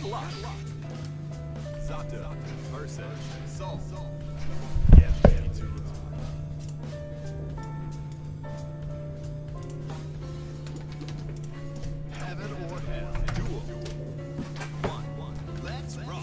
luck. Zato versus Soul. Heaven or hell. Duel. 1-1. Let's rock.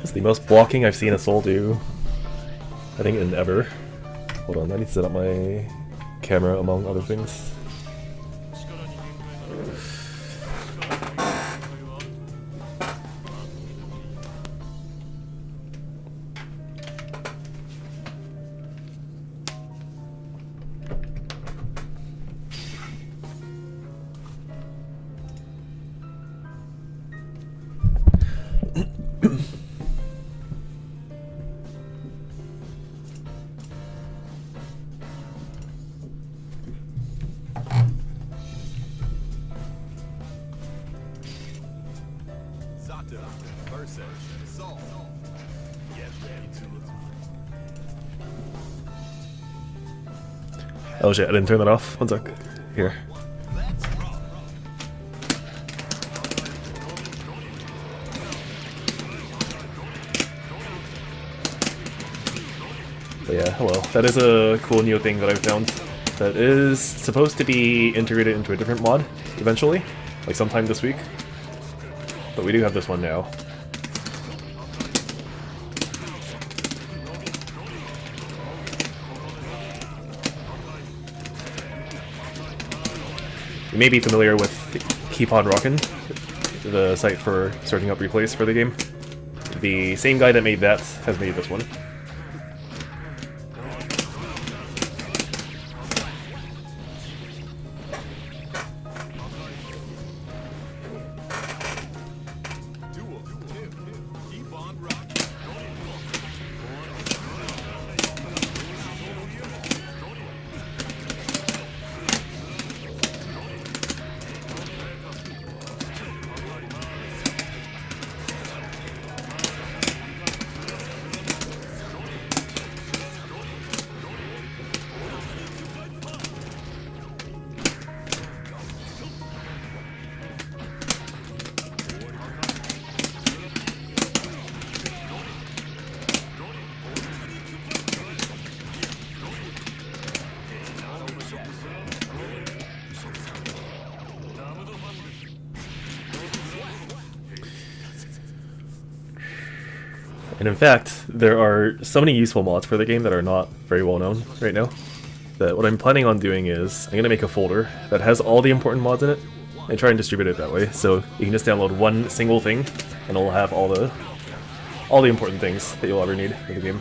It's the most blocking I've seen a soul do, I think, in ever. Hold on, I need to set up my camera among other things. Zato versus Soul. Get ready to rock. Oh shit, I didn't turn that off. One sec. Here. Let's rock. But yeah, hello. That is a cool new thing that I've found. That is supposed to be integrated into a different mod eventually, like sometime this week. But we do have this one now. You may be familiar with Keep On Rockin', the site for searching up replays for the game. The same guy that made that has made this one. Duel 2. Keep on rocking. And in fact, there are so many useful mods for the game that are not very well known right now, that what I'm planning on doing is I'm going to make a folder that has all the important mods in it and try and distribute it that way. So you can just download one single thing and it'll have all the important things that you'll ever need for the game.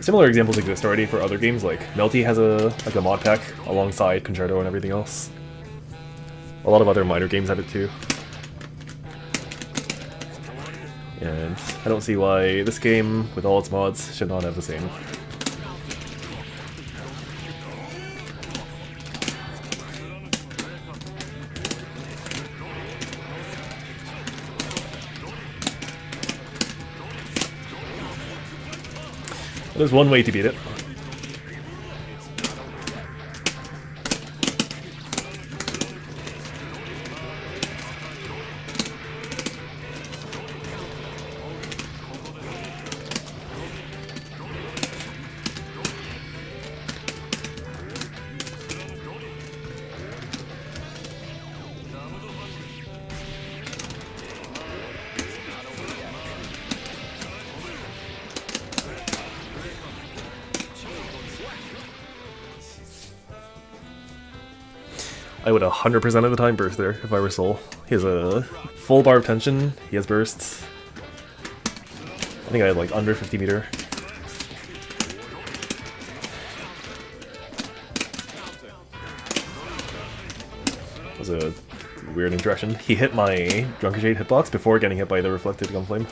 Similar examples exist already for other games, like Melty has a mod pack alongside Concerto and everything else. A lot of other minor games have it too. And I don't see why this game, with all its mods, should not have the same. There's one way to beat it. I would 100% of the time burst there if I were Soul. He has a full bar of tension, he has bursts. I think I had like under 50 meter. That was a weird interaction. He hit my Drunken Shade hitbox before getting hit by the reflected gunflame.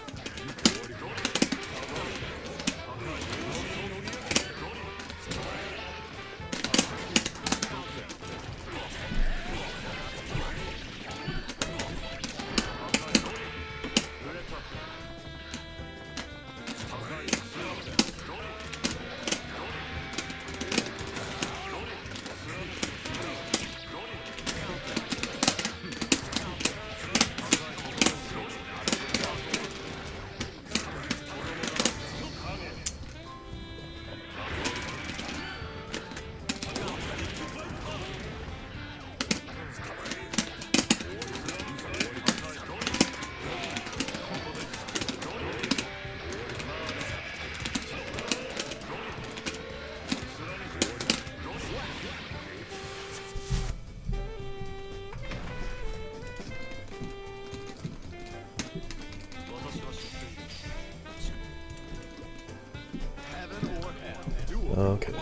Okay.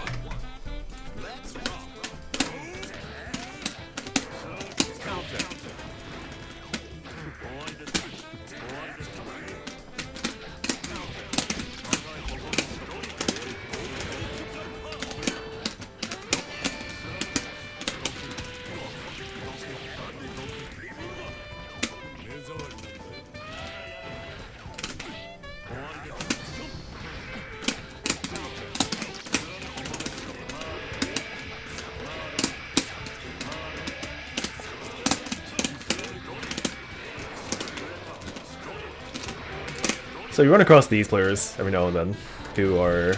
So you run across these players every now and then, who are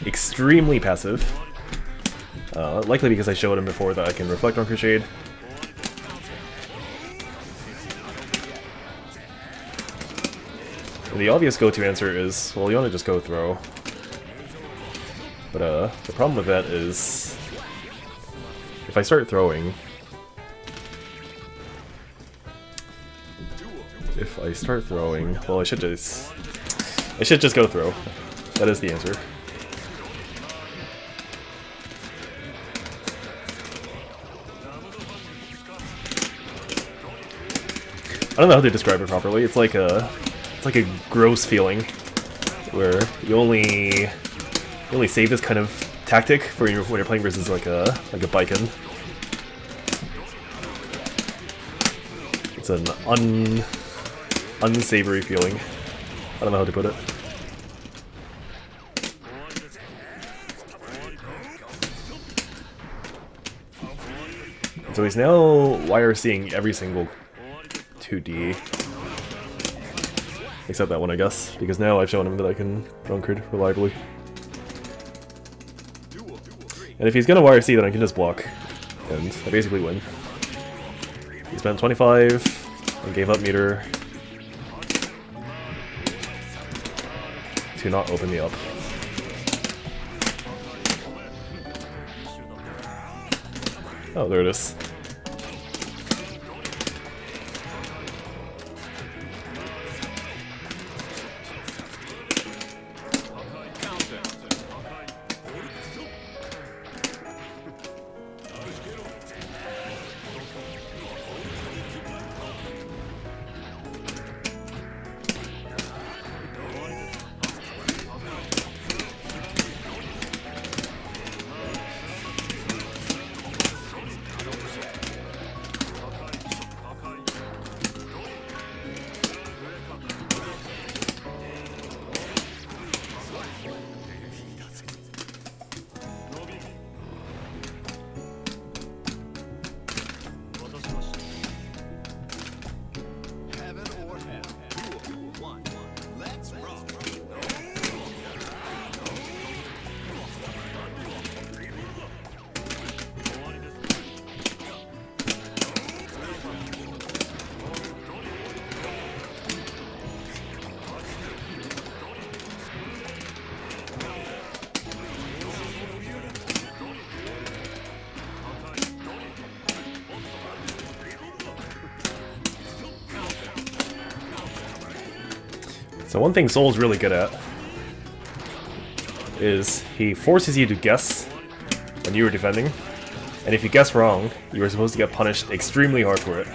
extremely passive. Likely because I showed him before that I can reflect on Crusade. And the obvious go-to answer is, well, you want to just go throw. But the problem with that is, if I start throwing, well, I should just go throw. That is the answer. I don't know how to describe it properly. It's like a gross feeling where you only save this kind of tactic for when you're playing versus like a Baiken. It's an unsavory feeling. I don't know how to put it. So he's now YRCing every single 2D. Except that one, I guess, because now I've shown him that I can run crit reliably. And if he's gonna YRC, then I can just block, and I basically win. He spent 25 and gave up meter to not open me up. Oh, there it is. So one thing Soul's really good at is he forces you to guess when you were defending, and if you guess wrong, you were supposed to get punished extremely hard for it.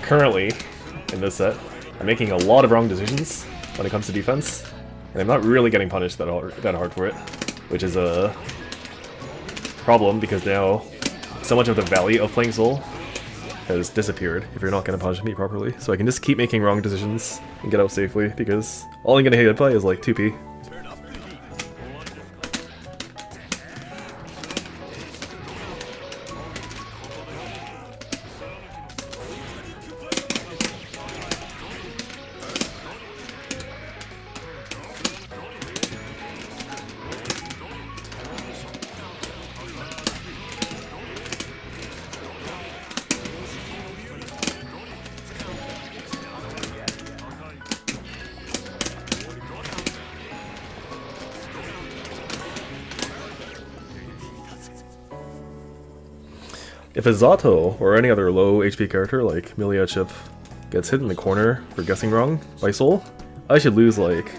Currently, in this set, I'm making a lot of wrong decisions when it comes to defense, and I'm not really getting punished that hard for it, which is a problem because now so much of the value of playing Soul has disappeared if you're not going to punish me properly. So I can just keep making wrong decisions and get out safely because all I'm going to hit by is like 2p. If a Zato or any other low HP character like Milia Chip gets hit in the corner for guessing wrong by Soul, I should lose like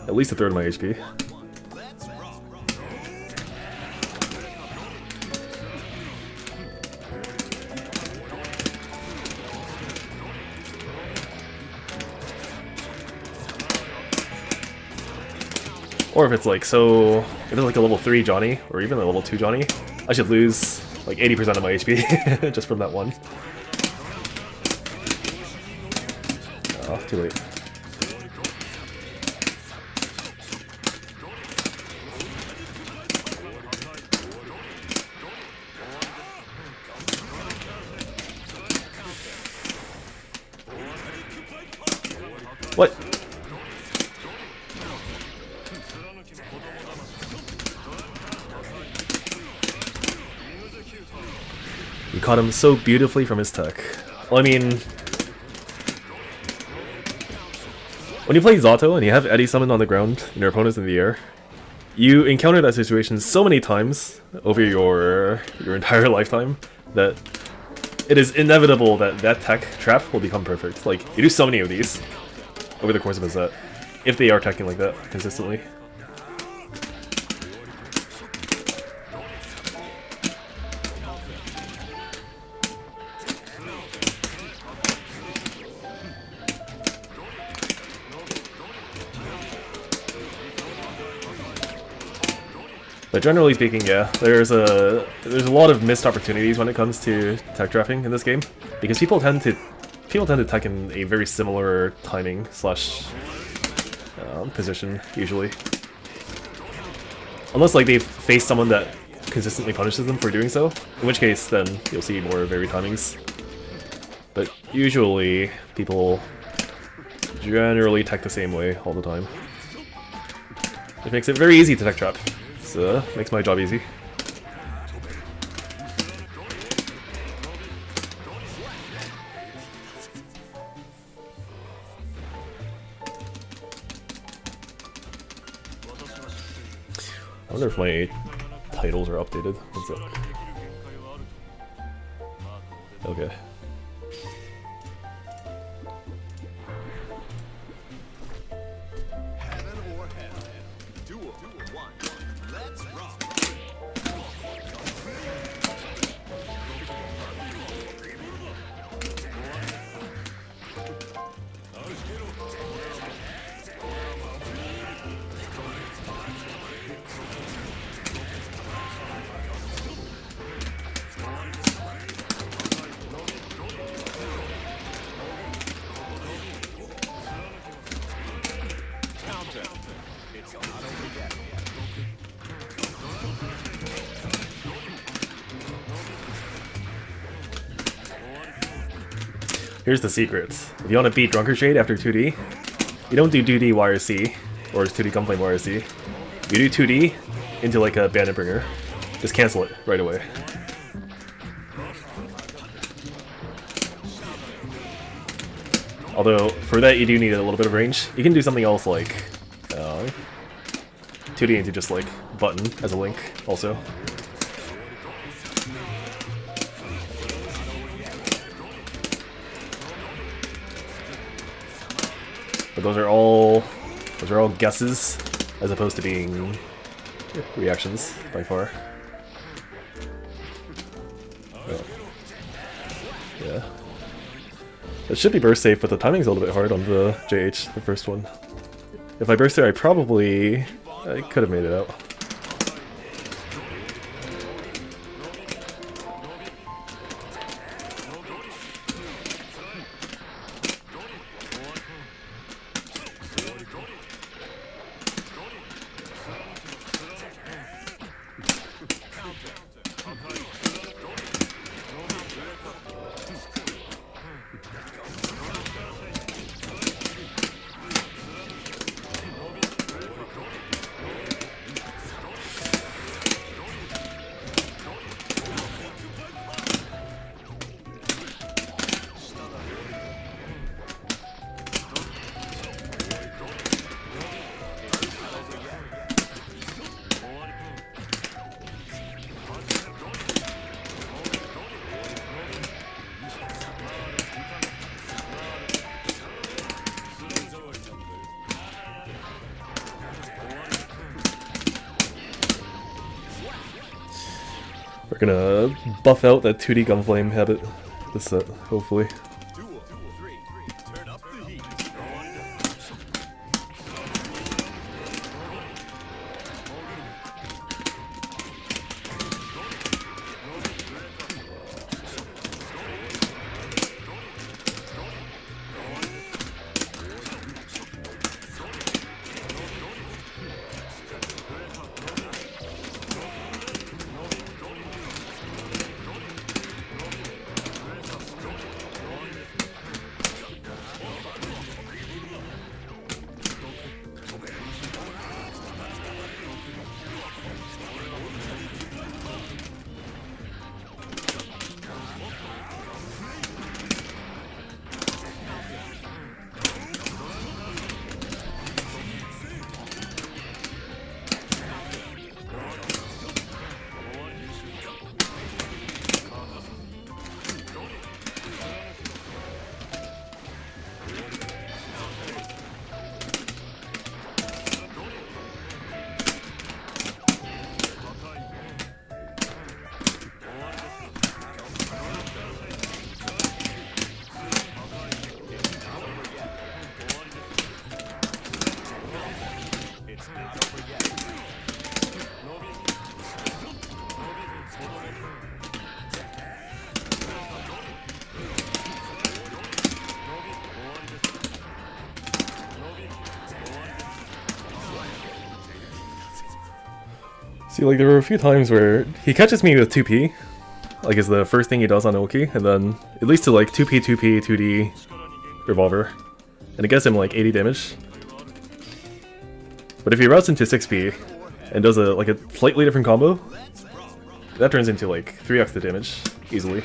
at least a third of my HP. Or if it's like if it's like a level 3 Johnny or even a level 2 Johnny, I should lose like 80% of my HP just from that one. Oh, too late. What? You caught him so beautifully from his tech. Well, I mean, when you play Zato and you have Eddie summoned on the ground and your opponent's in the air, you encounter that situation so many times over your entire lifetime that it is inevitable that that tech trap will become perfect. Like, you do so many of these over the course of a set, if they are teching like that consistently. But generally speaking, yeah, there's a lot of missed opportunities when it comes to tech drafting in this game, because people tend to tech in a very similar timing slash position usually, unless like they've faced someone that consistently punishes them for doing so, in which case then you'll see more varied timings. But usually people generally tech the same way all the time, which makes it very easy to tech trap. Makes my job easy. I wonder if my titles are updated. What's up? Okay. Here's the secret. If you want to beat Drunkard Shade after 2D, you don't do 2D YRC, or 2D Gunflame YRC. You do 2D into like a Bandit Bringer. Just cancel it right away. Although, for that you do need a little bit of range. You can do something else like 2D into just like Button as a link also. But those are all guesses, as opposed to being reactions by far. Oh. Yeah. It should be burst safe, but the timing's a little bit hard on the JH, the first one. If I burst there, I could have made it out. We're gonna buff out that 2D Gunflame habit this set, hopefully. Duel 3. Turn up the heat. See, like, there were a few times where he catches me with 2P, like, is the first thing he does on Oki, and then it leads to, like, 2P, 2P, 2D, Revolver, and it gets him, like, 80 damage. But if he routes into 6P, and does a slightly different combo, that turns into, like, 3x the damage, easily.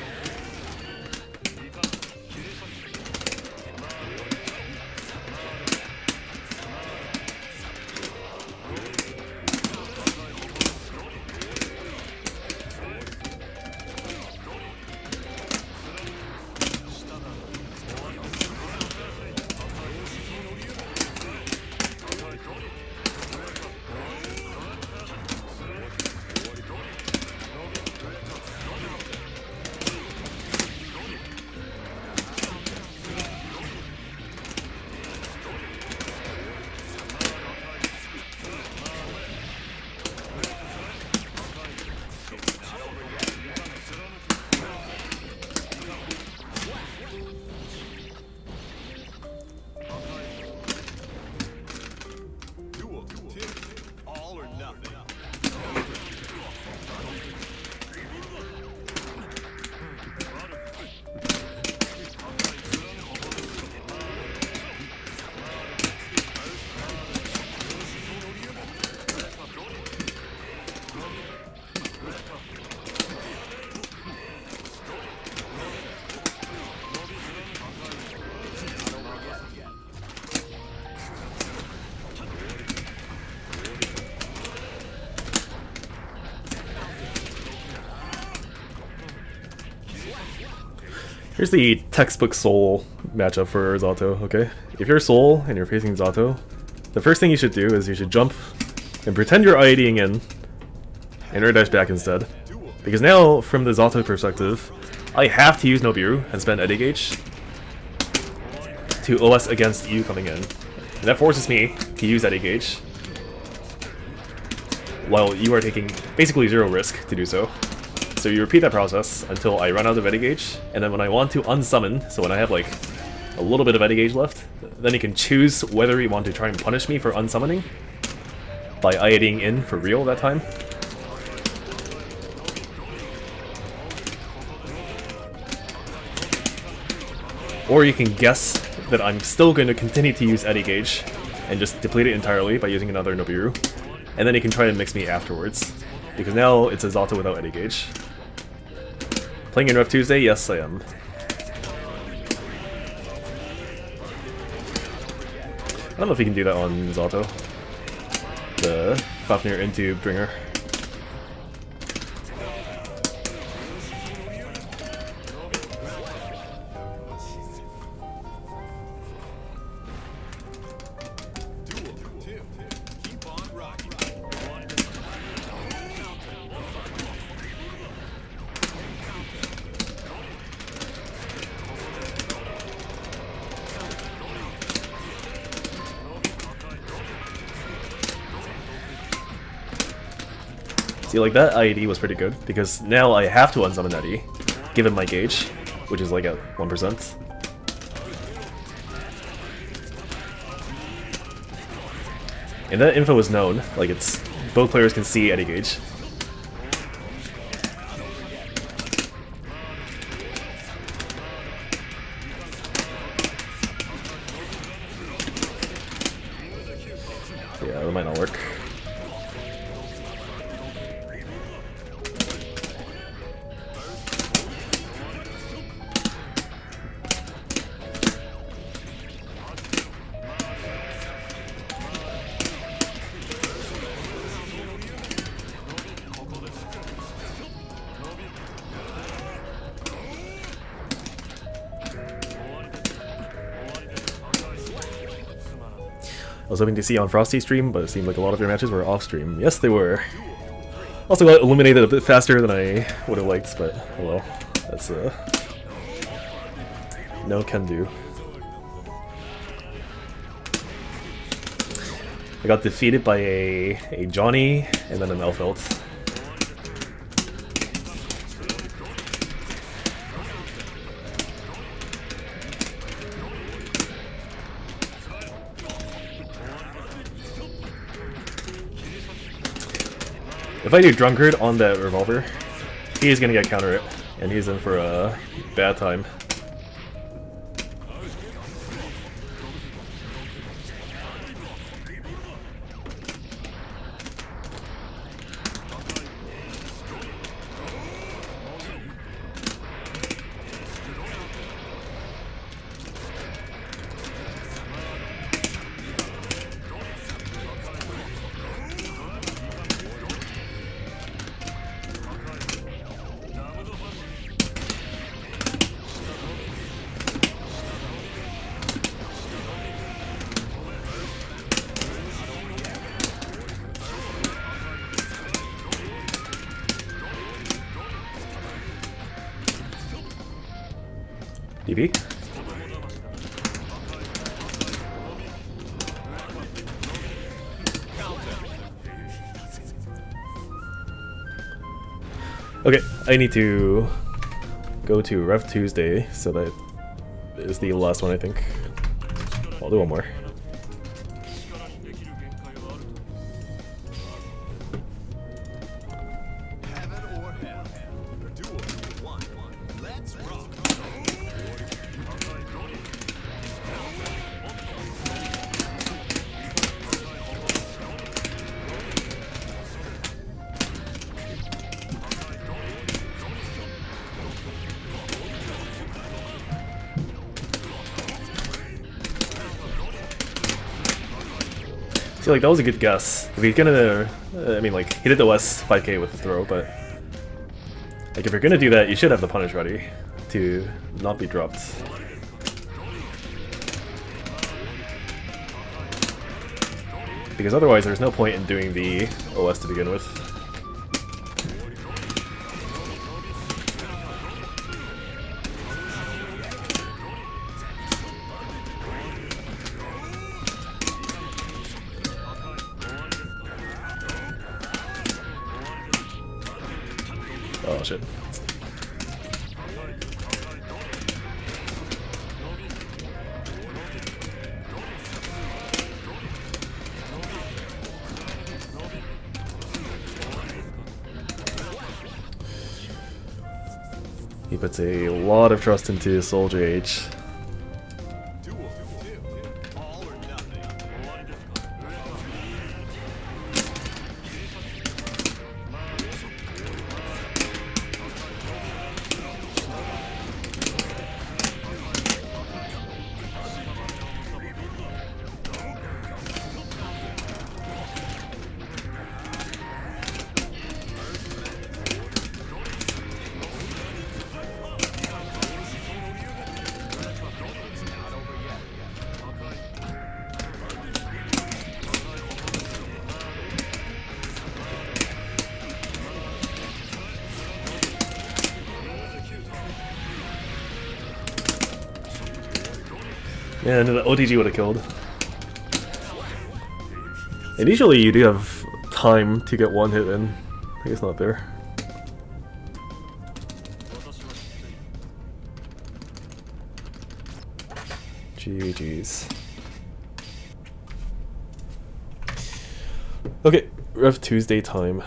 Here's the textbook Soul matchup for Zato, okay? If you're Soul and you're facing Zato, the first thing you should do is you should jump and pretend you're IDing in and air dash back instead. Because now, from the Zato perspective, I have to use Nobiru and spend Eddy Gauge to OS against you coming in. And that forces me to use Eddy Gauge while you are taking basically zero risk to do so. So you repeat that process until I run out of Eddy Gauge, and then when I want to unsummon, so when I have like a little bit of Eddy Gauge left, then you can choose whether you want to try and punish me for unsummoning by IDing in for real that time. Or you can guess that I'm still going to continue to use Eddy Gauge and just deplete it entirely by using another Nobiru. And then you can try to mix me afterwards. Because now it's a Zato without Eddy Gauge. Playing in Rev Tuesday? Yes, I am. I don't know if you can do that on Zato. The Fafnir into Bringer. See, like that IED was pretty good, because now I have to unsummon Eddy, given my gauge, which is like at 1%. And that info is known, like it's, both players can see Eddy Gauge. Yeah, that might not work. I was hoping to see on Frosty stream, but it seemed like a lot of your matches were off stream. Yes, they were. Also got eliminated a bit faster than I would have liked, but oh well. That's no can do. I got defeated by a Johnny and then an Elfelt. If I do Drunkard on that Revolver, he's gonna get counter it, and he's in for a bad time. DP? Okay, I need to go to Rev Tuesday, so that is the last one, I think. I'll do one more. See, like, that was a good guess. If he's gonna... I mean, like, he did the OS 5k with the throw, but... Like, if you're gonna do that, you should have the punish ready. to not be dropped. Because otherwise there's no point in doing the OS to begin with. Oh shit. He puts a lot of trust into Soul JH. All or nothing. And the OTG would have killed. And usually you do have time to get one hit in. I think it's not there. GG's. Okay, Rev Tuesday time.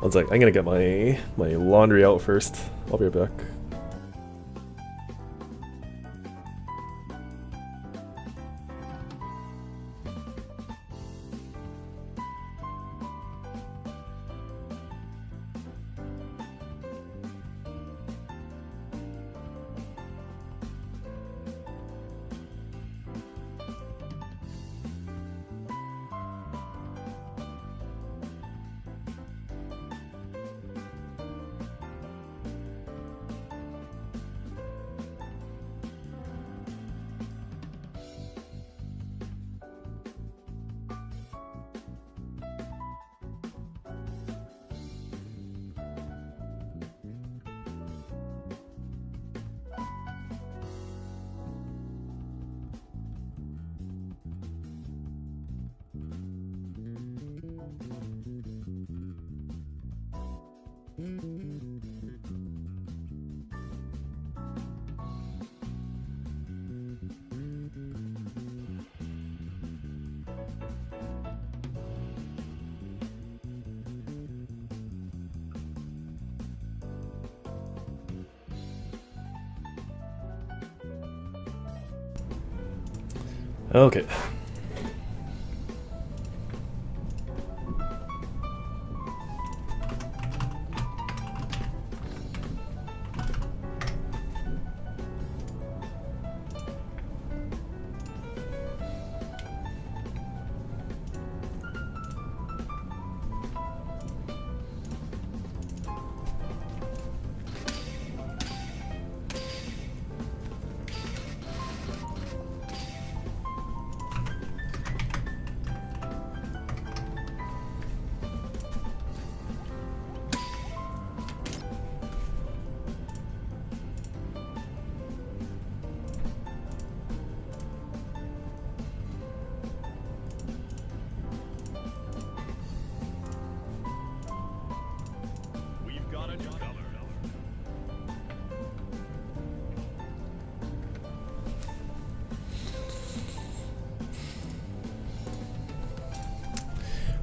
One sec, I'm gonna get my laundry out first. I'll be right back. Okay.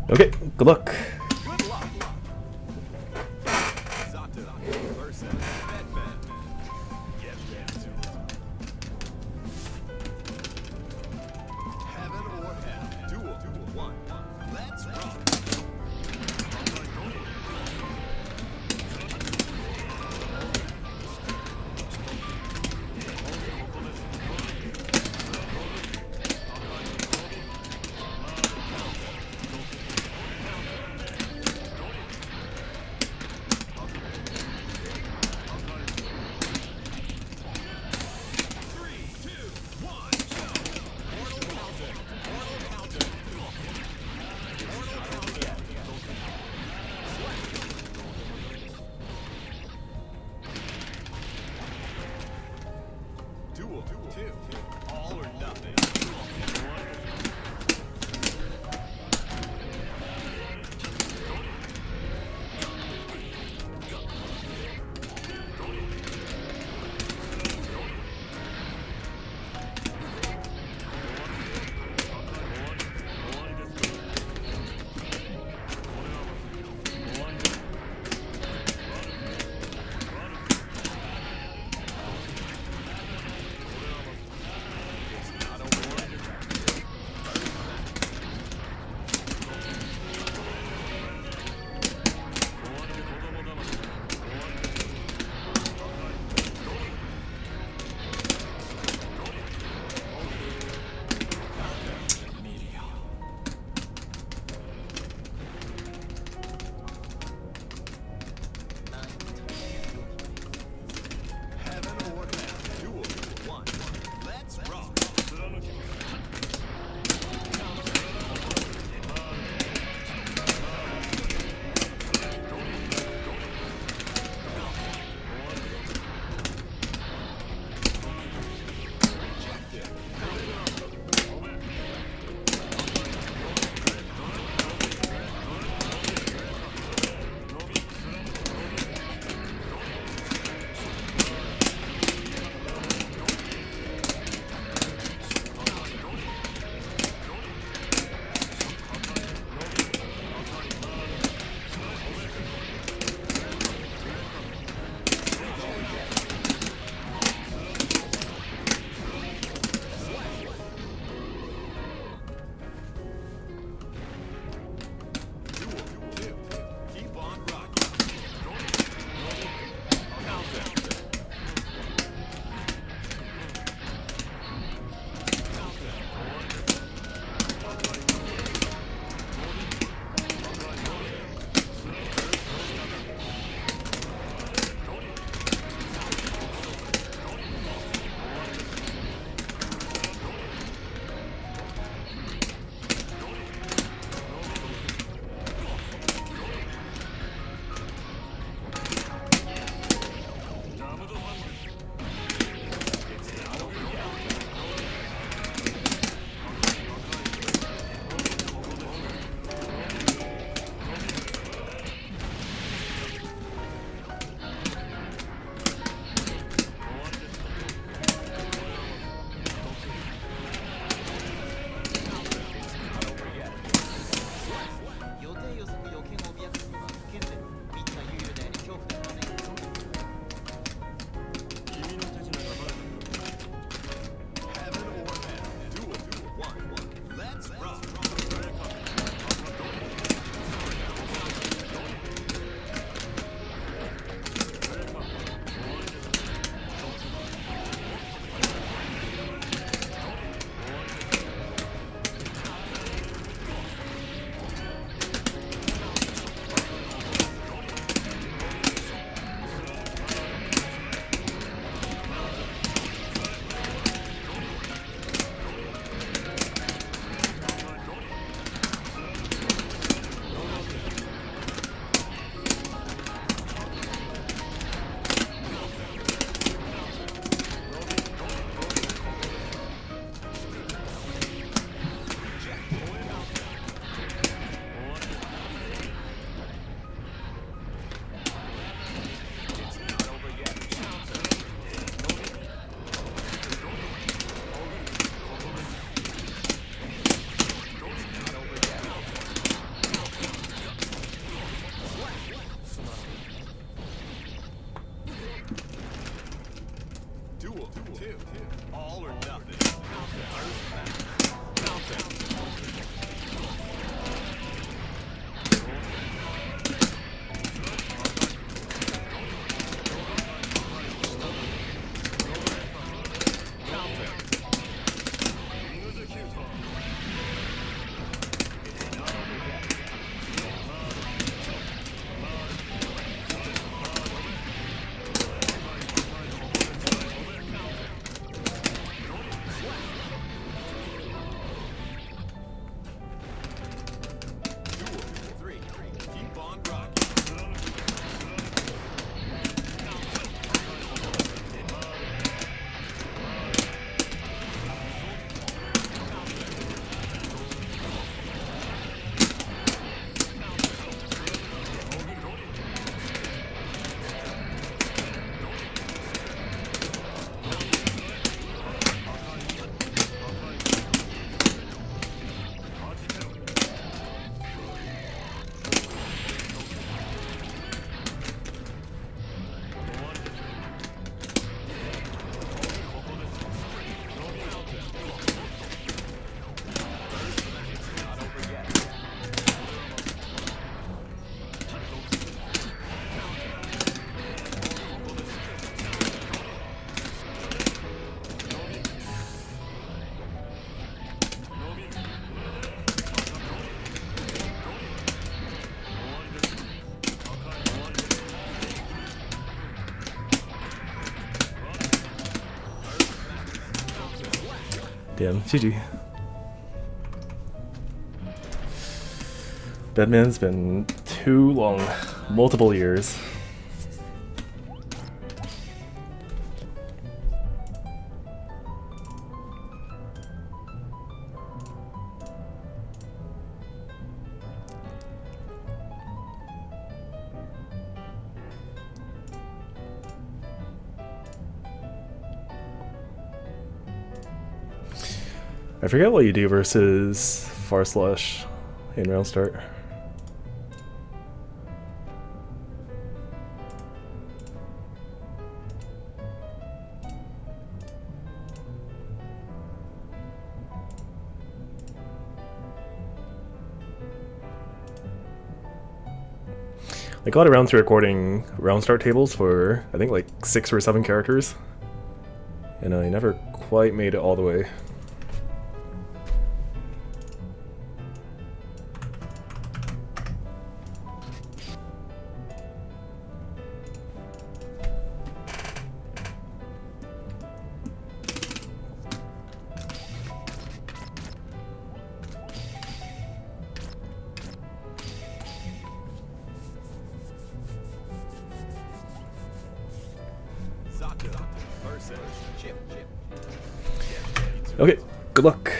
Okay, good luck. Good luck. Zato versus Bedman. Get ready to heaven or hell. Duel. One. Let's rock. Damn, GG. Deadman's been too long. Multiple years. I forget what you do versus far slash in round start. I got around to recording round start tables for I think like 6 or 7 characters, and I never quite made it all the way. Zato versus chip. Okay, good luck.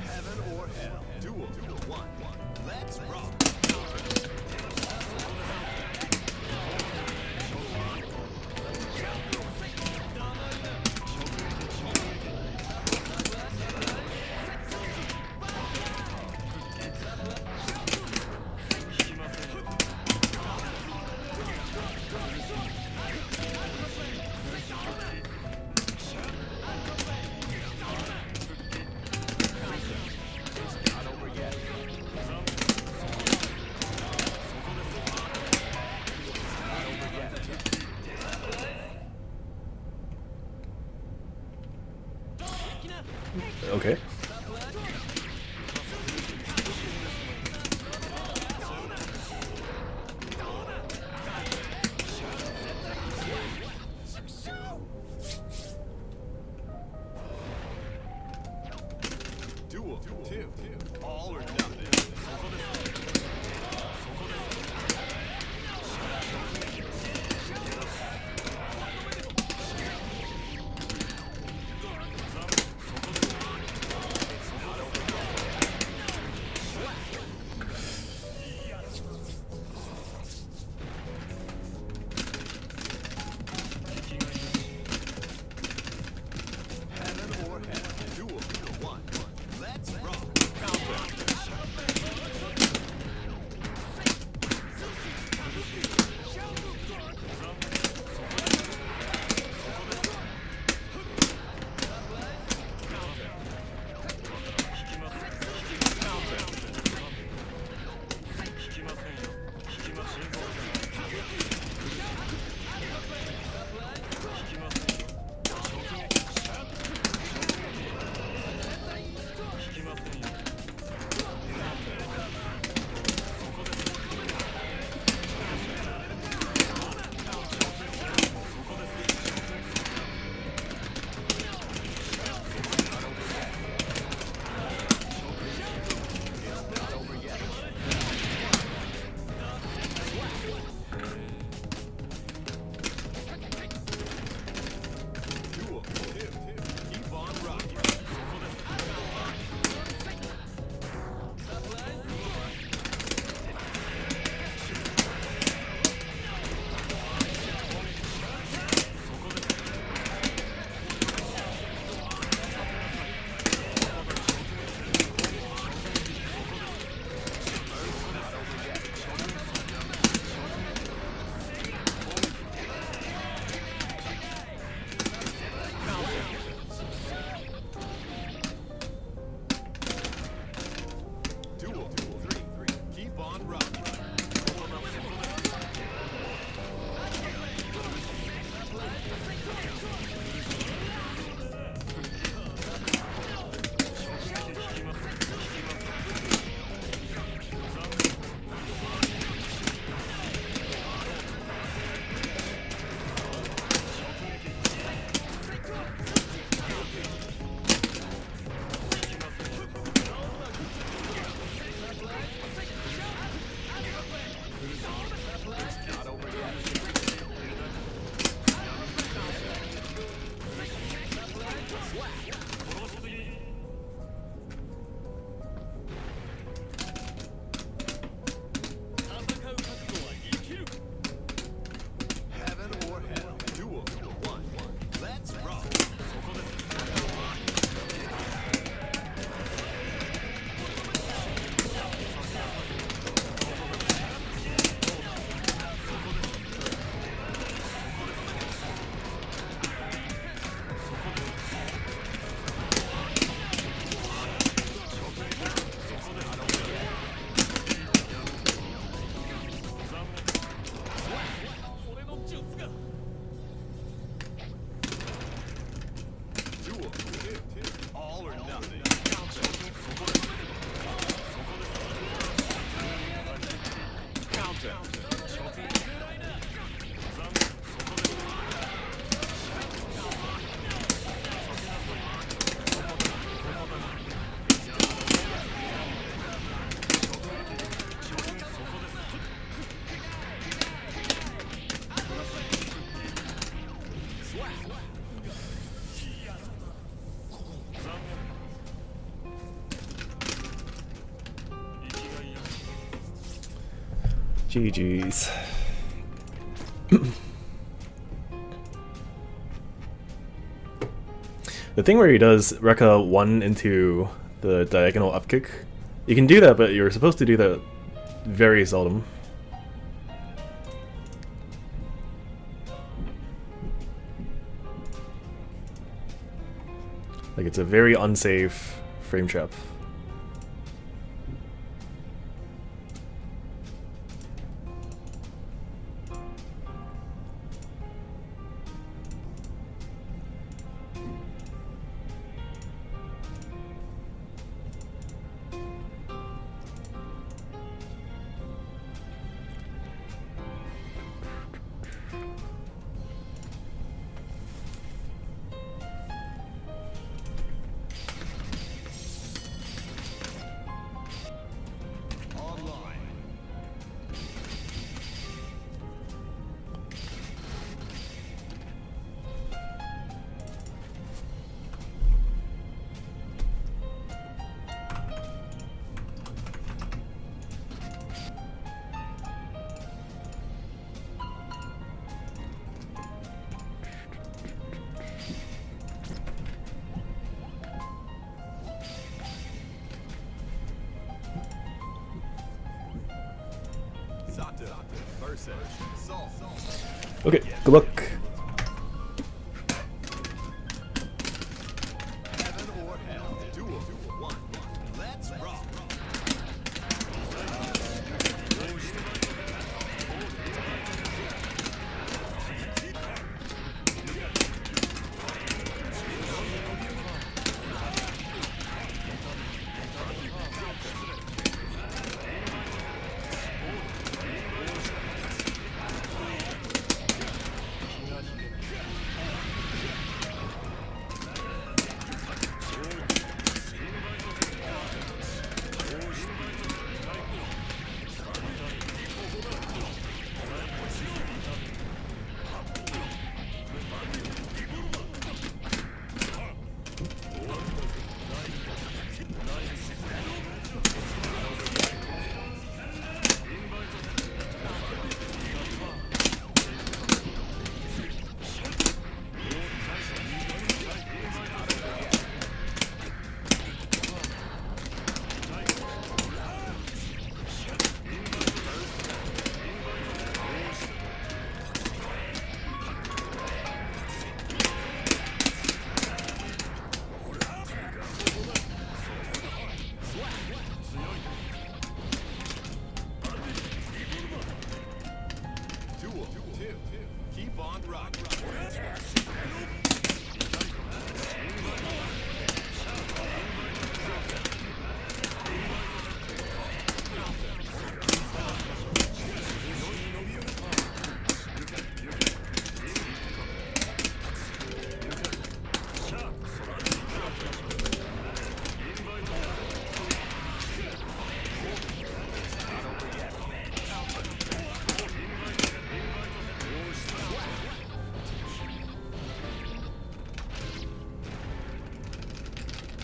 Heaven or hell. Duel. One. Let's rock. Okay. Duel. Two. All or nothing. Heaven or hell. Duel. One. Let's rock. Counter. GG's. The thing where he does Rekka 1 into the diagonal up kick, you can do that, but you're supposed to do that very seldom. Like, it's a very unsafe frame trap. Zato versus Salt. Okay, good luck. Heaven or hell. Duel. 1. Let's rock. Duel. 2. Keep on rocking.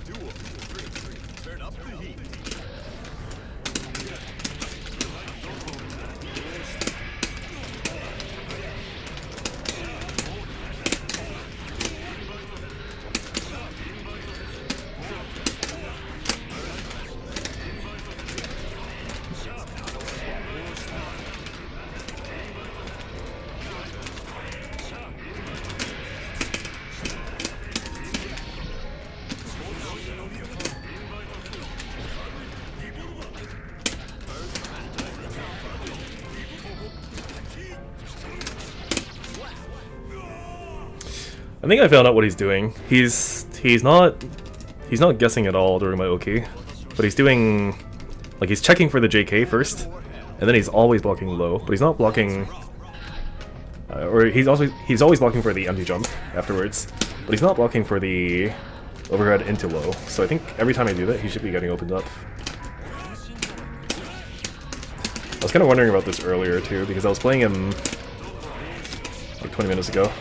Duel. 3. Turn up the heat. I think I found out what he's doing. He's not guessing at all during my OK, but he's doing, like, he's checking for the JK first, and then he's always blocking low, but he's not blocking, or he's always blocking for the empty jump afterwards, but he's not blocking for the overhead into low. So I think every time I do that, he should be getting opened up. I was kind of wondering about this earlier too, because I was playing him like 20 minutes ago.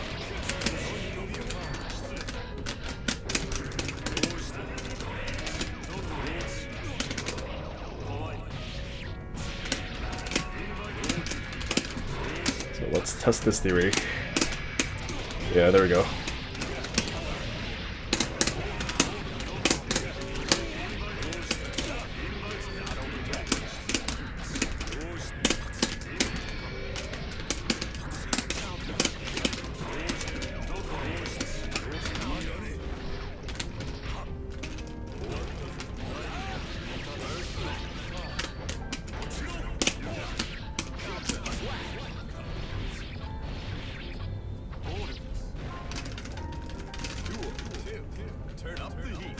test this theory. Yeah, there we go. Turn up the heat.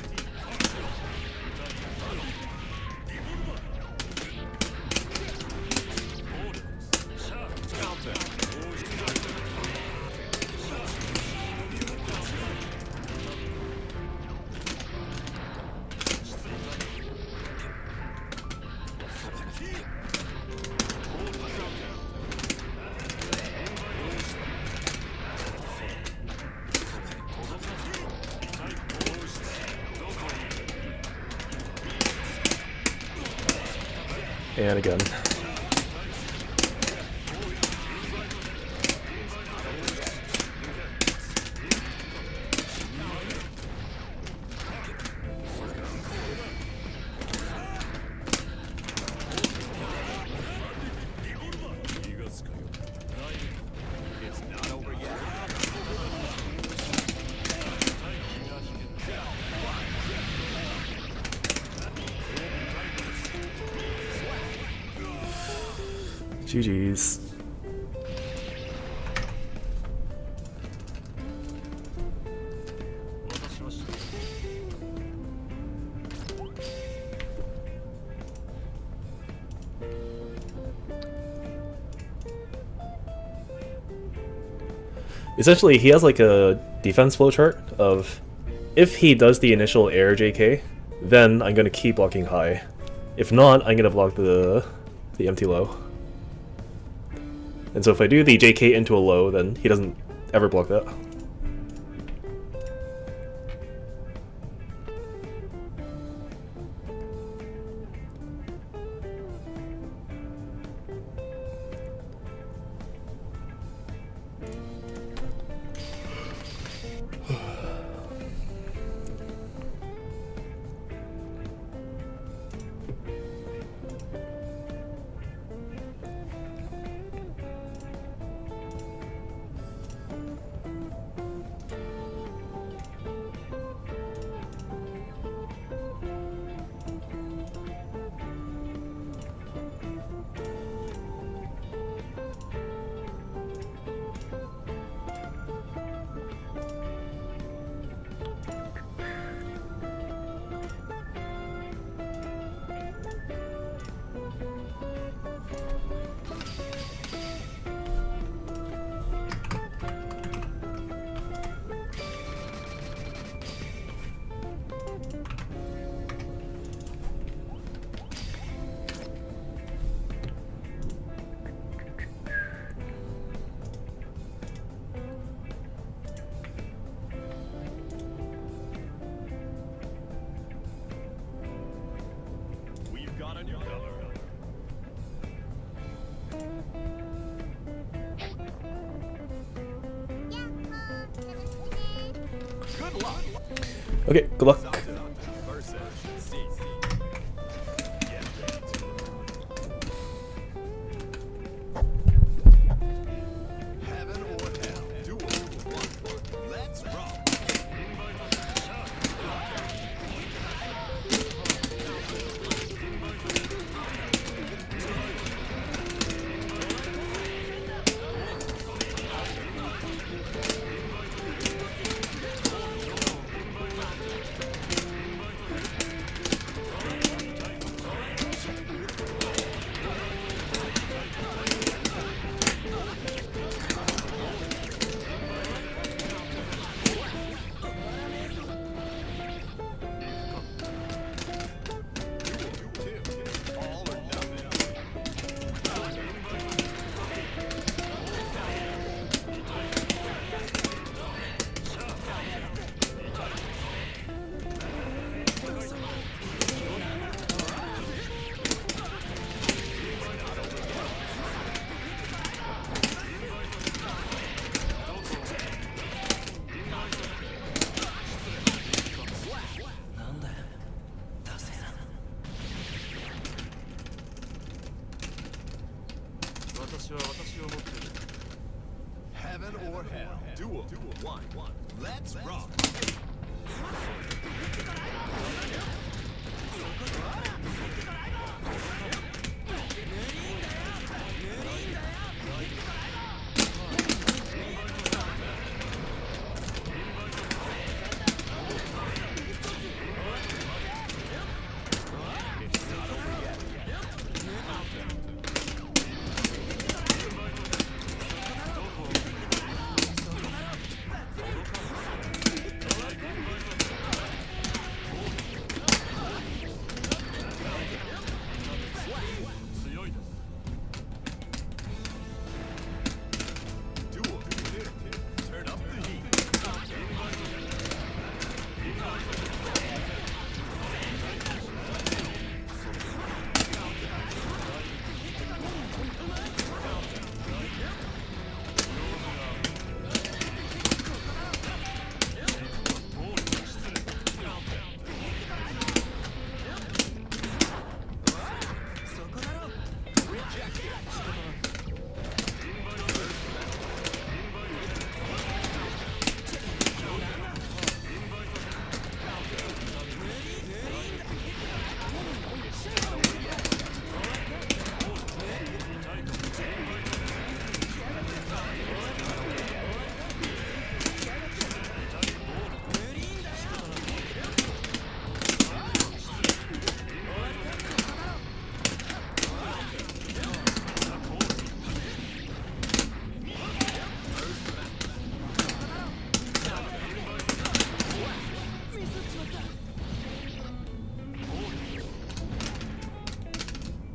And again. It's not over yet. GG's. Essentially, he has like a defense flowchart of if he does the initial air JK, then I'm gonna keep blocking high. If not, I'm gonna block the empty low. And so if I do the JK into a low, then he doesn't ever block that. We've got a new color. Good luck. Okay, good luck. Versus C. Get ready to heaven or hell. Duel. Let's rock. one. Let's rock. Turn up the heat.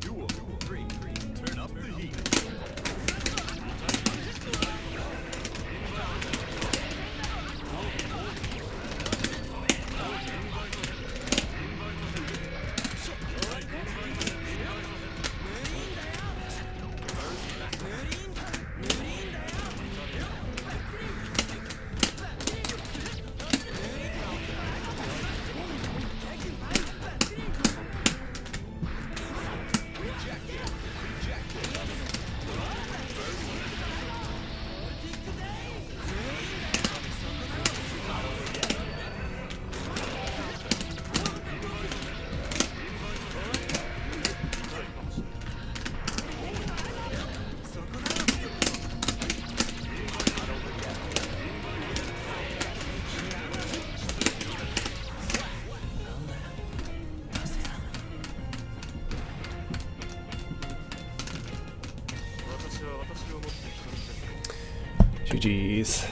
Duel 3. Turn up the heat. GG's.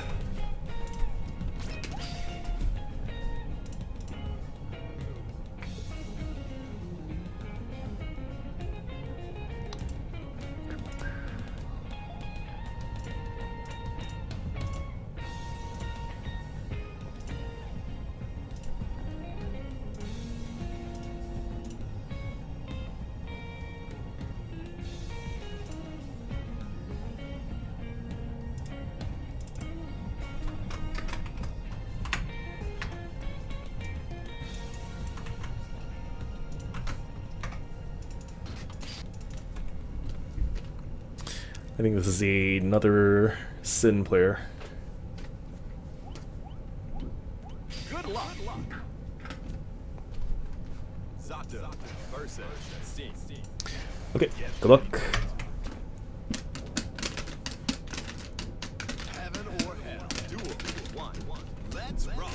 I think this is another Sin player. Good luck. Zato versus Sin. Okay, good luck. Heaven or hell. Duel 1. Let's rock.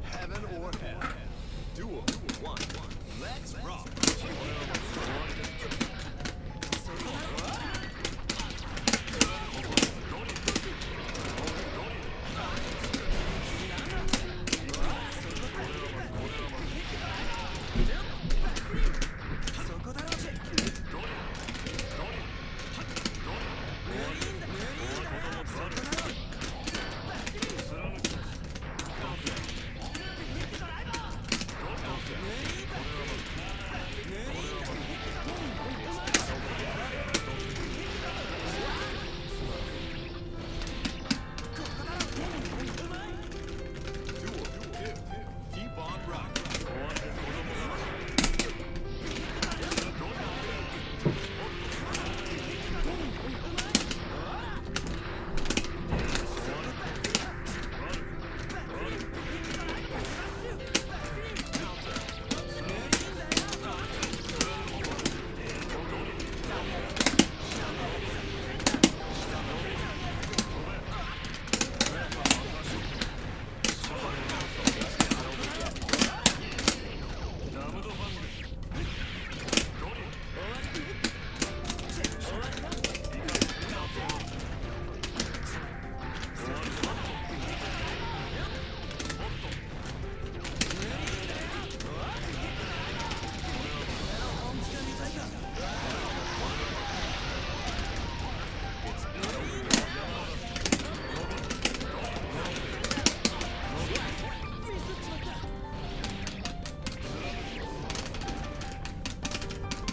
Heaven or hell. Duel. One. Let's rock. Keep on rocking.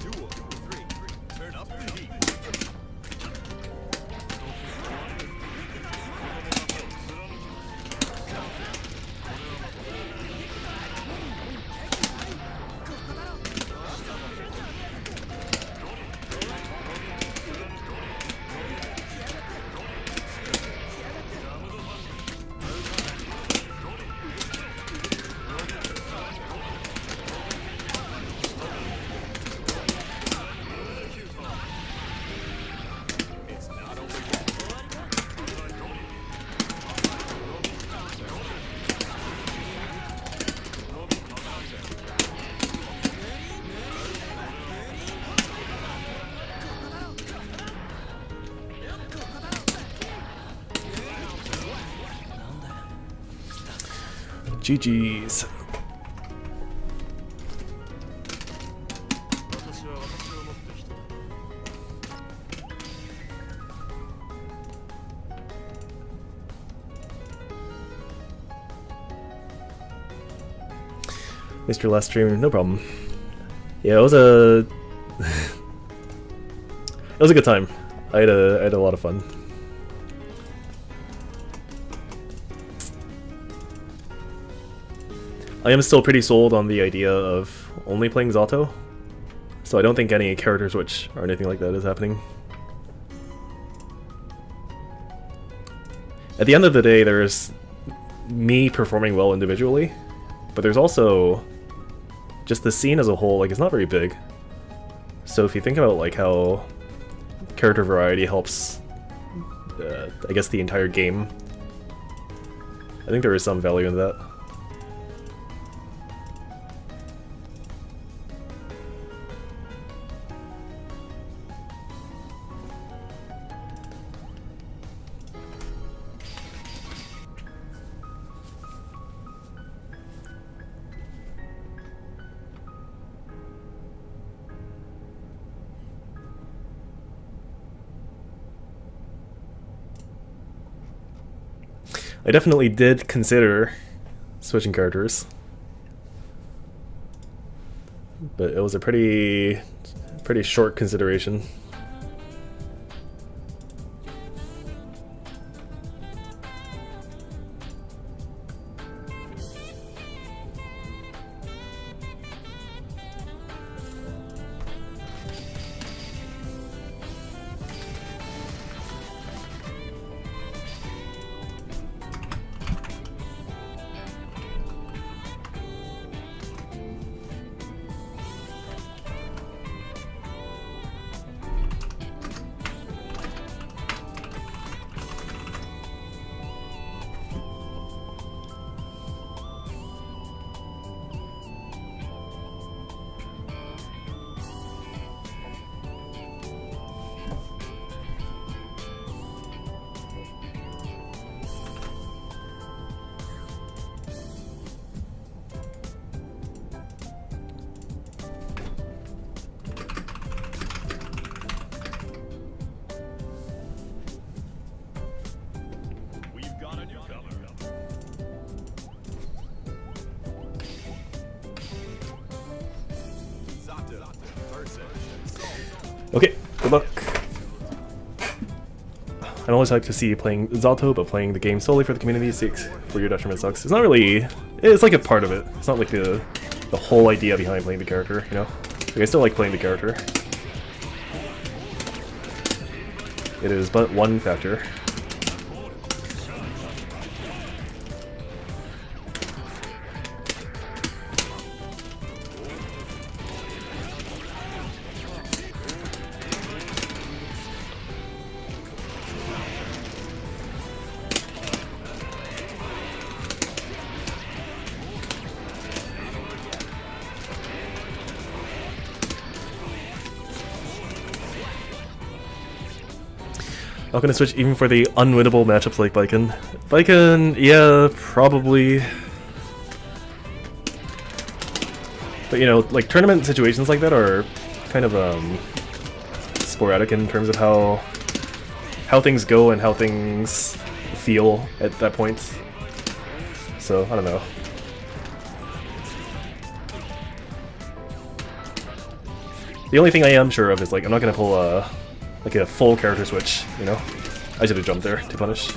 Duel. Three. Turn up the heat. It's not over yet. GG's. Mr. Last Stream, no problem. Yeah, it was a it was a good time. I had a lot of fun. I am still pretty sold on the idea of only playing Zato, so I don't think any character switch or anything like that is happening. At the end of the day, there's me performing well individually, but there's also just the scene as a whole. Like, it's not very big. So if you think about like how character variety helps, I guess, the entire game, I think there is some value in that. I definitely did consider switching characters, but it was a pretty short consideration. Okay, good luck. I always like to see you playing Zato, but playing the game solely for the community's sake for your detriment sucks. It's not really... It's like a part of it. It's not like the whole idea behind playing the character, you know? Like, I still like playing the character. It is but one factor. Not gonna switch even for the unwinnable matchups like Viken. Viken, yeah, probably. But you know, like tournament situations like that are kind of sporadic in terms of how things go and how things feel at that point. So I don't know. The only thing I am sure of is like I'm not gonna pull like a full character switch, you know? I should have jumped there to punish.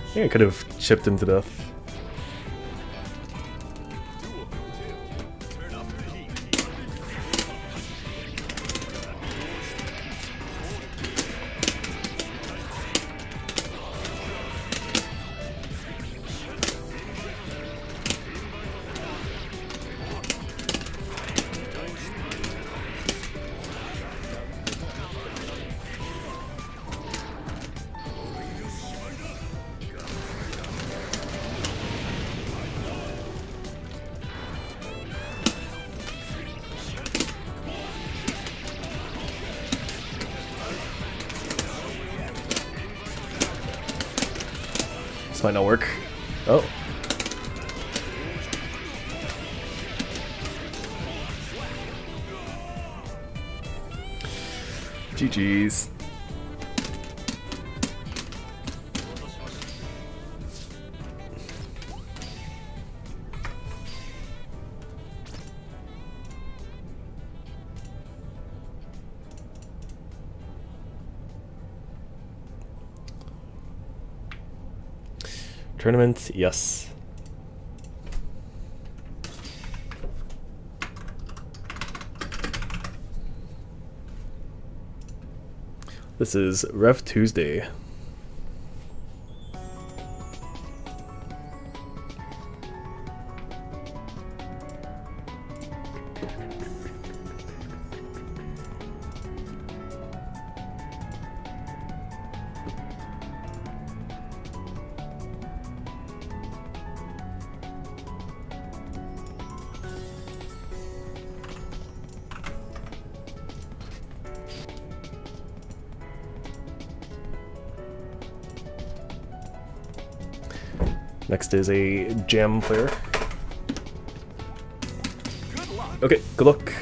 I think I could have chipped him to death. This might not work. Oh. GG's. Tournament, yes. This is Rev Tuesday. Next is a jam player. Okay, good luck.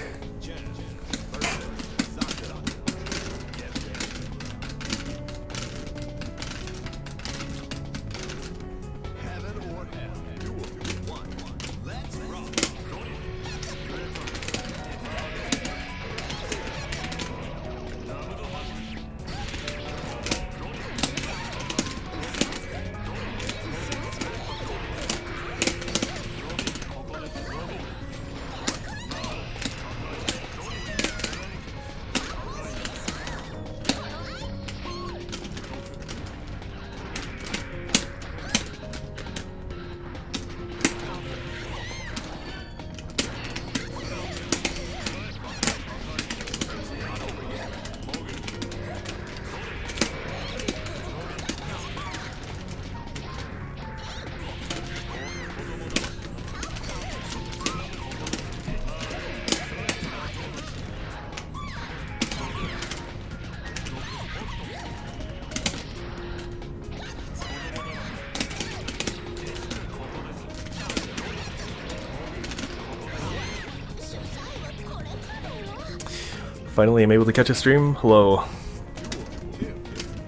Finally, I'm able to catch a stream. Hello.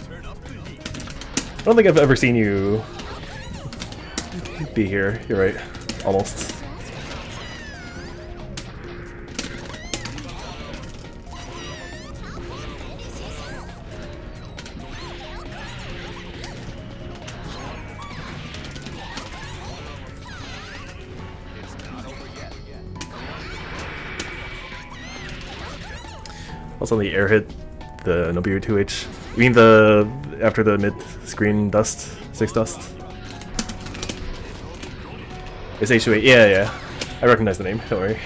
Turn up the heat. I don't think I've ever seen you be here. You're right. Almost. Also, the air hit, the Nobuo 2H. You mean the after the mid screen dust, 6 dust? It's H2A. Yeah, yeah. I recognize the name. Don't worry.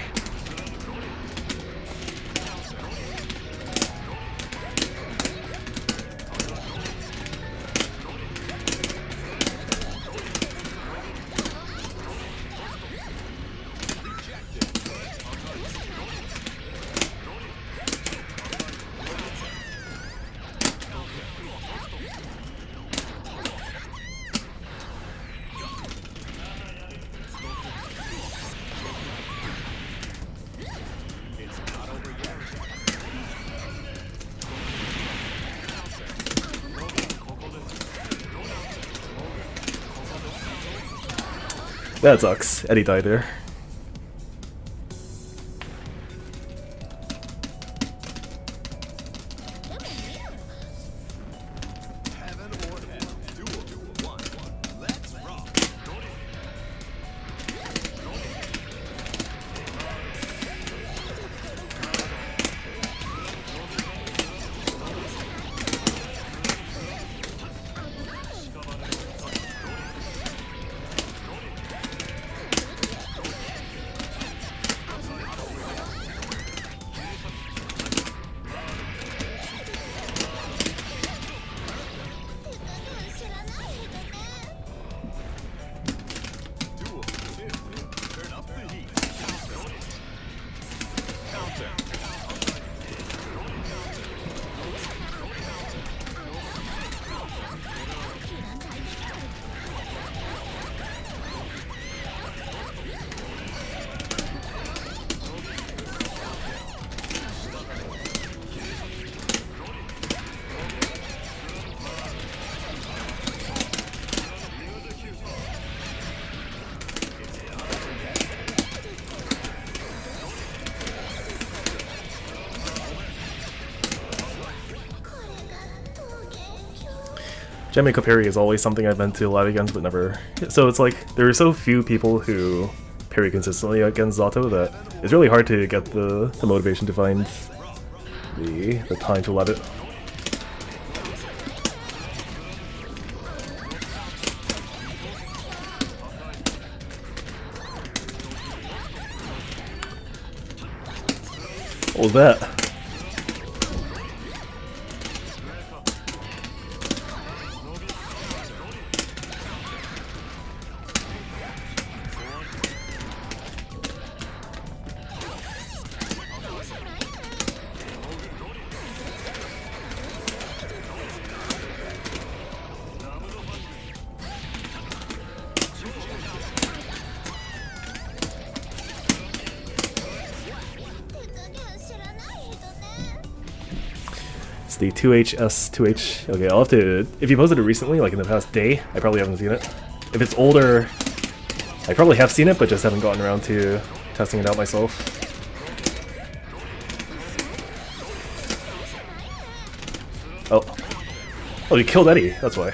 That sucks. Eddie died there. Heaven or hell. Duel. One. Let's rock. Duel. Turn up the heat. Counter. Jamaica parry is always something I've been to a lot against, but never. So it's like there are so few people who parry consistently against Zato that it's really hard to get the motivation to find the time to let it. What was that? It's the 2HS 2H. Okay, I'll have to. If you posted it recently, like in the past day, I probably haven't seen it. If it's older, I probably have seen it, but just haven't gotten around to testing it out myself. Oh. Oh, you killed Eddie, that's why.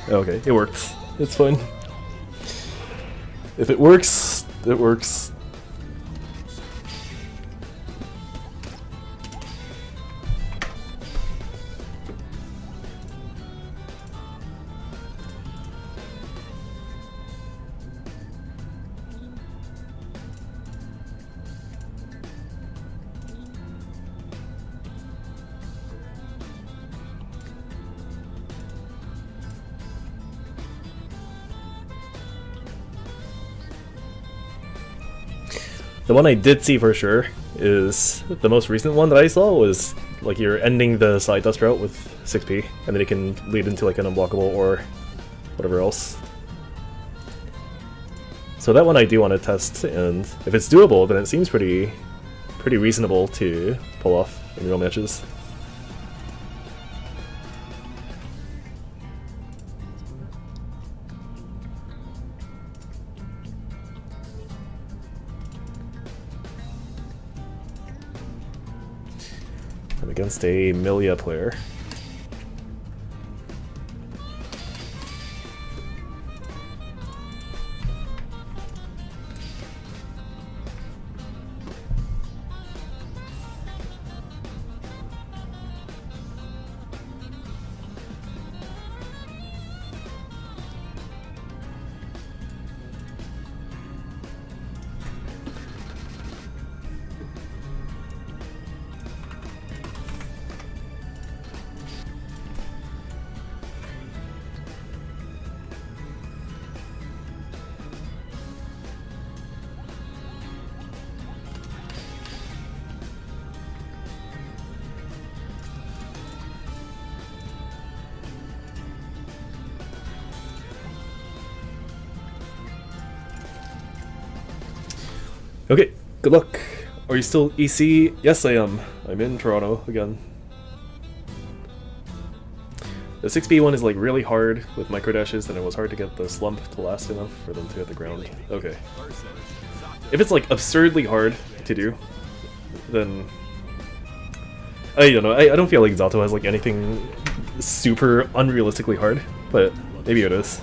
Okay, it worked. It's fine. If it works, it works. The one I did see for sure is the most recent one that I saw was like you're ending the side dust route with 6p, and then it can lead into like an unblockable or whatever else. So that one I do want to test, and if it's doable, then it seems pretty reasonable to pull off in real matches. I'm against a Milia player. Okay, good luck. Are you still EC? Yes, I am. I'm in Toronto again. The 6B one is like really hard with micro dashes, and it was hard to get the slump to last enough for them to hit the ground. Okay. If it's like absurdly hard to do, then I don't know. I don't feel like Zato has like anything super unrealistically hard, but maybe it is.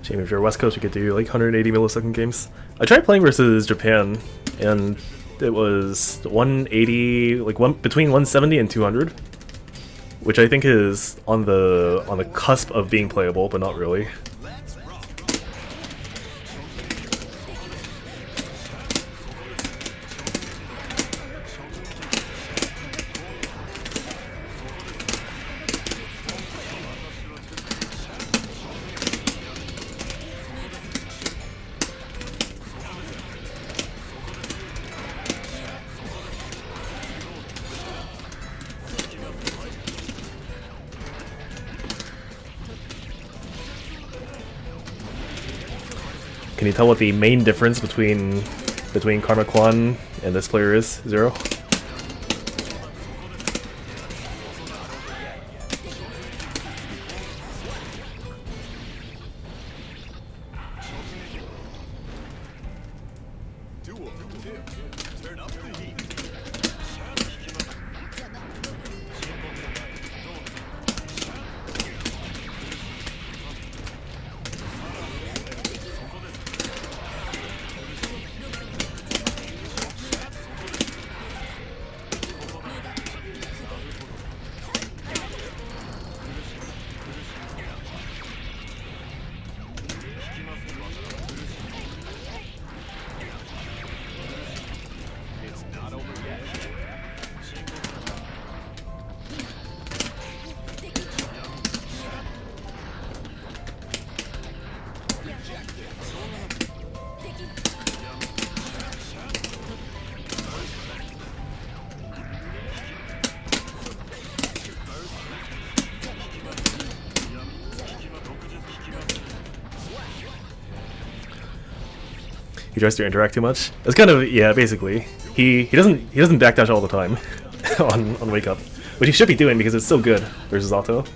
Shame if you're West Coast, you could do like 180 millisecond games. I tried playing versus Japan, and it was 180, like between 170 and 200, which I think is on the cusp of being playable, but not really. Can you tell what the main difference between Karma Kwan and this player is, Zero? tries to interact too much. It's kind of, yeah, basically. He doesn't backdash all the time on wake up, which he should be doing because it's so good versus Zato.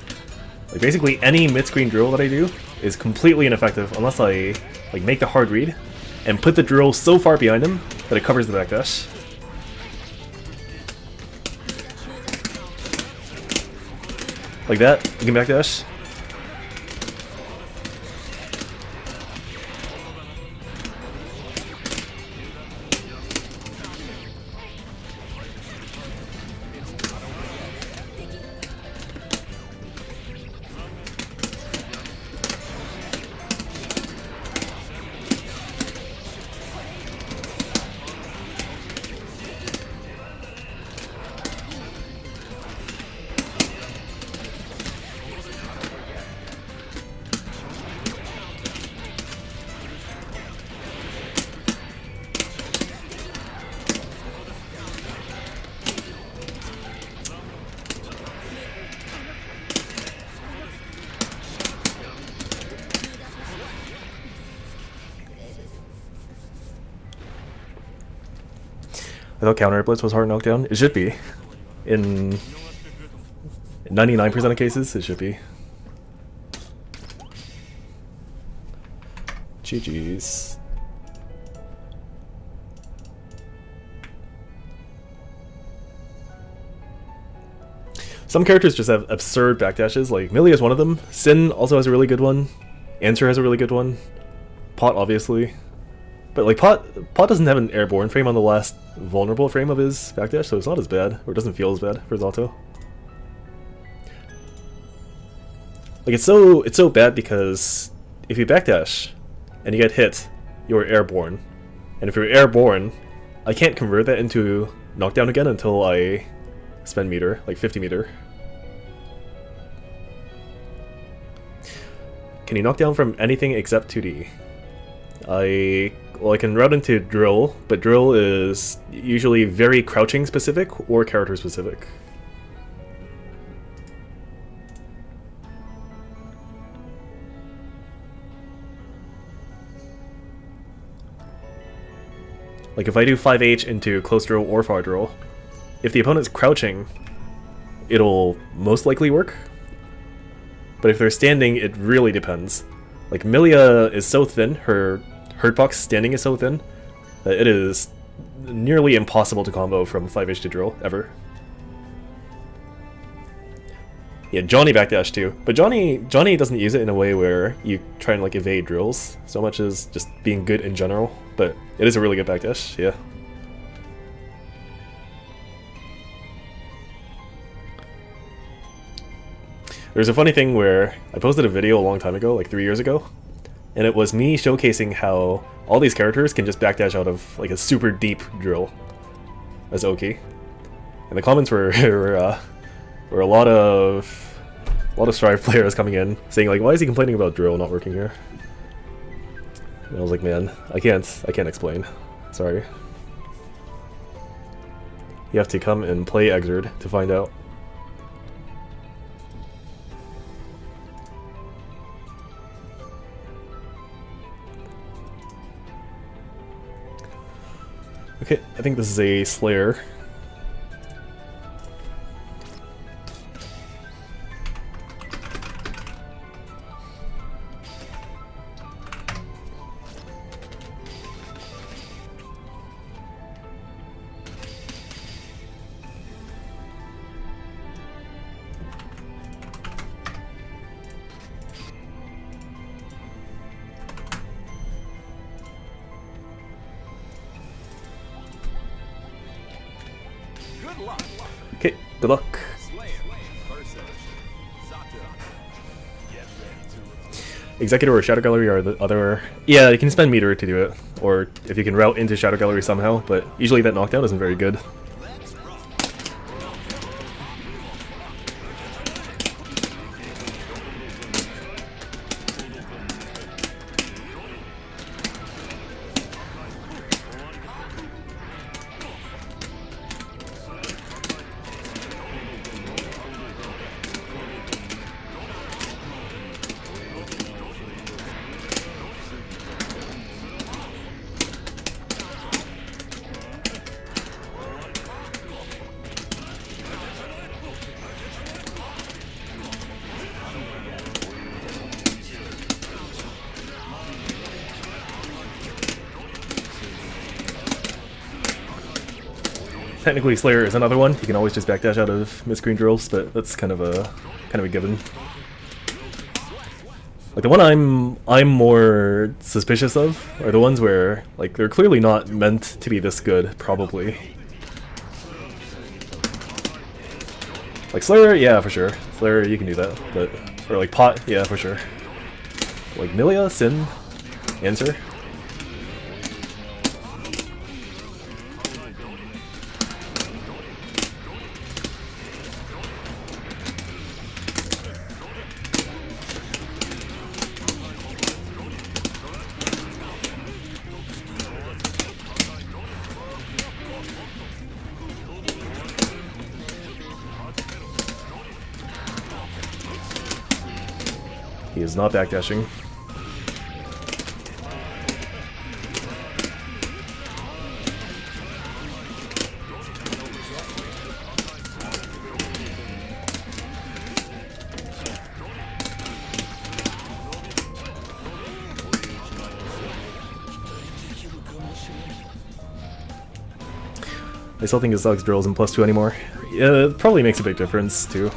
Like basically any mid-screen drill that I do is completely ineffective unless I like make the hard read and put the drill so far behind him that it covers the backdash. Like that, you can backdash. I thought counter blitz was hard knockdown. It should be. In 99% of cases, it should be. GG's. Some characters just have absurd backdashes, like Millie is one of them. Sin also has a really good one. Answer has a really good one. Pot, obviously. But like Pot doesn't have an airborne frame on the last vulnerable frame of his backdash, so it's not as bad, or it doesn't feel as bad for Zato. Like it's so bad because if you backdash and you get hit, you're airborne. And if you're airborne, I can't convert that into knockdown again until I spend meter, like 50 meter. Can you knock down from anything except 2D? Well, I can route into drill, but drill is usually very crouching specific or character specific. Like if I do 5H into close drill or far drill, if the opponent's crouching, it'll most likely work. But if they're standing, it really depends. Like Milia is so thin, her hurt box standing is so thin, that it is nearly impossible to combo from 5H to drill, ever. Yeah, Johnny backdash too, but Johnny doesn't use it in a way where you try and like evade drills so much as just being good in general, but it is a really good backdash, yeah. There's a funny thing where I posted a video a long time ago, like 3 years ago, and it was me showcasing how all these characters can just backdash out of like a super deep drill as Oki. And the comments were were a lot of Strive players coming in saying like, why is he complaining about drill not working here? And I was like, man, I can't explain. Sorry. You have to come and play Exerd to find out. Okay, I think this is a Slayer. Good luck. Okay, good luck. Slayer versus Zato. Get ready to Executor or Shadow Gallery are the other... Yeah, you can spend meter to do it, or if you can route into Shadow Gallery somehow, but usually that knockdown isn't very good. let's rock. technically Slayer is another one. You can always just backdash out of mid-screen drills, but that's kind of a given. Like the one I'm more suspicious of are the ones where like they're clearly not meant to be this good, probably. Like Slayer, yeah, for sure. Slayer, you can do that, but or like Pot, yeah, for sure. Like Milia, Sin, Answer. He is not backdashing. I still think his Zug's drill isn't +2 anymore. Yeah, it probably makes a big difference too.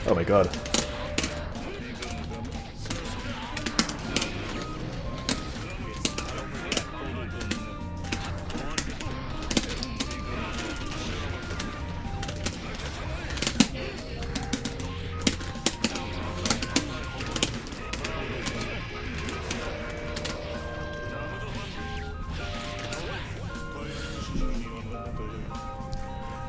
Oh my god.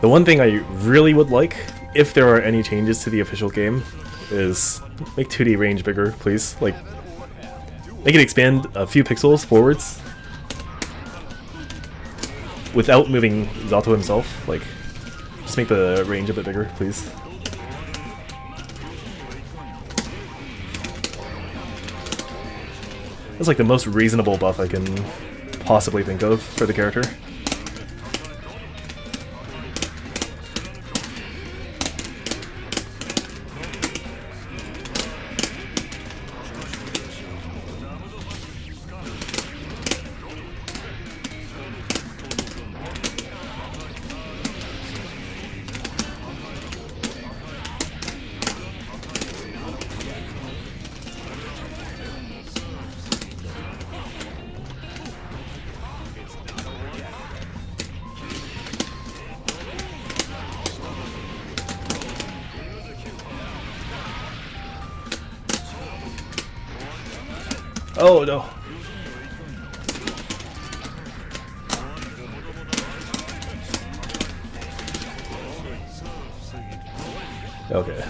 The one thing I really would like, if there are any changes to the official game, is make 2D range bigger, please. Like, make it expand a few pixels forwards without moving Zato himself. Like, just make the range a bit bigger, please. That's like the most reasonable buff I can possibly think of for the character. Oh no. Okay.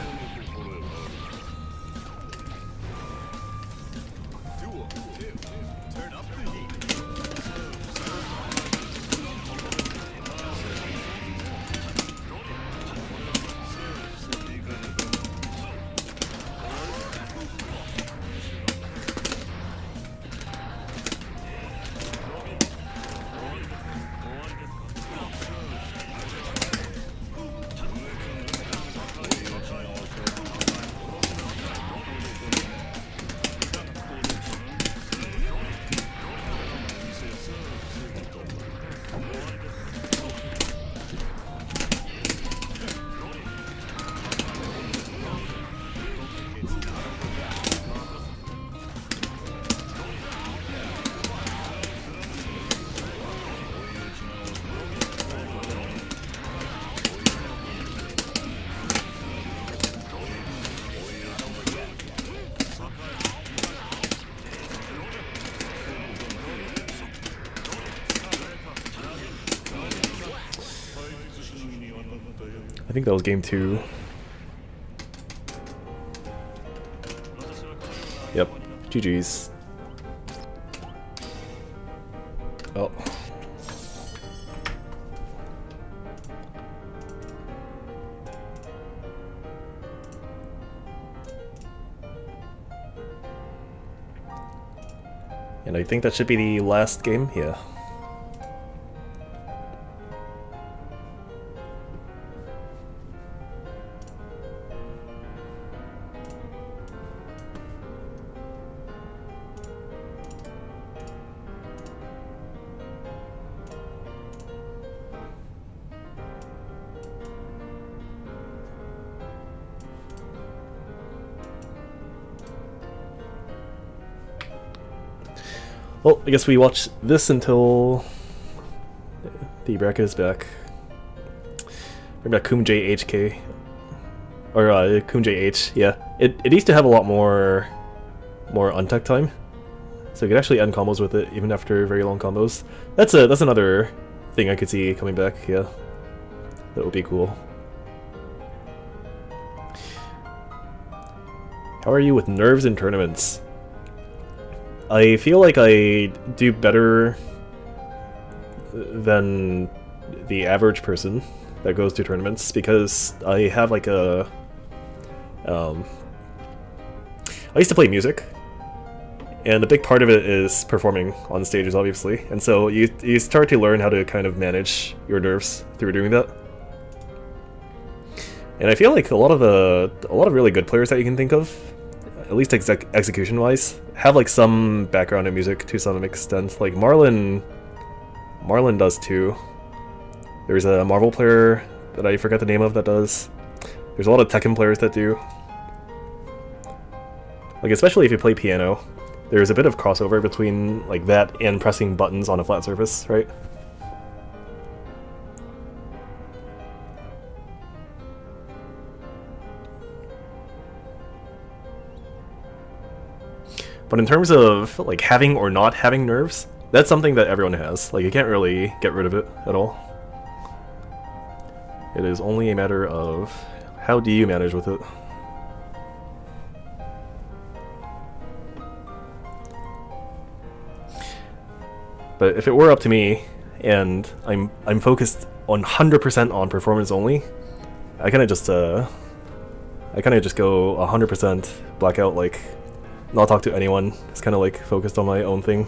Duel 2. Turn up the heat. I think that was game 2. Yep. GG's. Oh. And I think that should be the last game, yeah. Well, I guess we watch this until the bracket is back. Bring back Kum JHK. Or Kum JH, yeah. It needs to have a lot more untech time. So you can actually end combos with it even after very long combos. That's another thing I could see coming back, yeah. That would be cool. How are you with nerves in tournaments? I feel like I do better than the average person that goes to tournaments because I have like a... I used to play music, and a big part of it is performing on stages, obviously, and so you start to learn how to kind of manage your nerves through doing that. And I feel like a lot of really good players that you can think of, at least execution-wise, have like some background in music to some extent. Like Marlon does too. There's a Marvel player that I forget the name of that does. There's a lot of Tekken players that do. Like especially if you play piano, there's a bit of crossover between like that and pressing buttons on a flat surface, right? But in terms of like having or not having nerves, that's something that everyone has. Like you can't really get rid of it at all. It is only a matter of how do you manage with it. But if it were up to me, and I'm focused 100% on performance only, I kind of just go 100% blackout, like not talk to anyone. It's kind of like focused on my own thing.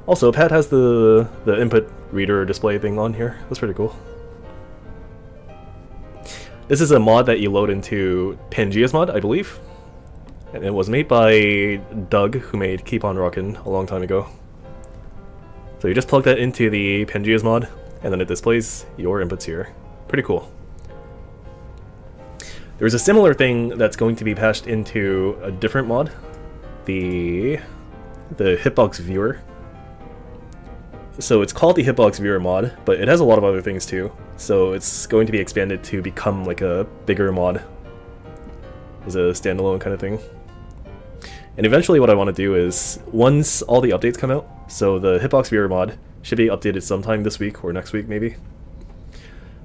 Also, Pat has the input reader display thing on here. That's pretty cool. This is a mod that you load into Pangea's mod, I believe. And it was made by Doug, who made Keep On Rockin' a long time ago. So you just plug that into the Pangea's mod, and then it displays your inputs here. Pretty cool. There's a similar thing that's going to be patched into a different mod, the Hitbox Viewer. So it's called the Hitbox Viewer mod, but it has a lot of other things too. So it's going to be expanded to become like a bigger mod, as a standalone kind of thing. And eventually what I want to do is, once all the updates come out, so the Hitbox Viewer mod should be updated sometime this week or next week maybe.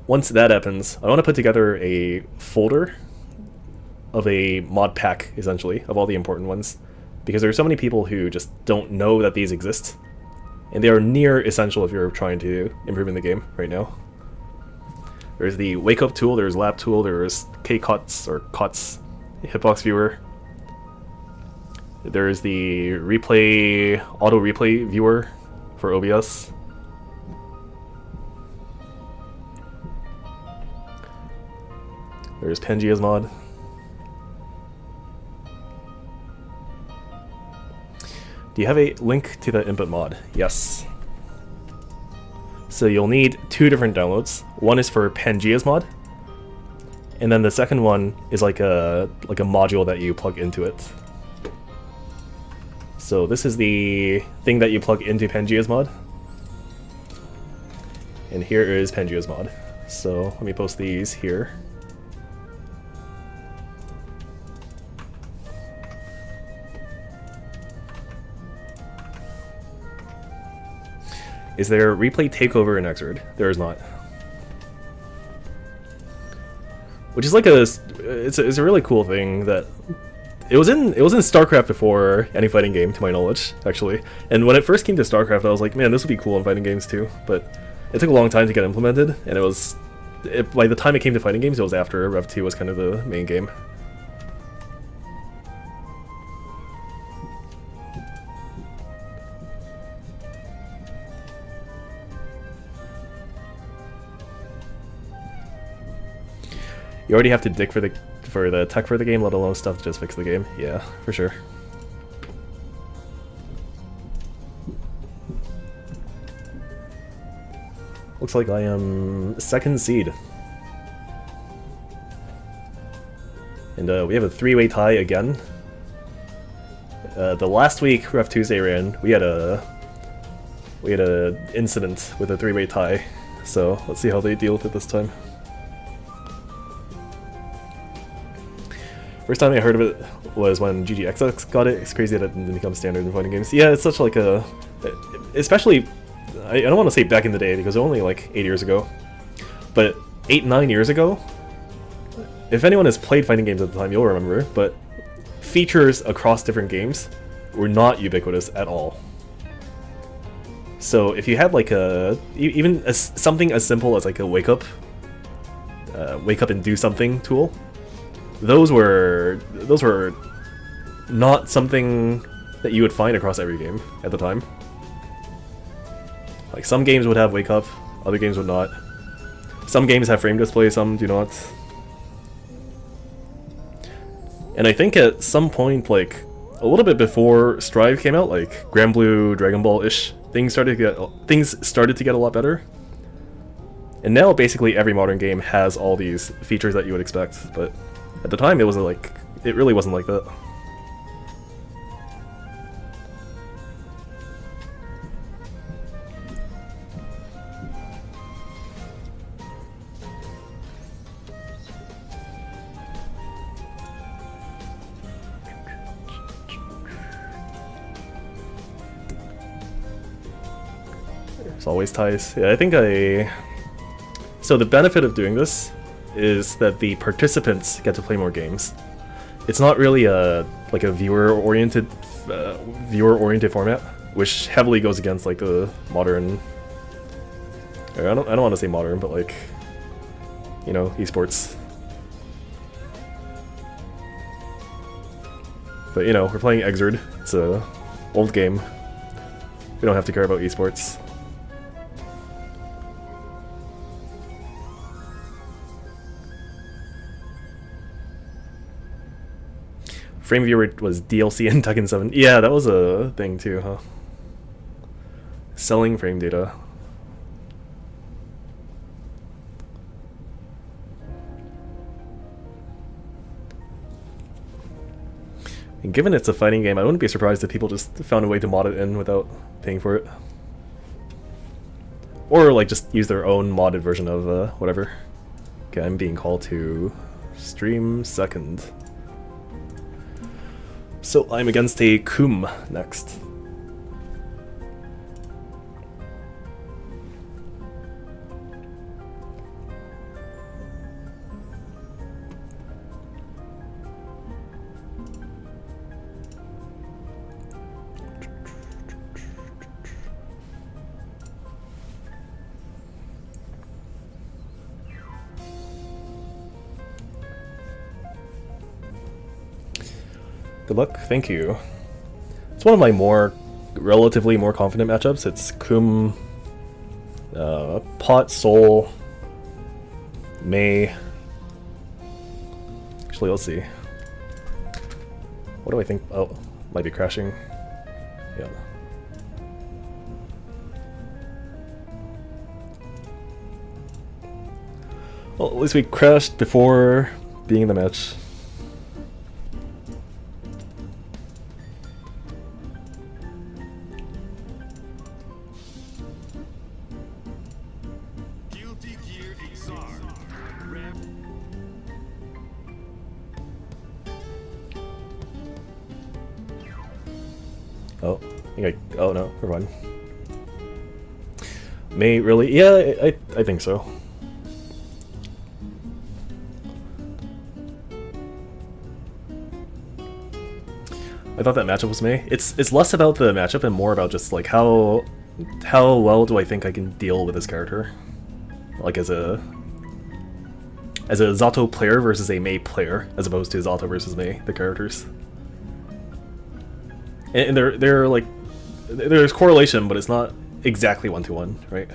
Once that happens, I want to put together a folder of a mod pack, essentially, of all the important ones. Because there are so many people who just don't know that these exist. And they are near essential if you're trying to improve in the game right now. There's the Wake Up tool, there's Lab tool, there's KCOTS or COTS Hitbox Viewer. There's the Auto Replay Viewer for OBS. There's Pangea's mod. Do you have a link to the input mod? Yes. So you'll need two different downloads. One is for Pangea's mod, and then the second one is like a module that you plug into it. So this is the thing that you plug into Pangea's mod, and here is Pangea's mod. So let me post these here. Is there replay takeover in Xrd? There is not. Which is like it's a really cool thing that it was in StarCraft before any fighting game, to my knowledge, actually. And when it first came to StarCraft, I was like, man, this would be cool in fighting games too. But it took a long time to get implemented, and by the time it came to fighting games, it was after Rev 2 was kind of the main game. You already have to dig for the tech for the game, let alone stuff to just fix the game. Yeah, for sure. Looks like I am second seed. And we have a 3-way tie again. The last week Ref Tuesday ran, we had a incident with a 3-way tie. So let's see how they deal with it this time. First time I heard of it was when GGXX got it. It's crazy that it didn't become standard in fighting games. Yeah, it's such like a... Especially, I don't want to say back in the day because only like 8 years ago. But 8-9 years ago, if anyone has played fighting games at the time, you'll remember, but features across different games were not ubiquitous at all. So if you had like something as simple as like a wake up and do something tool, those were not something that you would find across every game at the time. Like some games would have wake up, other games would not. Some games have frame display, some do not. And I think at some point, like a little bit before Strive came out, like Grand Blue, Dragon Ball-ish, things started to get a lot better. And now basically every modern game has all these features that you would expect, but at the time it really wasn't like that. Always ties. Yeah, I think so the benefit of doing this is that the participants get to play more games. It's not really like a viewer-oriented format, which heavily goes against like the modern. I don't want to say modern, but like, you know, esports. But you know, we're playing Exerd. It's a old game. We don't have to care about esports. Frame Viewer was DLC in Tekken 7. Yeah, that was a thing too, huh? Selling frame data. And given it's a fighting game, I wouldn't be surprised if people just found a way to mod it in without paying for it. Or like just use their own modded version of whatever. Okay, I'm being called to stream second. So I'm against a Kum next. Good luck, thank you. It's one of my relatively more confident matchups. It's Kum, Pot, Soul, Mei. Actually, let's see. What do I think? Oh, might be crashing. Yeah. Well, at least we crashed before being in the match. Oh, oh no, never mind. May really? Yeah, I think so. I thought that matchup was May. It's less about the matchup and more about just like how well do I think I can deal with this character, like as a Zato player versus a Mei player, as opposed to Zato versus Mei, the characters. And they're like, there's correlation, but it's not exactly 1-to-1, right?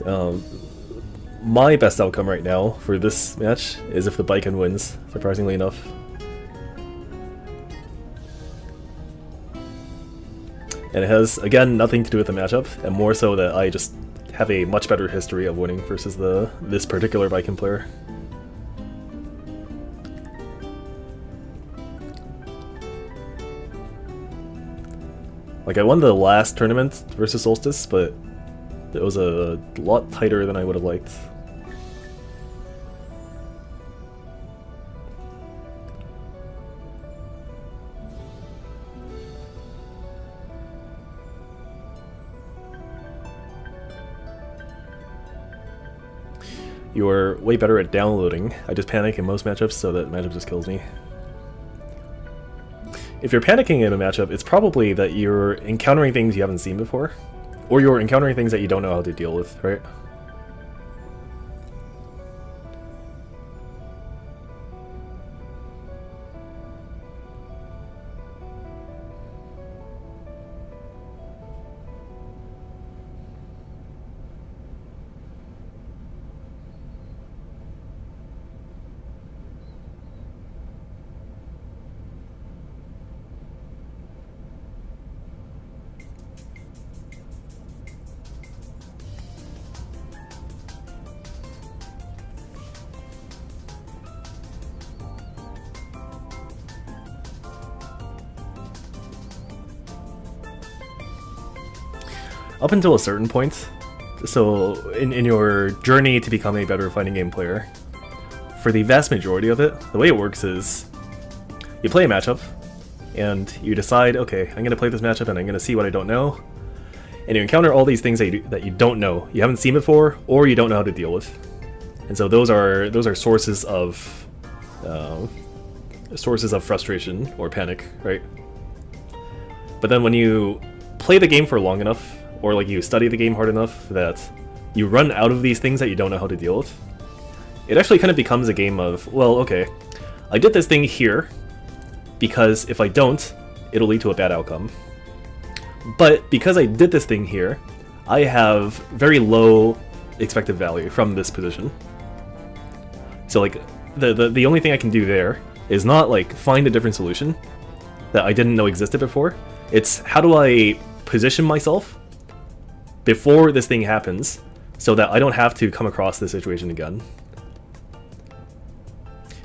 Um, my best outcome right now for this match is if the Baiken wins, surprisingly enough. And it has, again, nothing to do with the matchup, and more so that I just have a much better history of winning versus this particular Baiken player. Like, I won the last tournament versus Solstice, but it was a lot tighter than I would have liked. You're way better at downloading. I just panic in most matchups, so that matchup just kills me. If you're panicking in a matchup, it's probably that you're encountering things you haven't seen before, or you're encountering things that you don't know how to deal with, right? Up until a certain point, so in your journey to become a better fighting game player, for the vast majority of it, the way it works is you play a matchup, and you decide, okay, I'm going to play this matchup and I'm going to see what I don't know, and you encounter all these things that you don't know, you haven't seen before, or you don't know how to deal with. And so those are sources of frustration or panic, right? But then when you play the game for long enough, or like you study the game hard enough that you run out of these things that you don't know how to deal with, it actually kind of becomes a game of, well, okay, I did this thing here, because if I don't, it'll lead to a bad outcome. But because I did this thing here, I have very low expected value from this position. So like, the only thing I can do there is not like find a different solution that I didn't know existed before. It's how do I position myself before this thing happens, so that I don't have to come across this situation again.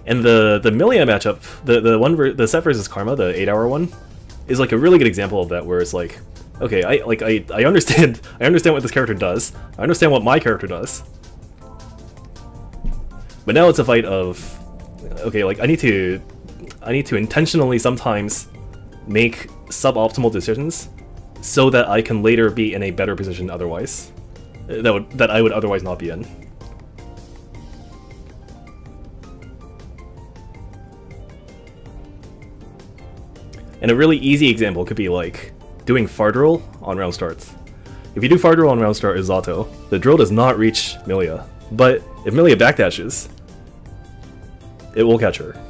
And the Milia matchup, the Set versus Karma, the 8-hour one, is like a really good example of that, where it's like, okay, I understand what this character does, I understand what my character does, but now it's a fight of, okay, like I need to intentionally sometimes make suboptimal decisions, so that I can later be in a better position otherwise, that I would otherwise not be in. And a really easy example could be like doing fard roll on round starts. If you do fard roll on round start as Zato, the drill does not reach Milia, but if Milia backdashes, it will catch her.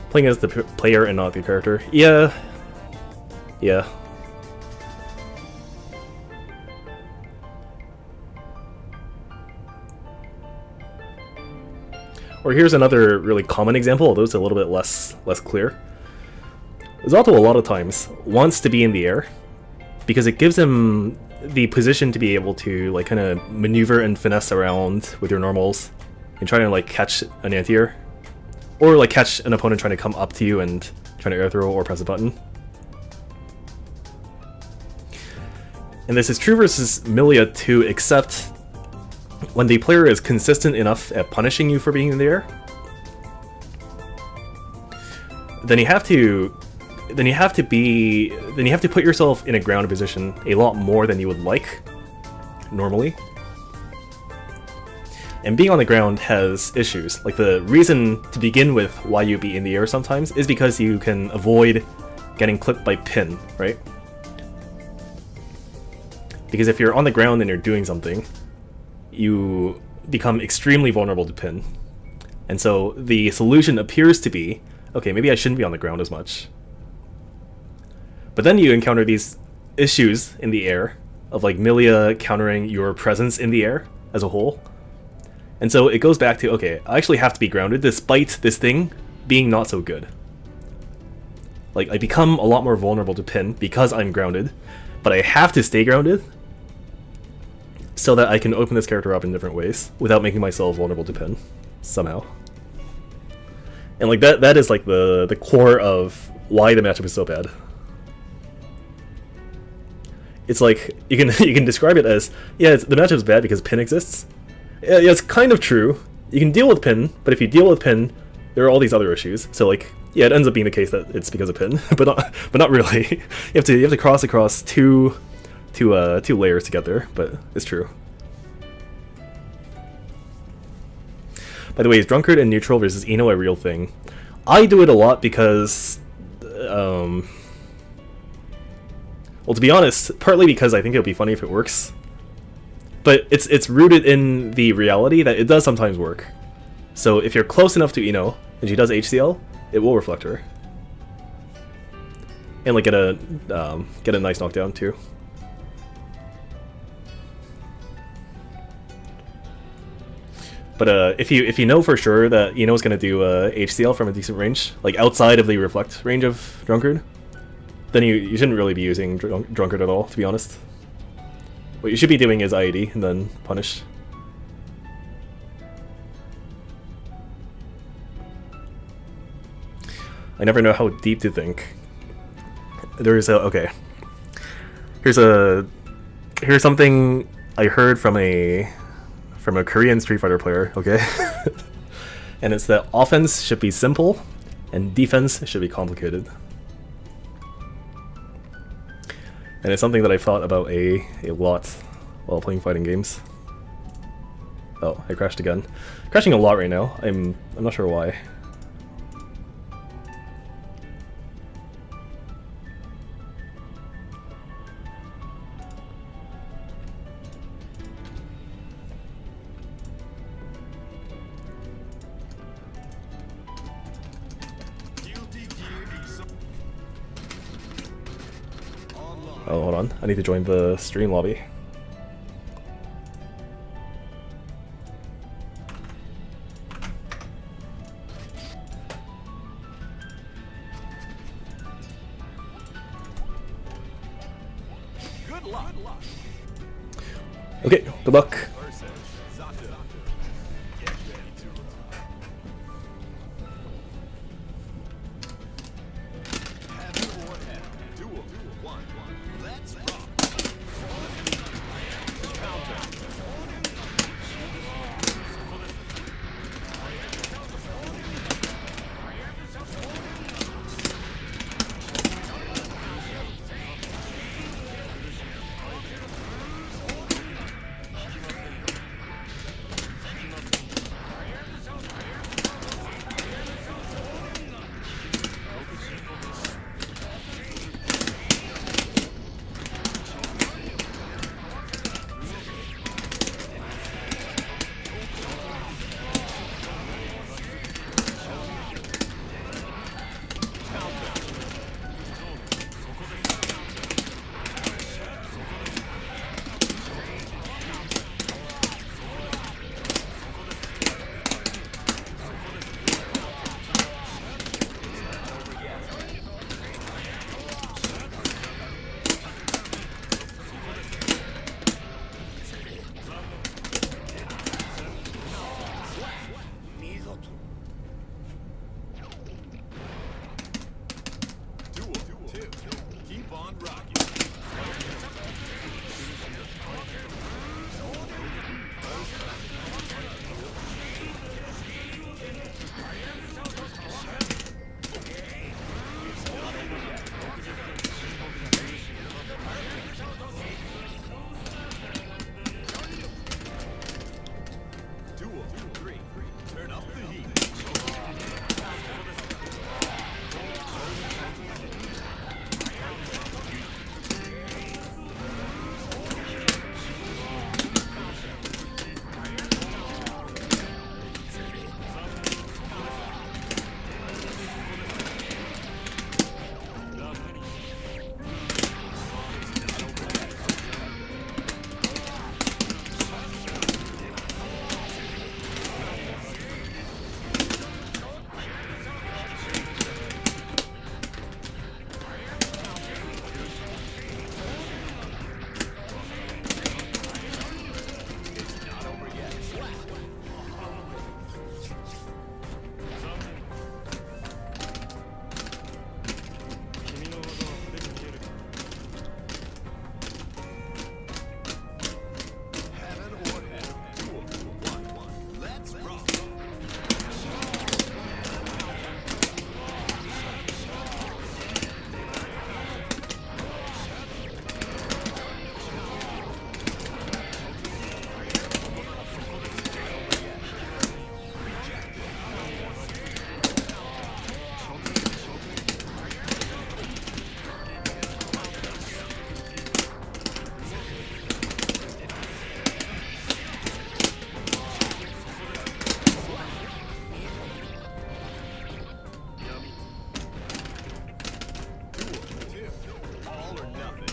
Playing as the player and not the character. Yeah. Yeah. Or here's another really common example, although it's a little bit less clear. Zato a lot of times wants to be in the air because it gives him the position to be able to like kind of maneuver and finesse around with your normals and try to like catch an anti-air. Or like catch an opponent trying to come up to you and trying to air throw or press a button. And this is true versus Milia too, except when the player is consistent enough at punishing you for being in the air, then you have to put yourself in a ground position a lot more than you would like normally. And being on the ground has issues. Like, the reason to begin with why you'd be in the air sometimes is because you can avoid getting clipped by pin, right? Because if you're on the ground and you're doing something, you become extremely vulnerable to pin. And so the solution appears to be, okay, maybe I shouldn't be on the ground as much. But then you encounter these issues in the air of like Milia countering your presence in the air as a whole. And so it goes back to, okay, I actually have to be grounded despite this thing being not so good. Like, I become a lot more vulnerable to pin because I'm grounded, but I have to stay grounded so that I can open this character up in different ways without making myself vulnerable to pin somehow. And like that is like the core of why the matchup is so bad. It's like you can describe it as, yeah, the matchup's bad because pin exists. Yeah, it's kind of true. You can deal with pin, but if you deal with pin, there are all these other issues. So like, yeah, it ends up being the case that it's because of pin, but not really. You have to cross across two layers to get there, but it's true. By the way, is Drunkard and Neutral versus Eno a real thing? I do it a lot because, well, to be honest, partly because I think it would be funny if it works. But it's rooted in the reality that it does sometimes work. So if you're close enough to Eno, and she does HCL, it will reflect her. And like get a nice knockdown too. But if you know for sure that Eno's gonna do HCL from a decent range, like outside of the reflect range of Drunkard, then you shouldn't really be using Drunkard at all, to be honest. What you should be doing is IAD and then punish. I never know how deep to think. There's a okay. Here's something I heard from a Korean Street Fighter player, okay? And it's that offense should be simple and defense should be complicated. And it's something that I've thought about a lot while playing fighting games. Oh, I crashed again. Crashing a lot right now. I'm not sure why. Oh, hold on. I need to join the stream lobby. Good luck. Okay, good luck. Versus Zato. Get ready to rock. Heavy or heavy. Duel. 1. Let's rock. Counter. or nothing.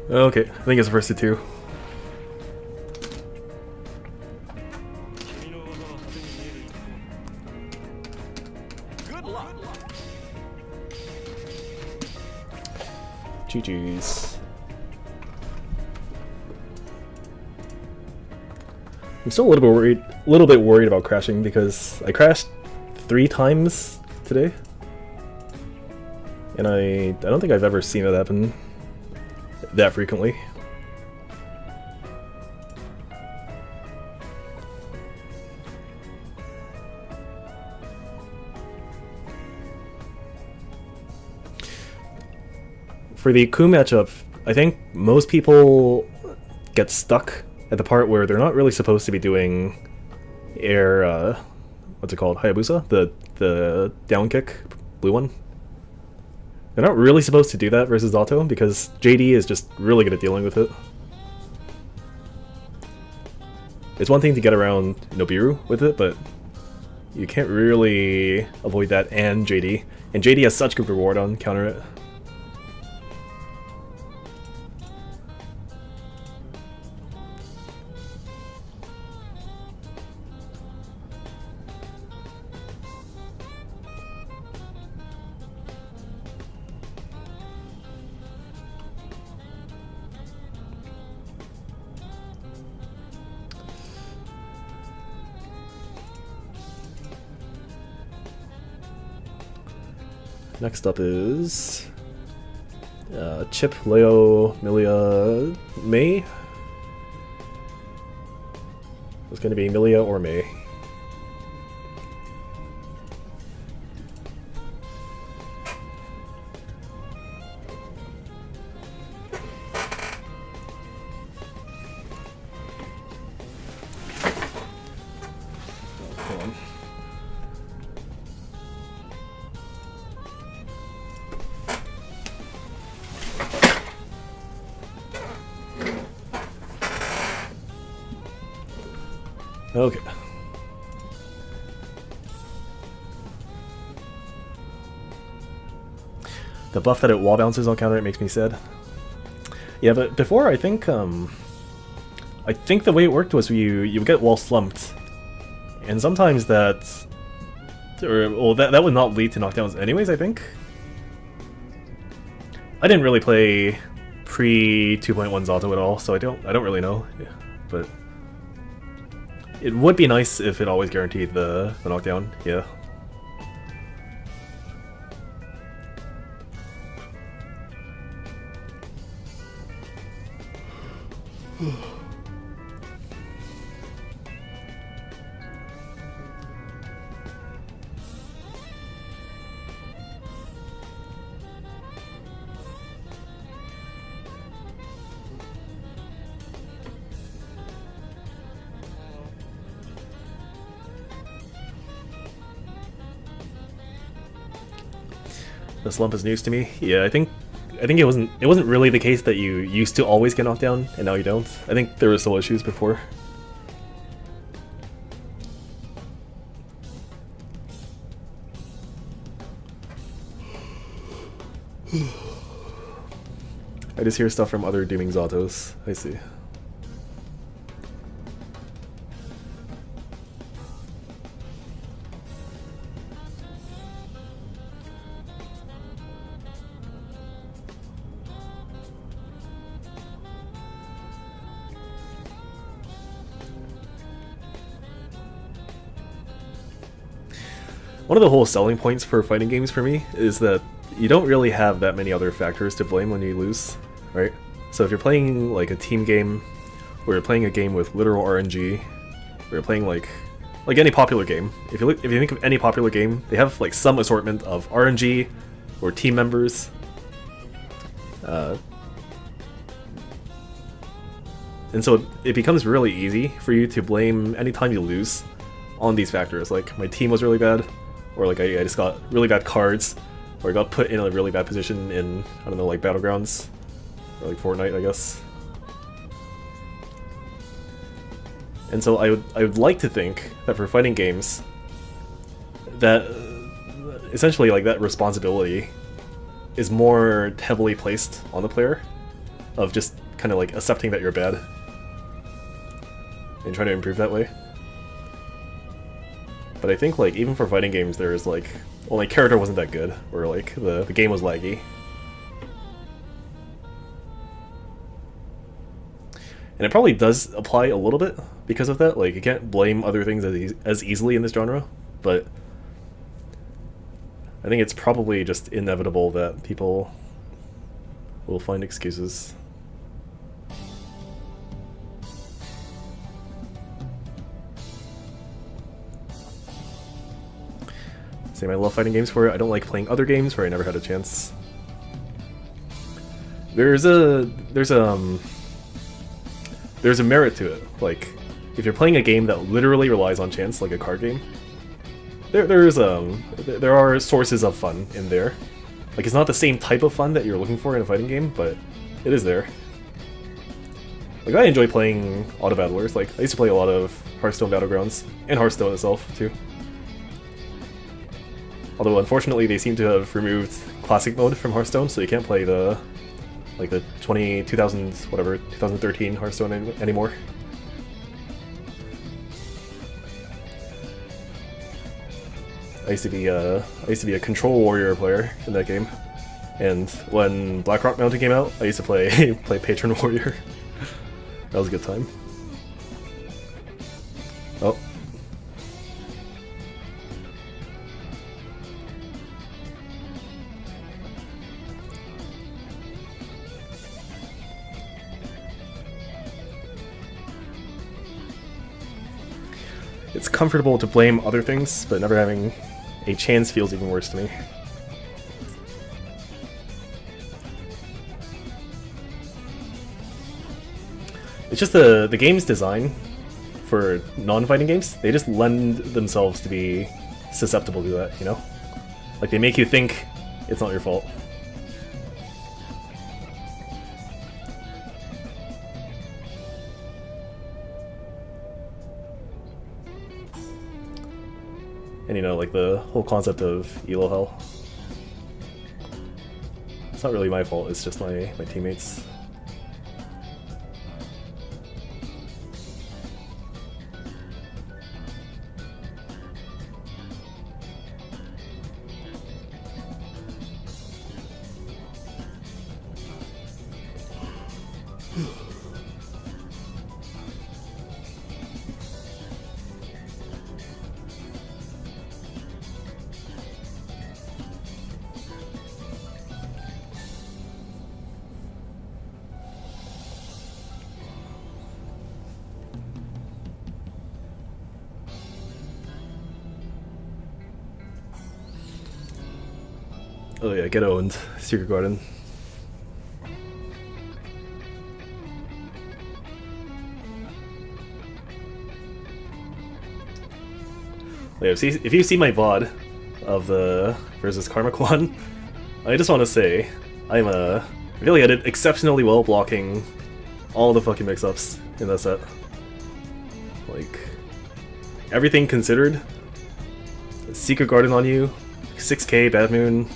Okay, I think it's the first to two. Good luck. GG's. I'm still a little bit worried about crashing because I crashed 3 times today, and I don't think I've ever seen it happen that frequently. For the Ku matchup, I think most people get stuck at the part where they're not really supposed to be doing air, what's it called, Hayabusa? The down kick, blue one? They're not really supposed to do that versus Zato, because JD is just really good at dealing with it. It's one thing to get around Nobiru with it, but you can't really avoid that and JD. And JD has such good reward on counter it. Next up is Chip, Leo, Milia, Mei. It's going to be Milia or Mei. Okay. The buff that it wall bounces on counter it makes me sad. Yeah, but before I think the way it worked was you get wall slumped, and sometimes that would not lead to knockdowns anyways. I think I didn't really play pre 2.1 Zato at all, so I don't really know. Yeah, but it would be nice if it always guaranteed the knockdown, yeah. The slump is news to me. Yeah, I think it wasn't really the case that you used to always get knocked down and now you don't. I think there were still issues before. I just hear stuff from other dooming Zatos. I see. One of the whole selling points for fighting games for me is that you don't really have that many other factors to blame when you lose, right? So if you're playing like a team game, or you're playing a game with literal RNG, or you're playing like any popular game, if you think of any popular game, they have like some assortment of RNG or team members. And so it becomes really easy for you to blame anytime you lose on these factors, like my team was really bad, or like I just got really bad cards, or I got put in a really bad position in, I don't know, like Battlegrounds, or like Fortnite, I guess. And so I would like to think that for fighting games, that essentially like that responsibility is more heavily placed on the player, of just kind of like accepting that you're bad and trying to improve that way. But I think like even for fighting games, there's like, well, my character wasn't that good, or like the game was laggy. And it probably does apply a little bit because of that. Like, you can't blame other things as easily in this genre, but I think it's probably just inevitable that people will find excuses. Same, I love fighting games for it. I don't like playing other games where I never had a chance. There's a merit to it. Like, if you're playing a game that literally relies on chance, like a card game, there are sources of fun in there. Like, it's not the same type of fun that you're looking for in a fighting game, but it is there. Like, I enjoy playing auto battlers. Like, I used to play a lot of Hearthstone Battlegrounds, and Hearthstone itself, too. Although, unfortunately, they seem to have removed Classic mode from Hearthstone, so you can't play the 2013 Hearthstone anymore. I used to be a Control Warrior player in that game, and when Blackrock Mountain came out, I used to play Patron Warrior. That was a good time. Oh. It's comfortable to blame other things, but never having a chance feels even worse to me. It's just the game's design for non-fighting games, they just lend themselves to be susceptible to that, you know? Like, they make you think it's not your fault. And you know, like the whole concept of elo hell. It's not really my fault, it's just my teammates. Oh yeah, get owned. Secret Garden. Yeah, if you see my VOD of the versus Karmakwan, I just want to say I feel like I did exceptionally well blocking all the fucking mix-ups in that set. Like, everything considered, Secret Garden on you, 6k, Bad Moon.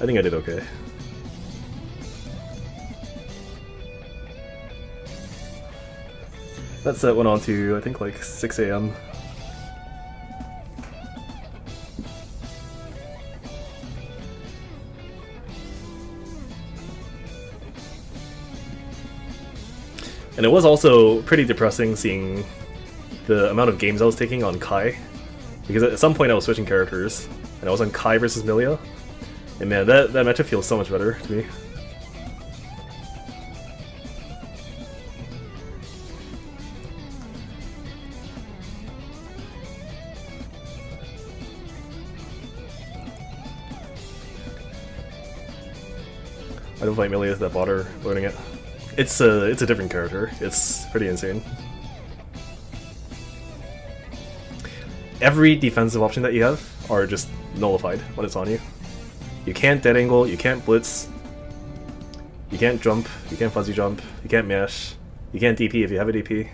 I think I did okay. That set went on to, I think, like 6 AM. And it was also pretty depressing seeing the amount of games I was taking on Kai Because at some point I was switching characters, and I was on Kai versus Milia, and man, that matchup feels so much better to me. I don't fight Milia that bother learning it. It's a different character. It's pretty insane. Every defensive option that you have are just nullified when it's on you. You can't dead angle, you can't blitz, you can't jump, you can't fuzzy jump, you can't mash, you can't DP if you have a DP.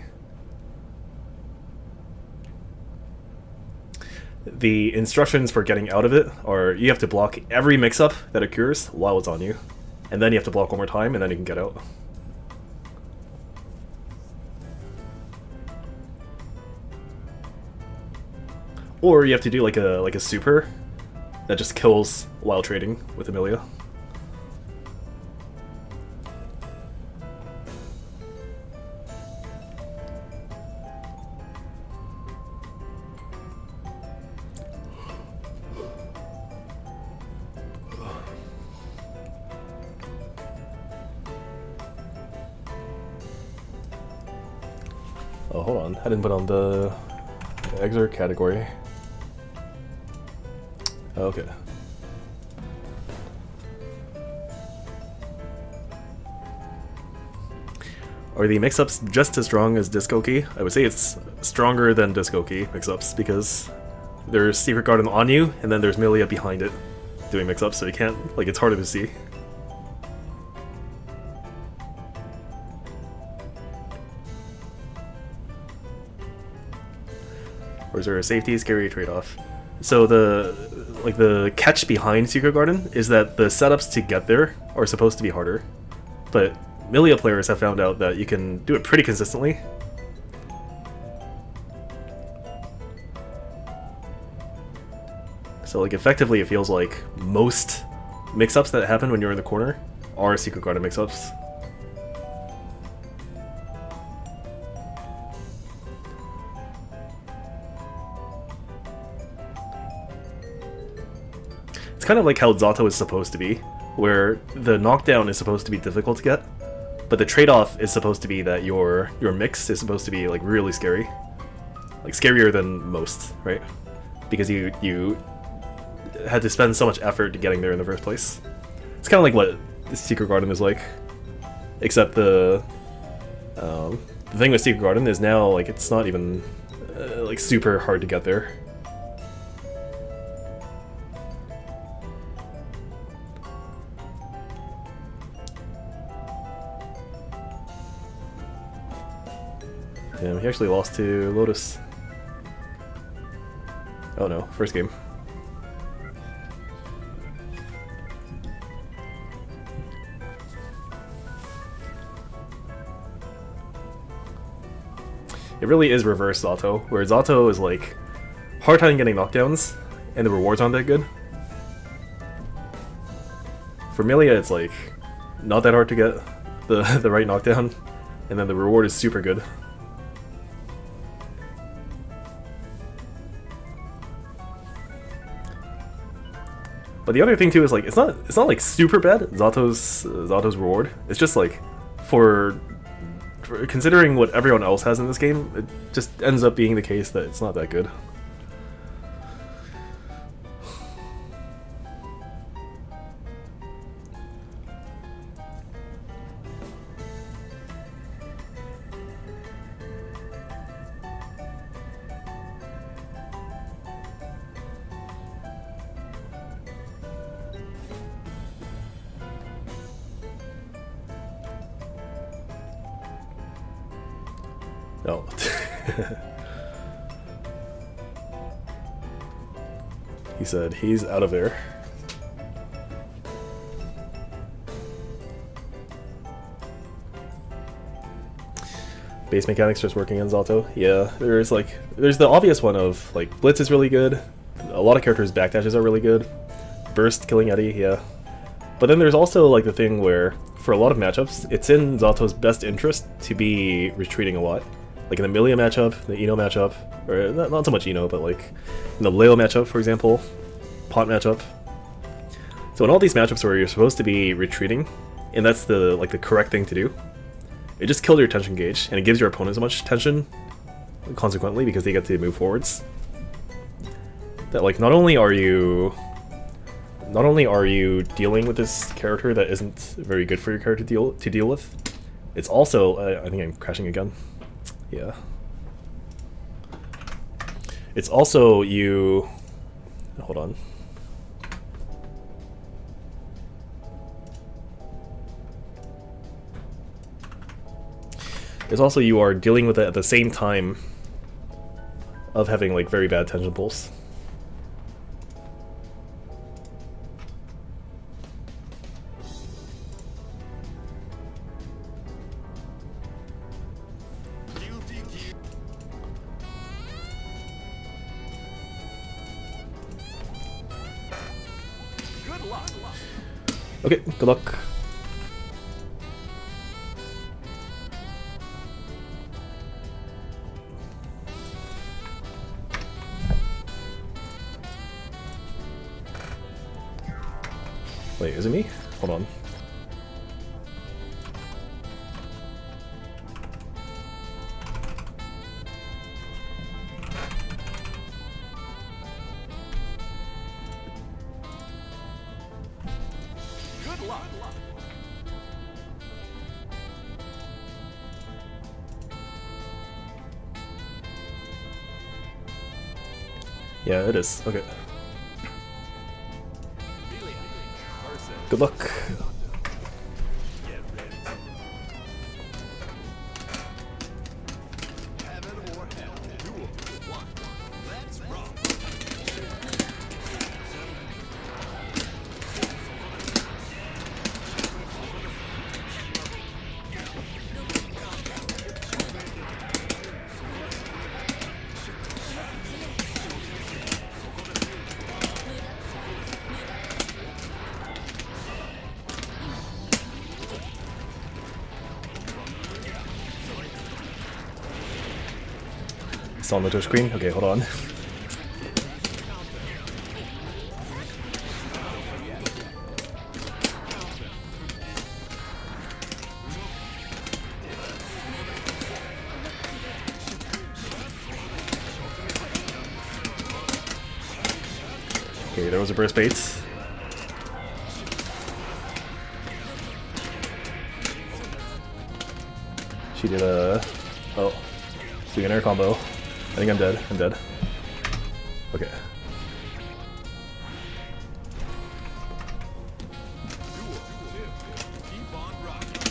The instructions for getting out of it are you have to block every mix-up that occurs while it's on you, and then you have to block one more time, and then you can get out. Or you have to do like a super that just kills while trading with Amelia. Oh, hold on. I didn't put on the exert category. Okay. Are the mix-ups just as strong as Disco Key? I would say it's stronger than Disco Key mix-ups because there's Secret Garden on you, and then there's Milia behind it doing mix-ups, so you can't, like, it's harder to see. Or is there a safety scary trade-off? So the catch behind Secret Garden is that the setups to get there are supposed to be harder, but Milia players have found out that you can do it pretty consistently. So like effectively it feels like most mix-ups that happen when you're in the corner are Secret Garden mix-ups. It's kind of like how Zato is supposed to be, where the knockdown is supposed to be difficult to get, but the trade-off is supposed to be that your mix is supposed to be like really scary. Like scarier than most, right? Because you had to spend so much effort to getting there in the first place. It's kind of like what the Secret Garden is like, except the thing with Secret Garden is now like it's not even like super hard to get there. Damn, he actually lost to Lotus. Oh no, first game. It really is reverse Zato, where Zato is like hard time getting knockdowns, and the rewards aren't that good. For Milia, it's like not that hard to get the right knockdown, and then the reward is super good. But the other thing too is like it's not like super bad, Zato's reward. It's just like for considering what everyone else has in this game, it just ends up being the case that it's not that good. Oh. He said he's out of there. Base mechanics just working in Zato. Yeah, there's the obvious one of like Blitz is really good. A lot of characters' backdashes are really good. Burst killing Eddie, yeah. But then there's also like the thing where for a lot of matchups, it's in Zato's best interest to be retreating a lot. Like in the Milia matchup, the Eno matchup, or not so much Eno, but like in the Leo matchup, for example, Pot matchup. So in all these matchups where you're supposed to be retreating, and that's the correct thing to do, it just kills your tension gauge, and it gives your opponents so much tension, consequently, because they get to move forwards. That like not only are you dealing with this character that isn't very good for your character to deal with, it's also I think I'm crashing again. Yeah. It's also you. Hold on. It's also you are dealing with it at the same time of having like very bad tension pulse. Okay, good luck. Wait, is it me? Hold on. Good luck. Yeah, it is. Okay. Good luck. Get ready. Heaven or hell. Duel. One. Let's rock. It's on the touch screen. Okay, hold on. Okay, there was a burst bait. She did a... Oh. Doing an air combo. I think I'm dead. I'm dead. Okay. Keep on rocking.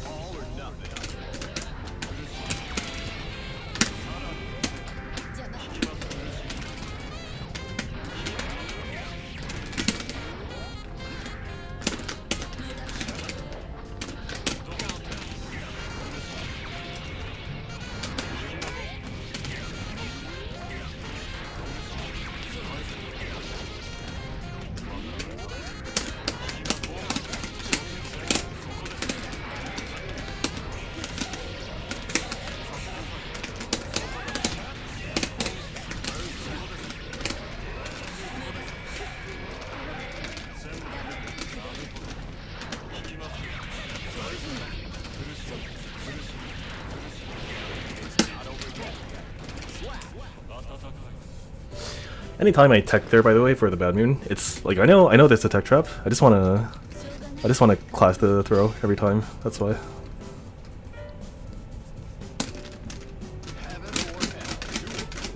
All or nothing. Anytime I tech there, by the way, for the Bad Moon, it's like I know there's a tech trap. I just wanna class the throw every time. That's why. Heaven or hell. Duel.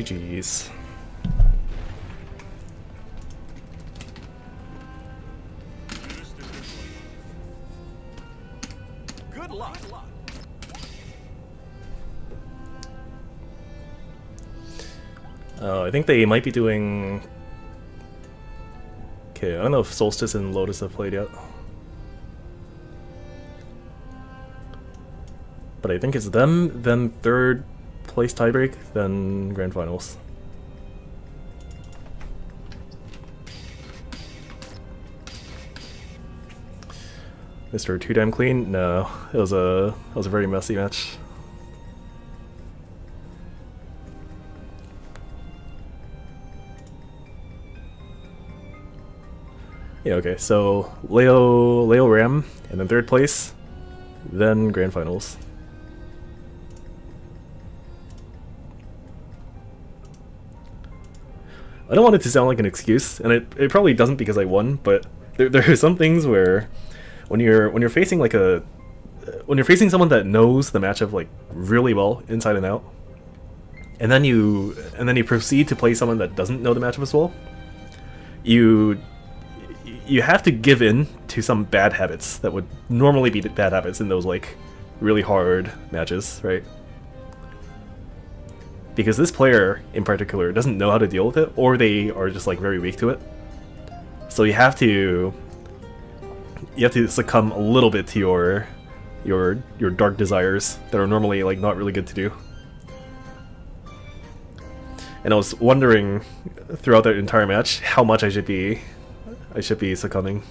GG's. Good luck. I think they might be doing... Okay, I don't know if Solstice and Lotus have played yet. But I think it's them, then third place tiebreak, then grand finals. Mr. Too Damn Clean? No, it was a very messy match. Yeah, okay, so Leo Ram, and then third place, then grand finals. I don't want it to sound like an excuse, and it probably doesn't because I won, but there are some things where when you're facing like when you're facing someone that knows the matchup like really well inside and out, and then you proceed to play someone that doesn't know the matchup as well, you have to give in to some bad habits that would normally be bad habits in those like really hard matches, right? Because this player in particular doesn't know how to deal with it, or they are just like very weak to it. So you have to succumb a little bit to your dark desires that are normally like not really good to do. And I was wondering throughout that entire match how much I should be succumbing.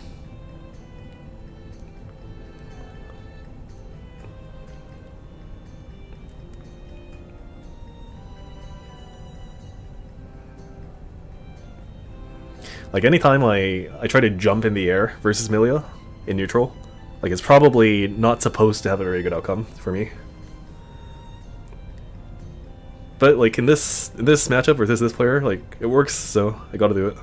Like anytime I try to jump in the air versus Milia in neutral, like it's probably not supposed to have a very good outcome for me. But like in this matchup versus this player, like it works, so I gotta do it.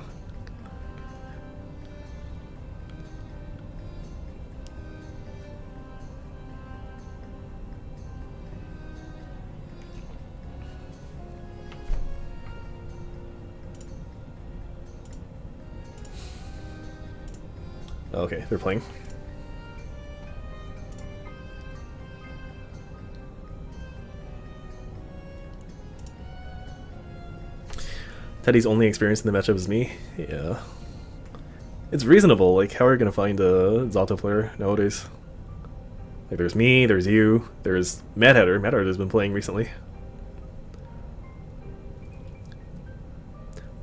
Okay, they're playing. Teddy's only experience in the matchup is me? Yeah. It's reasonable, like how are you gonna find a Zato player nowadays? Like there's me, there's you, there's Mad Hatter. Mad Hatter has been playing recently.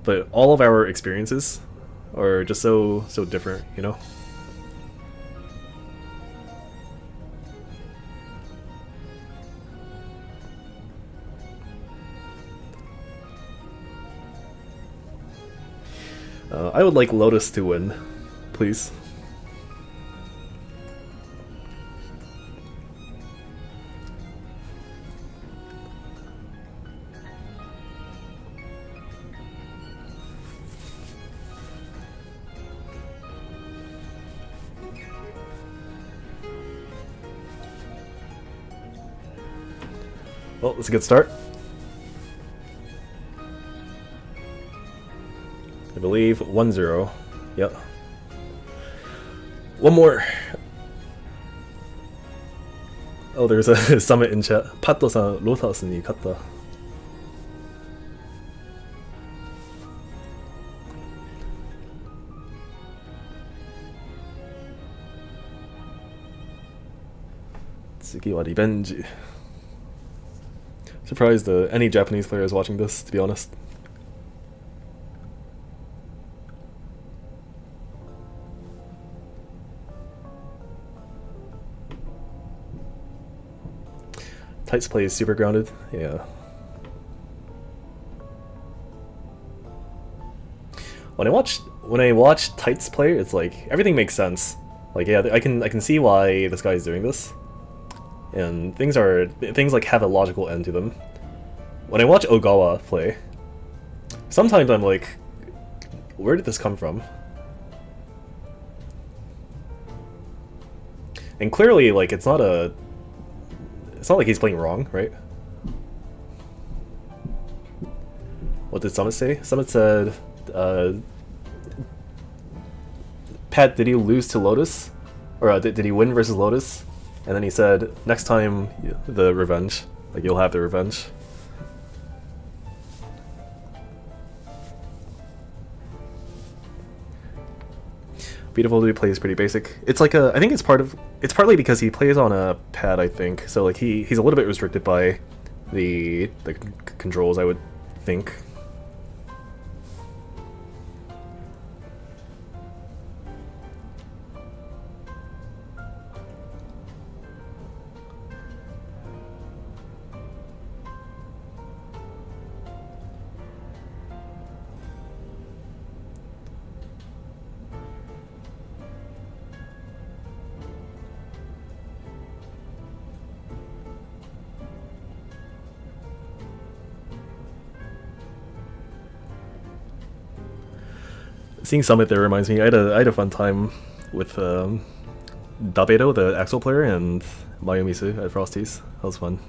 But all of our experiences are just so different, you know? I would like Lotus to win, please. Well, that's a good start. I believe 1-0. Yep. One more. Oh, there's a summit in chat. 파토산 로타스니 갔다. Tsukiwa 리벤지. Surprised any Japanese player is watching this, to be honest. Tights play is super grounded, yeah. When I watch Tights play, it's like everything makes sense. Like yeah, I can see why this guy is doing this. And things like have a logical end to them. When I watch Ogawa play, sometimes I'm like, where did this come from? And clearly, like it's not like he's playing wrong, right? What did Summit say? Summit said, Pat, did he lose to Lotus? Or did he win versus Lotus? And then he said, next time, the revenge. Like, you'll have the revenge. Beautiful Dude plays pretty basic. It's like a, I think it's partly because he plays on a pad, I think. So like he's a little bit restricted by the controls, I would think. Seeing Summit there reminds me, I had a fun time with Dabedo, the Axel player, and Mayumisu at Frosty's. That was fun.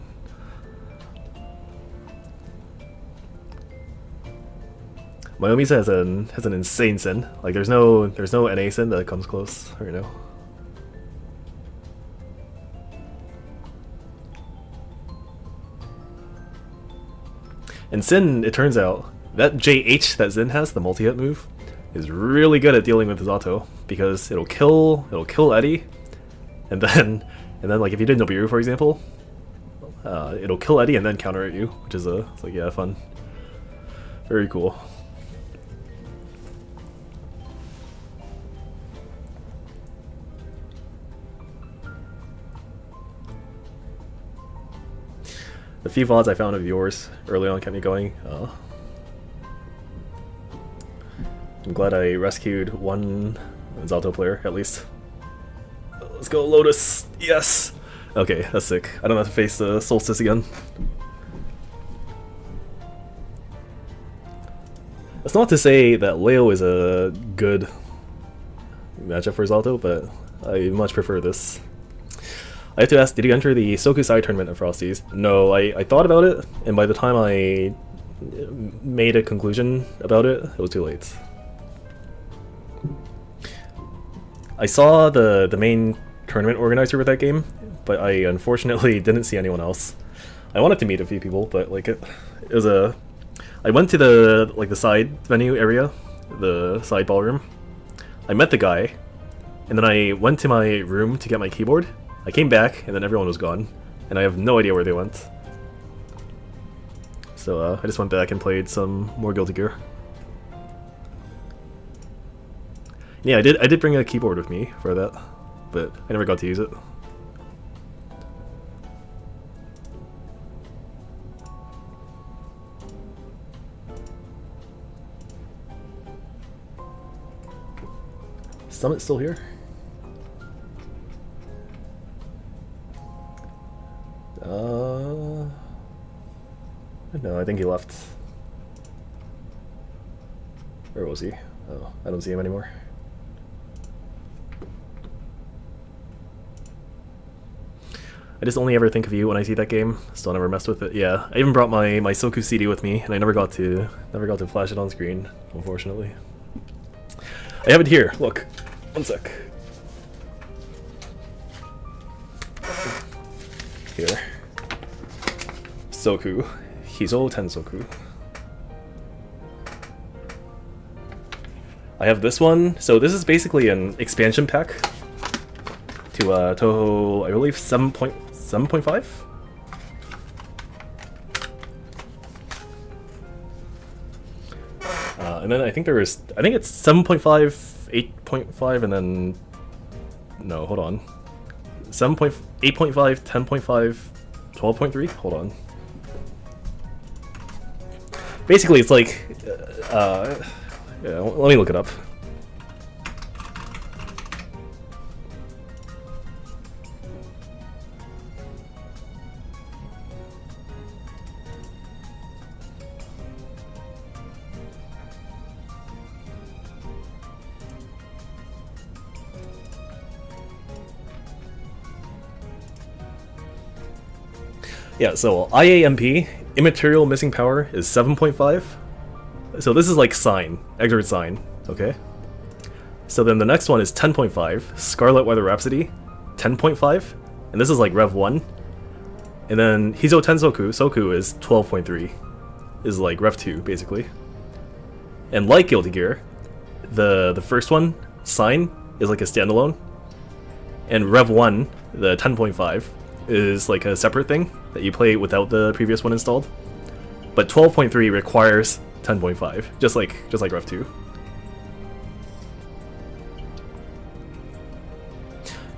Mayumisu has an insane sin. Like there's no NA sin that comes close right now. And Sin, it turns out, that JH that Zin has, the multi-hit move, is really good at dealing with Zato, because it'll kill Eddie, and then like if you did Nobiru, for example, it'll kill Eddie and then counter at you, which is it's like, yeah, fun. Very cool. The few VODs I found of yours early on kept me going. I'm glad I rescued one Zato player, at least. Let's go, Lotus! Yes! Okay, that's sick. I don't have to face the Solstice again. That's not to say that Leo is a good matchup for Zato, but I much prefer this. I have to ask, did you enter the Soku Sai tournament at Frosty's? No, I thought about it, and by the time I made a conclusion about it, it was too late. I saw the main tournament organizer with that game, but I unfortunately didn't see anyone else. I wanted to meet a few people, but like it was a... I went to the side venue area, the side ballroom. I met the guy, and then I went to my room to get my keyboard. I came back, and then everyone was gone, and I have no idea where they went. So I just went back and played some more Guilty Gear. Yeah, I did bring a keyboard with me for that, but I never got to use it. Summit's still here? No, I think he left. Where was he? Oh, I don't see him anymore. I just only ever think of you when I see that game. Still never messed with it. Yeah, I even brought my Soku CD with me, and I never got to flash it on screen, unfortunately. I have it here. Look, one sec. Here. Soku. Hizo Tensoku. I have this one. So this is basically an expansion pack to Toho, I believe 7.5? And then I think it's 7.5, 8.5, and then... No, hold on. 8.5, 10.5, 12.3? Hold on. Basically, it's like... yeah, let me look it up. Yeah, so IAMP, Immaterial Missing Power, is 7.5, So this is like Sign, Exert Sign, okay? So then the next one is 10.5, Scarlet Weather Rhapsody, 10.5, and this is like Rev 1. And then Hizo Tensoku, Soku is 12.3, is like Rev 2, basically. And like Guilty Gear, the first one, Sign, is like a standalone. And Rev 1, the 10.5, is like a separate thing that you play without the previous one installed. But 12.3 requires 10.5, just like Rev 2.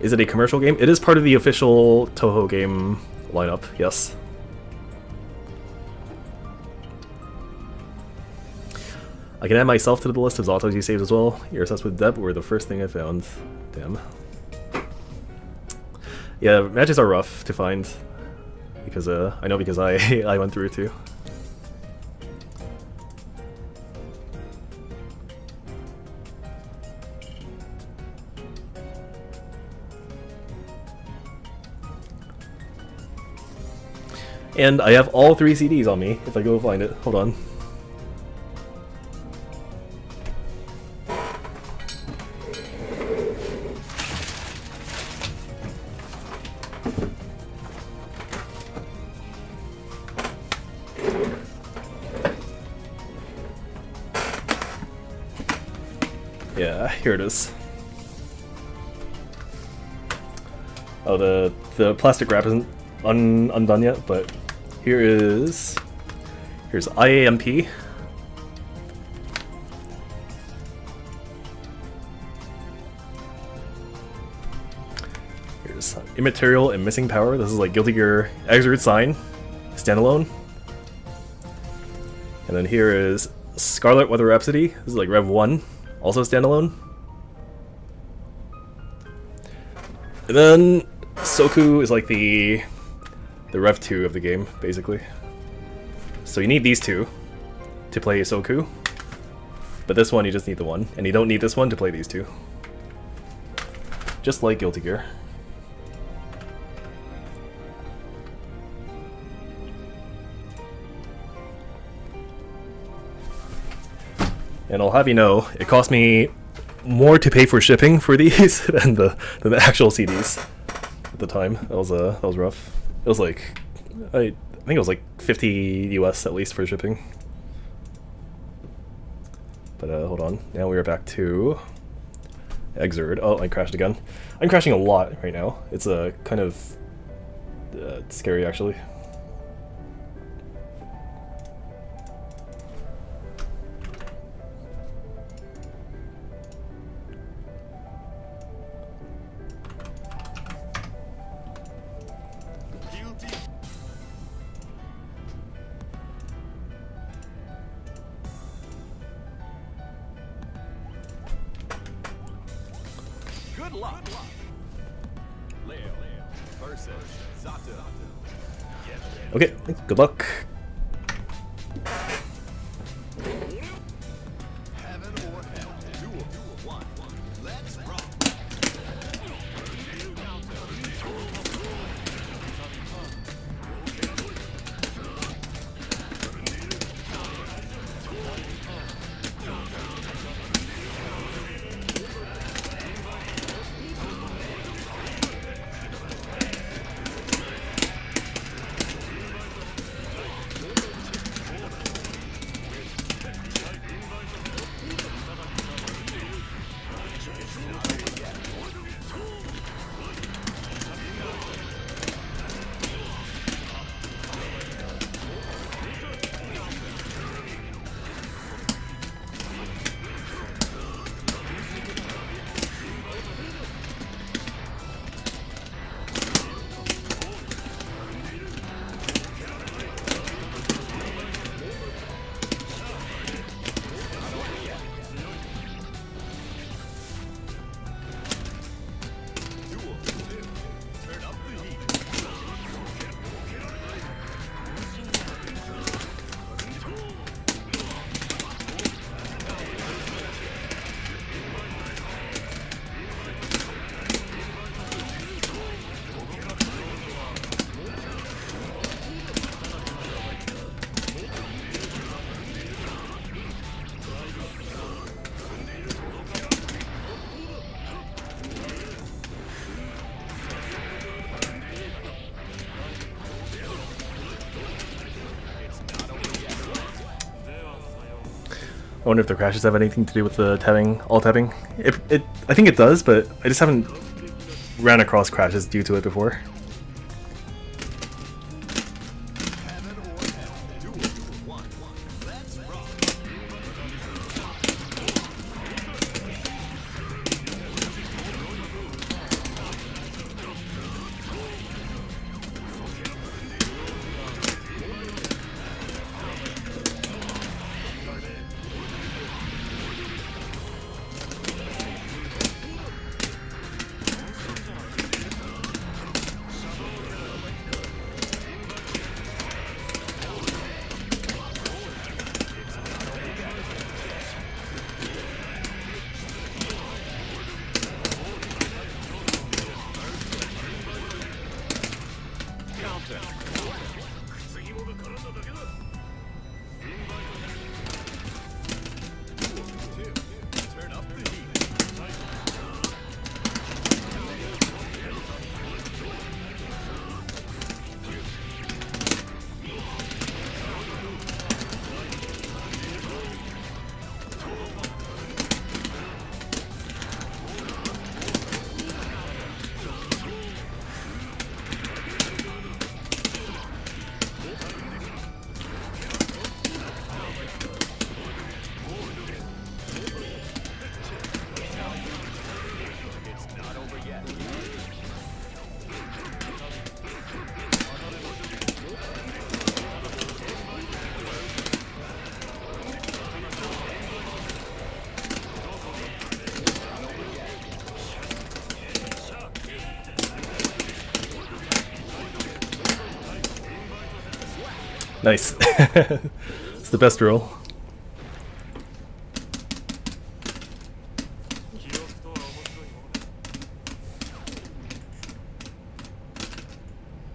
Is it a commercial game? It is part of the official Toho game lineup, yes. I can add myself to the list of Zatos you saved as well. You're obsessed with Deb were the first thing I found. Damn. Yeah, matches are rough to find. Because, I know because I went through it too. And I have all 3 CDs on me, if I go find it. Hold on. Yeah, here it is. Oh, the plastic wrap isn't undone yet, but here's IAMP. Here's Immaterial and Missing Power. This is like Guilty Gear Exert Sign, standalone. And then here is Scarlet Weather Rhapsody. This is like Rev 1, also standalone. And then Soku is like the Rev 2 of the game, basically. So you need these two to play Soku, but this one you just need the one, and you don't need this one to play these two. Just like Guilty Gear. And I'll have you know, it cost me more to pay for shipping for these than the actual CDs at the time. That was rough. It was like, I think it was like 50 US at least for shipping. But hold on, now we are back to Exerd. Oh, I crashed again. I'm crashing a lot right now. It's kind of scary actually. Good luck. Leo versus Zato. Okay, good luck. Heaven or hell. Duel. 1. Let's rock. I wonder if the crashes have anything to do with the tabbing, all tabbing. I think it does, but I just haven't ran across crashes due to it before. Nice. It's the best roll.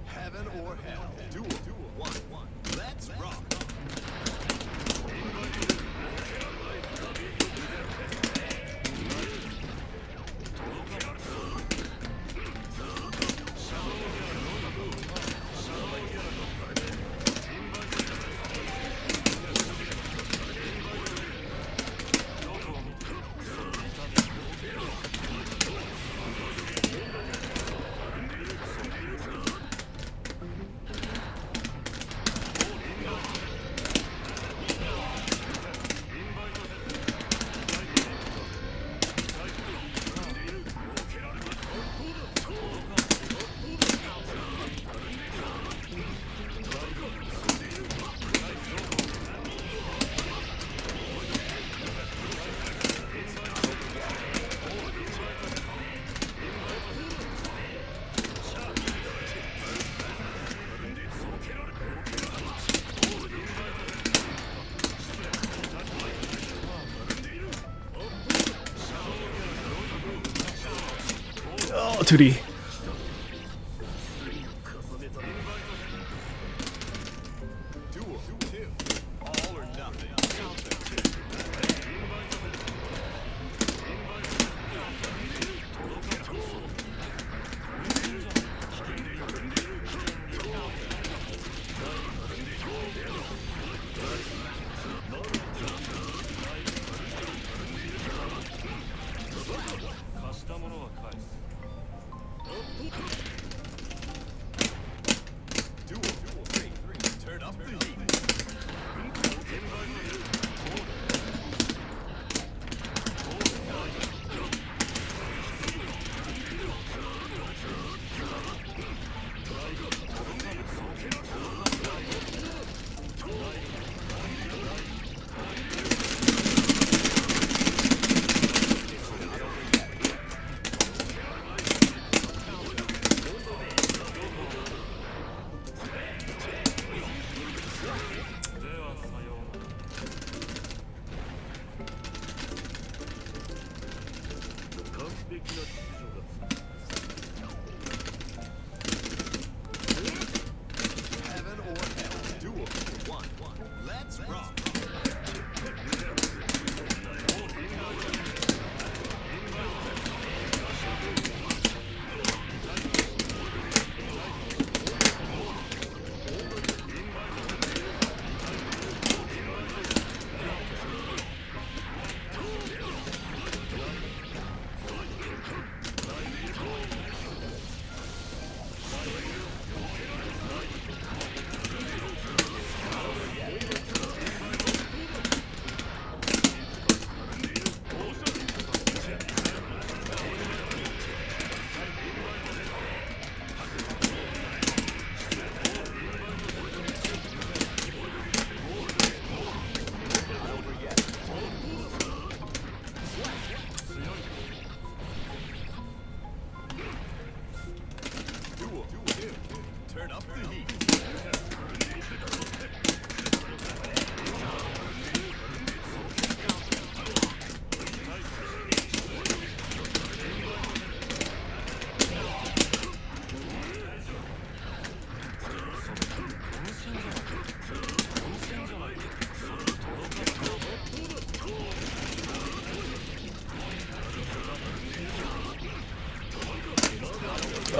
Heaven or hell. Duel. One. Let's rock. Oh, 2D. Duel. Two. All or nothing.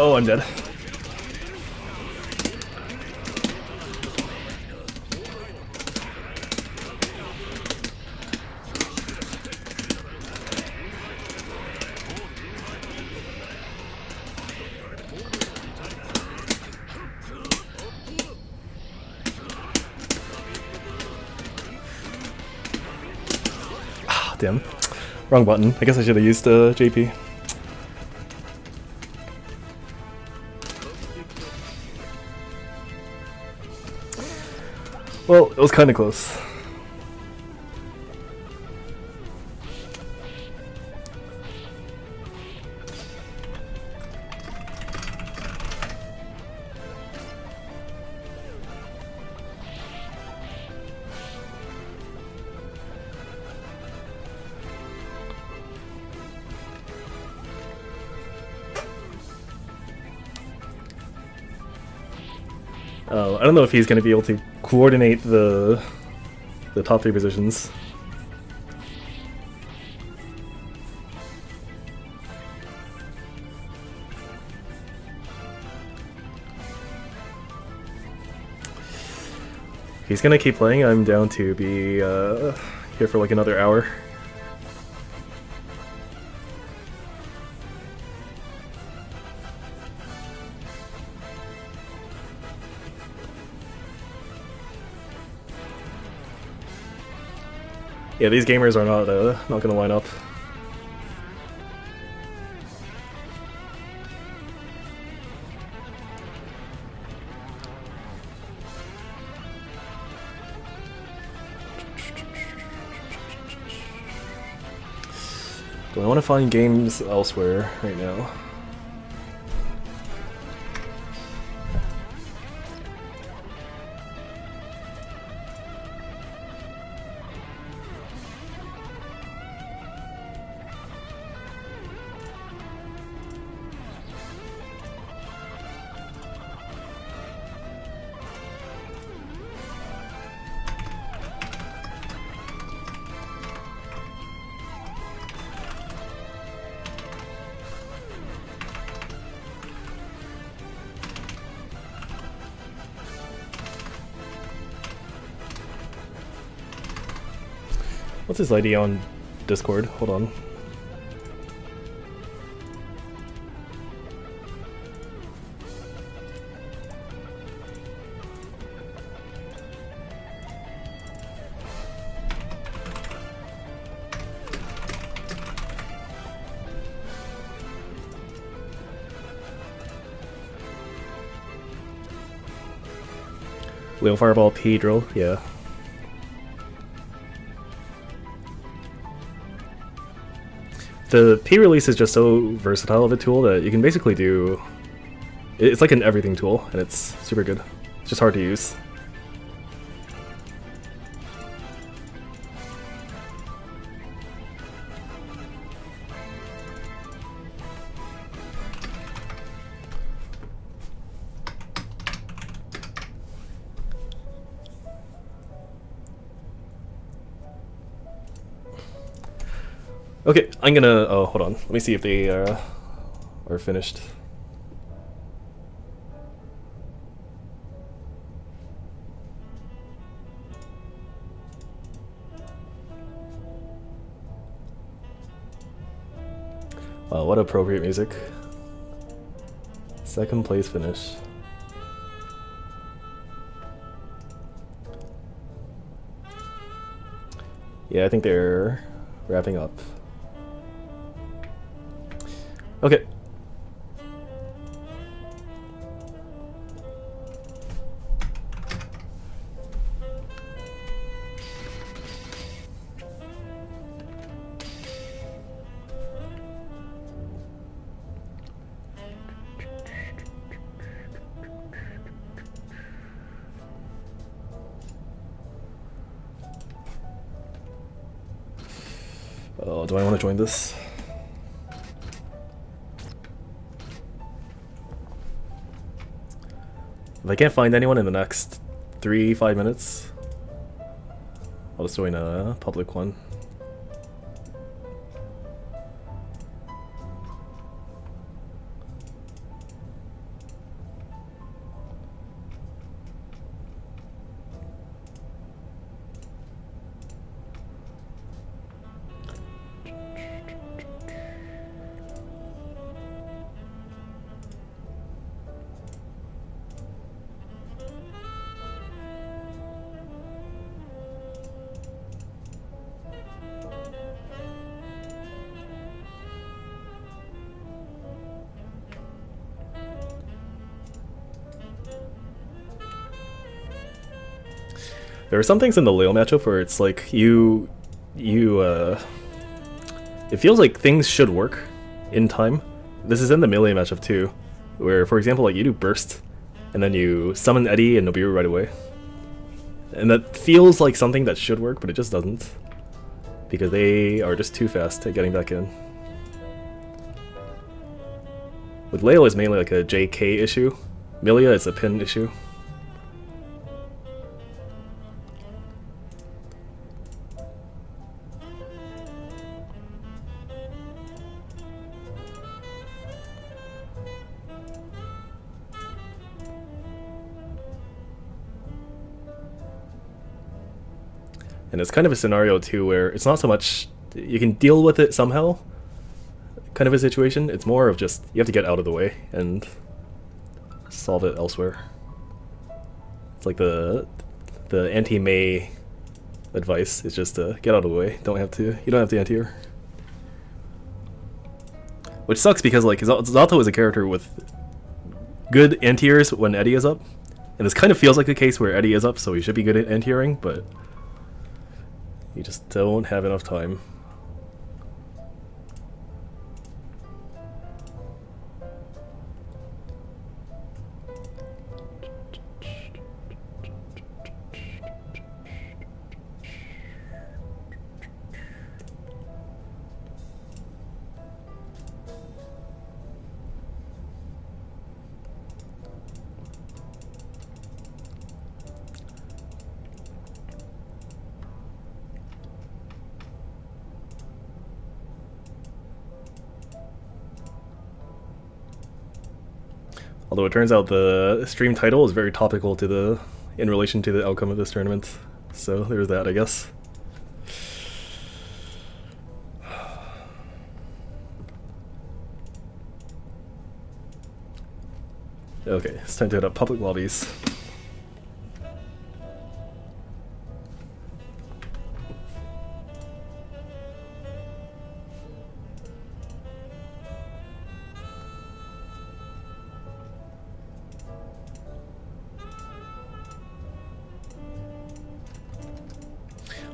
Oh, I'm dead. Ah, damn. Wrong button. I guess I should have used JP. Well, it was kind of close. I don't know if he's going to be able to coordinate the top 3 positions. If he's going to keep playing, I'm down to be here for like another hour. Yeah, these gamers are not gonna line up. Do I want to find games elsewhere right now? What's his ID on Discord? Hold on. Leo Fireball P drill, yeah. The P release is just so versatile of a tool that you can basically do... It's like an everything tool, and it's super good. It's just hard to use. Okay, I'm gonna... Oh, hold on. Let me see if they are finished. Wow, what appropriate music. Second place finish. Yeah, I think they're wrapping up. Okay. Oh, do I want to join this? If I can't find anyone in the next 3-5 minutes, I'll just join a public one. There are some things in the Leo matchup where it's like it feels like things should work in time. This is in the melee matchup too, where for example like you do burst, and then you summon Eddie and Nobiru right away. And that feels like something that should work, but it just doesn't. Because they are just too fast at getting back in. With Leo it's mainly like a JK issue. Milia is a pin issue. And it's kind of a scenario too where it's not so much you can deal with it somehow kind of a situation. It's more of just you have to get out of the way and solve it elsewhere. It's like the anti-Mei advice is just to get out of the way. You don't have to anti-her. Which sucks because like Zato is a character with good anti-ers when Eddie is up. And this kind of feels like a case where Eddie is up, so he should be good at anti-ering, but you just don't have enough time. Although it turns out the stream title is very topical to in relation to the outcome of this tournament. So there's that, I guess. Okay, it's time to hit up public lobbies.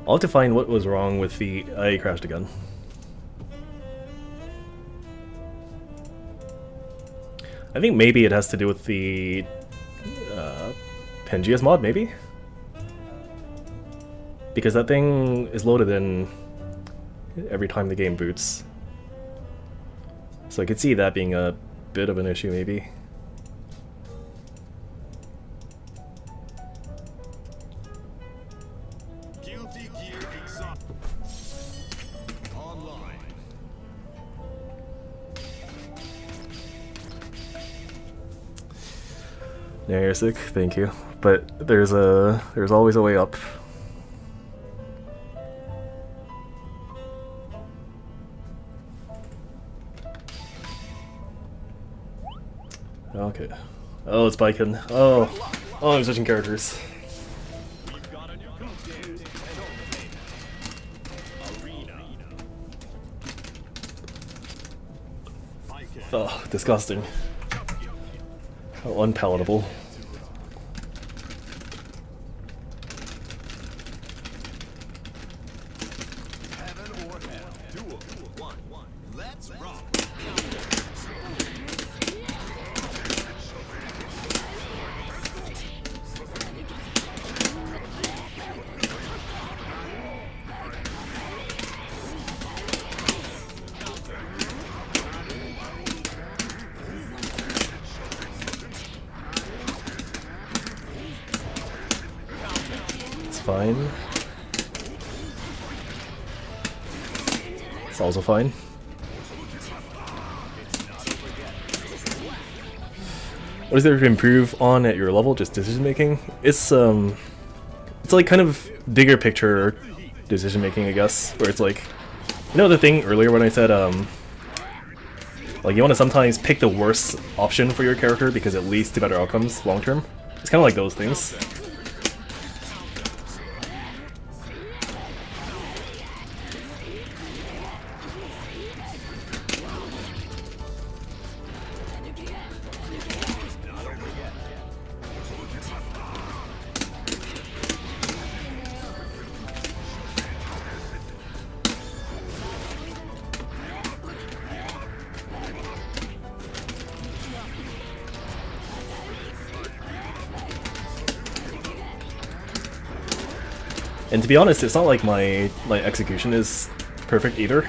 I'll have to find what was wrong with the... I crashed again. I think maybe it has to do with the Pangea's mod, maybe? Because that thing is loaded in every time the game boots. So I could see that being a bit of an issue, maybe. Yeah, you're sick. Thank you. But there's always a way up. Okay. Oh, it's Baiken. Oh, I'm switching characters. Oh, disgusting. How unpalatable. Fine. It's also fine. What is there to improve on at your level? Just decision making? It's like kind of bigger picture decision making, I guess, where it's like, you know the thing earlier when I said like you want to sometimes pick the worst option for your character because it leads to better outcomes long term? It's kind of like those things. And to be honest, it's not like my execution is perfect either.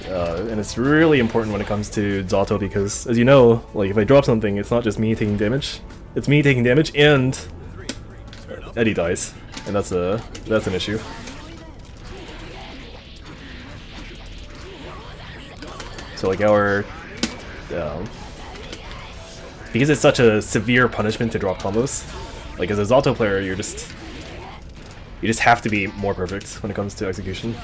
And it's really important when it comes to Zato because, as you know, like if I drop something, it's not just me taking damage. It's me taking damage and Eddie dies, and that's an issue. So like our because it's such a severe punishment to drop combos, like as a Zato player, you just have to be more perfect when it comes to execution.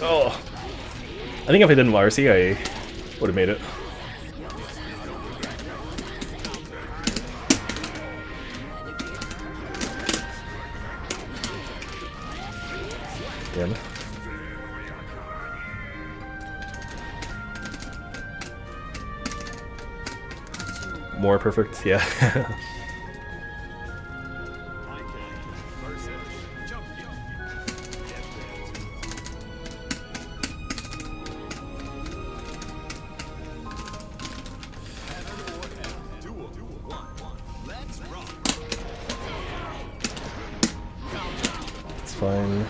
Oh, I think if I didn't YRC, I would have made it. Damn. More perfect, yeah. It's fine.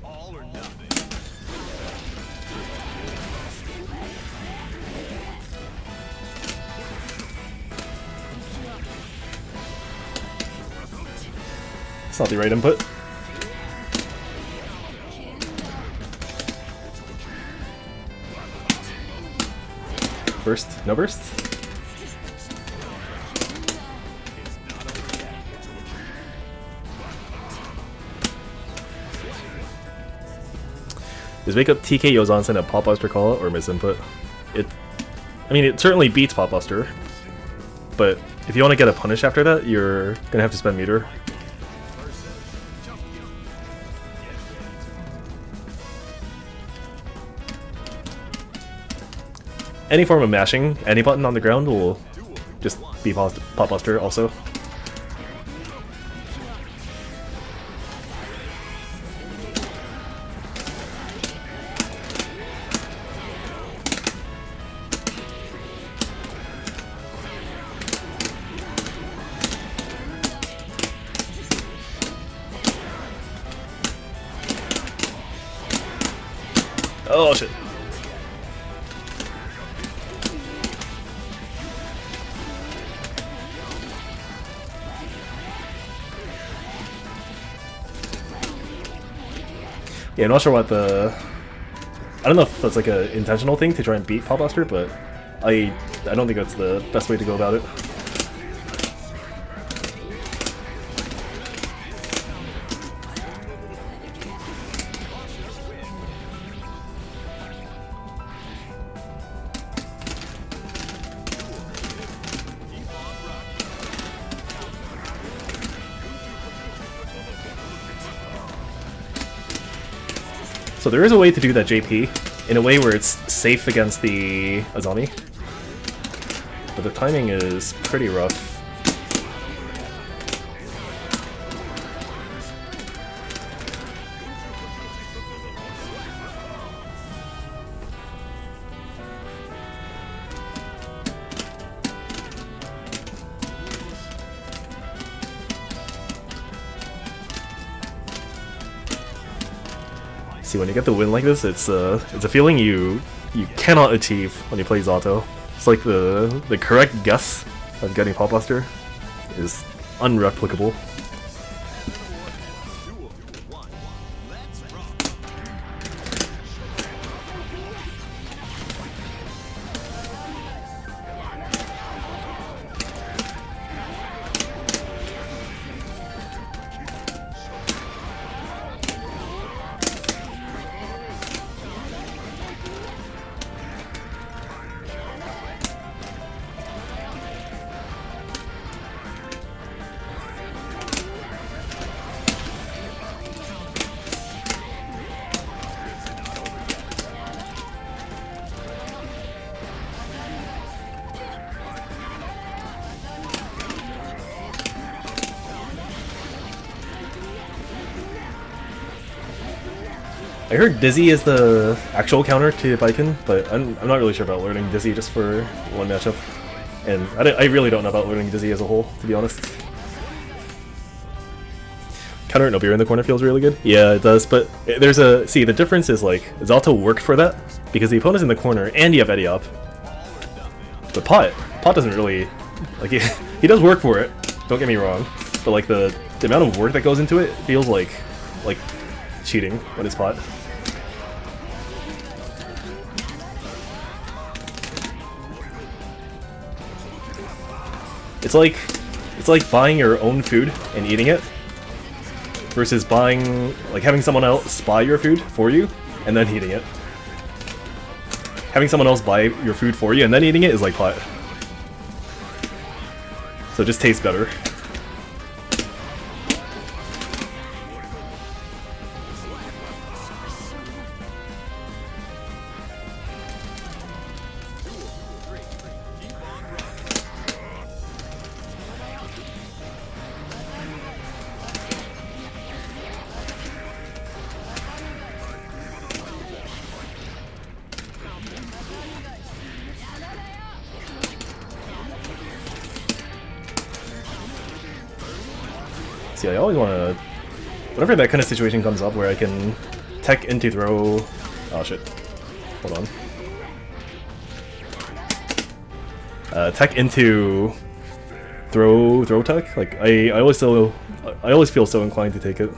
All or nothing. It's not the right input. Burst? No burst? Is wake up TK Yozansen at Popbuster call or misinput? I mean, it certainly beats Popbuster, but if you want to get a punish after that, you're gonna have to spend meter. Any form of mashing any button on the ground will just be Popbuster also. Oh shit. Yeah, I'm not sure what I don't know if that's like an intentional thing to try and beat Popbuster, but I don't think that's the best way to go about it. So there is a way to do that JP in a way where it's safe against the Azami, but the timing is pretty rough. See, when you get the win like this, it's a feeling you cannot achieve when you play Zato. It's like the correct guess of getting Pop Buster is unreplicable. Duel. One. Let's rock. I heard Dizzy is the actual counter to Baiken, but I'm not really sure about learning Dizzy just for one matchup. And I really don't know about learning Dizzy as a whole, to be honest. Counter no beer in the corner feels really good. Yeah, it does, but there's a... See, the difference is, like, Zato worked for that, because the opponent's in the corner, and you have Eddie up. But Pot doesn't really... Like, he does work for it, don't get me wrong, but, like, the amount of work that goes into it feels like cheating when it's Pot. It's like buying your own food and eating it versus buying, like, having someone else buy your food for you and then eating it. Having someone else buy your food for you and then eating it is like Pot. So it just tastes better. See, I always want to... Whenever that kind of situation comes up where I can tech into throw... Oh shit. Hold on. Tech into throw tech. Like I always feel so inclined to take it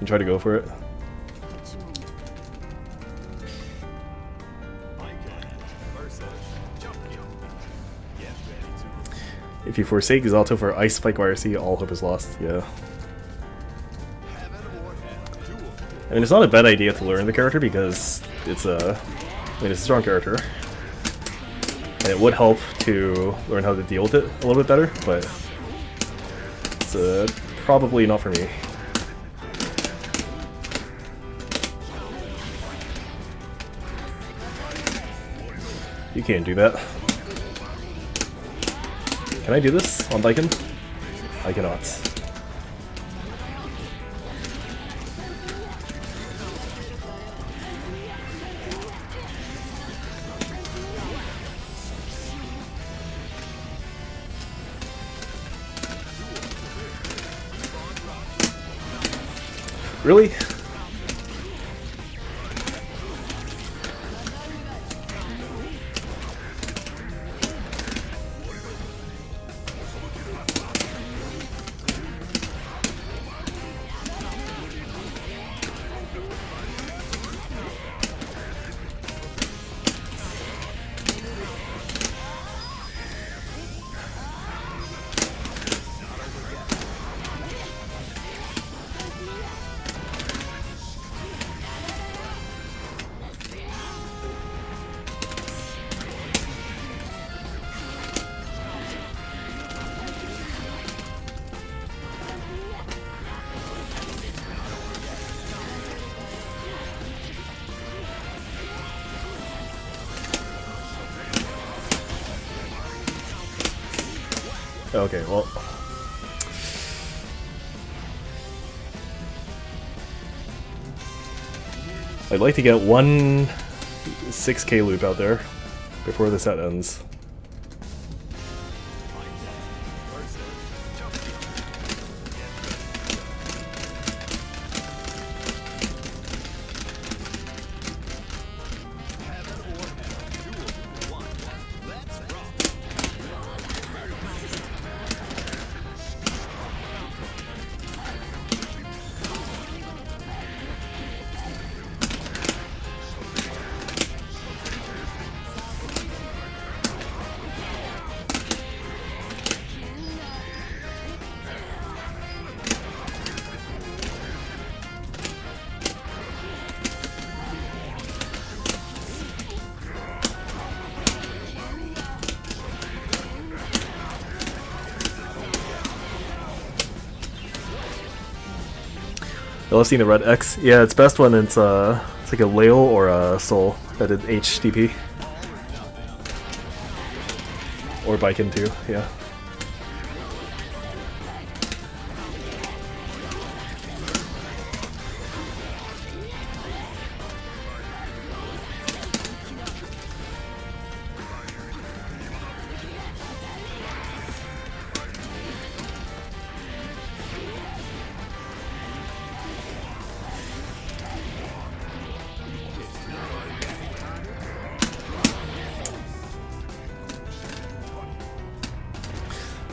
and try to go for it. If you forsake Zato for Ice Spike YRC, all hope is lost. Yeah. I mean, it's not a bad idea to learn the character because it's a strong character. And it would help to learn how to deal with it a little bit better, but it's probably not for me. You can't do that. Can I do this on Baiken? I cannot. Really? Okay, well... I'd like to get one 6k loop out there before the set ends. You'll have seen the red X. Yeah, it's best when it's like a Leo or a Soul that did HDP. Or Biken too, yeah.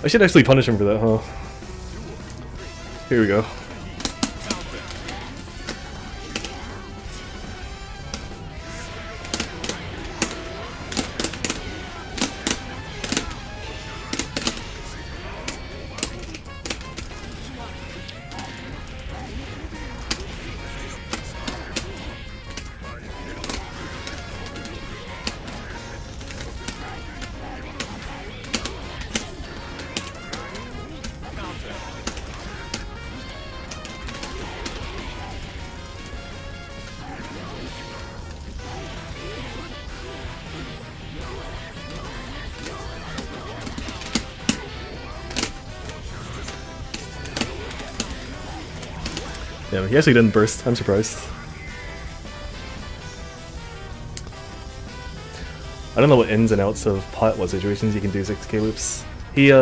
I should actually punish him for that, huh? Here we go. Yeah, he actually didn't burst. I'm surprised. I don't know what ins and outs of pot, what situations you can do 6k loops. He, I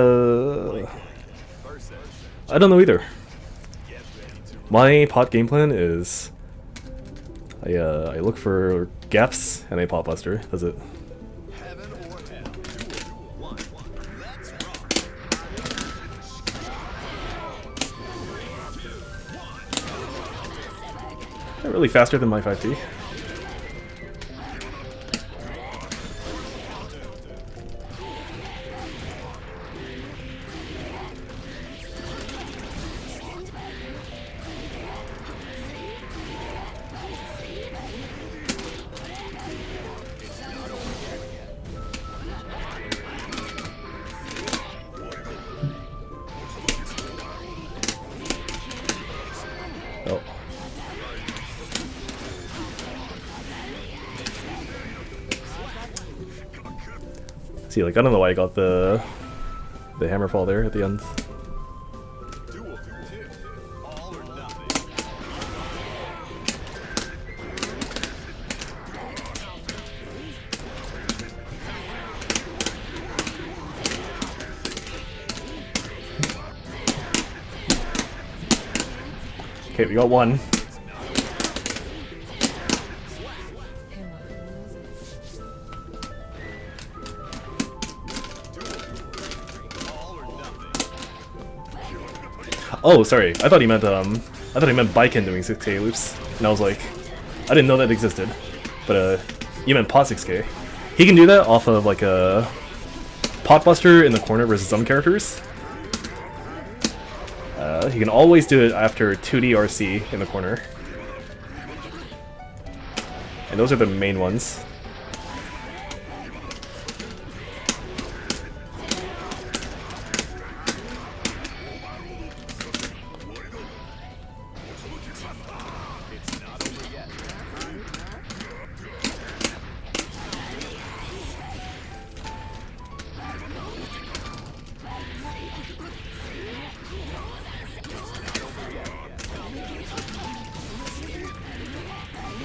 don't know either. My pot game plan is I look for gaps and I pot buster. That's it. They're really faster than my 5T. Oh. See, like, I don't know why I got the hammer fall there at the end. Okay, we got one. Oh, sorry. I thought he meant Biken doing 6k loops, and I was like, I didn't know that existed. But you meant pot 6k. He can do that off of like a pot buster in the corner versus some characters. He can always do it after 2D RC in the corner, and those are the main ones.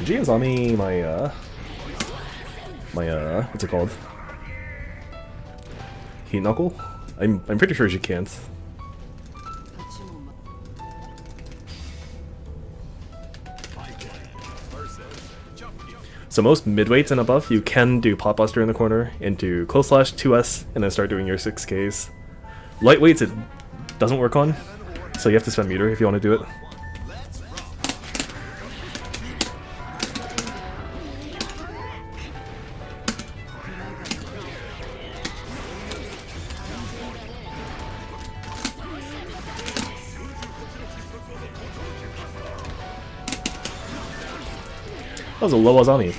Gian's on me, my what's it called? Heat Knuckle? I'm pretty sure she can't. So most midweights and above, you can do Pot Buster in the corner into close slash 2S and then start doing your 6Ks. Lightweights it doesn't work on, so you have to spend meter if you want to do it. That was a low Azami.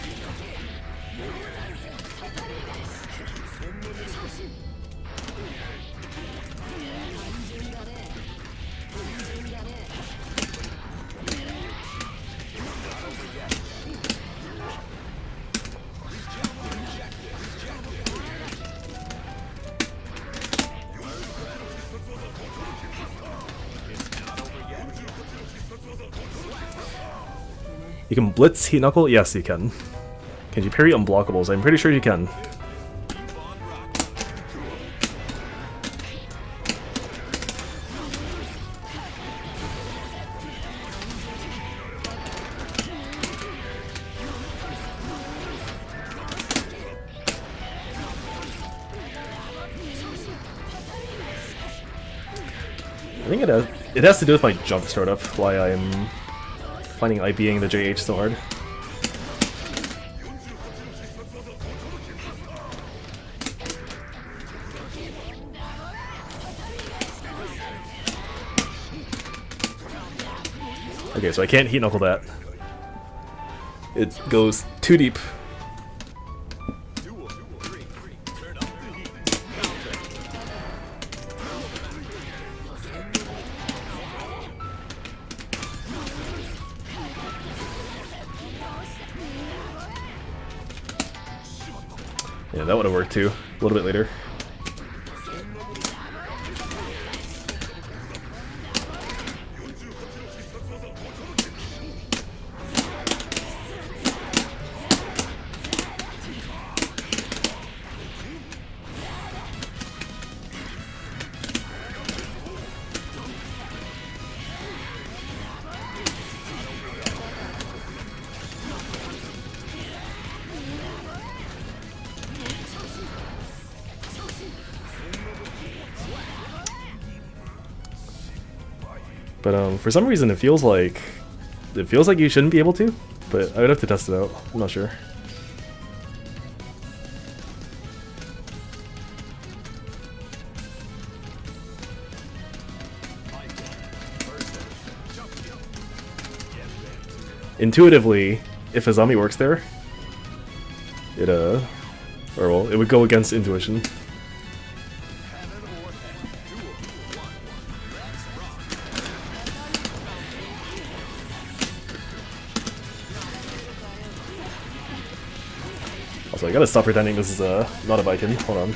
You can blitz heat knuckle? Yes, you can. Can you parry unblockables? I'm pretty sure you can. I think it has to do with my jump startup, why I'm finding IBing the JH so hard. Okay, so I can't heat knuckle that. It goes too deep. Yeah, that would have worked too, a little bit later. But for some reason it feels like you shouldn't be able to, but I would have to test it out. I'm not sure. Intuitively, if a zombie works there, it it would go against intuition. Also, I gotta stop pretending this is not a Viking. Hold on.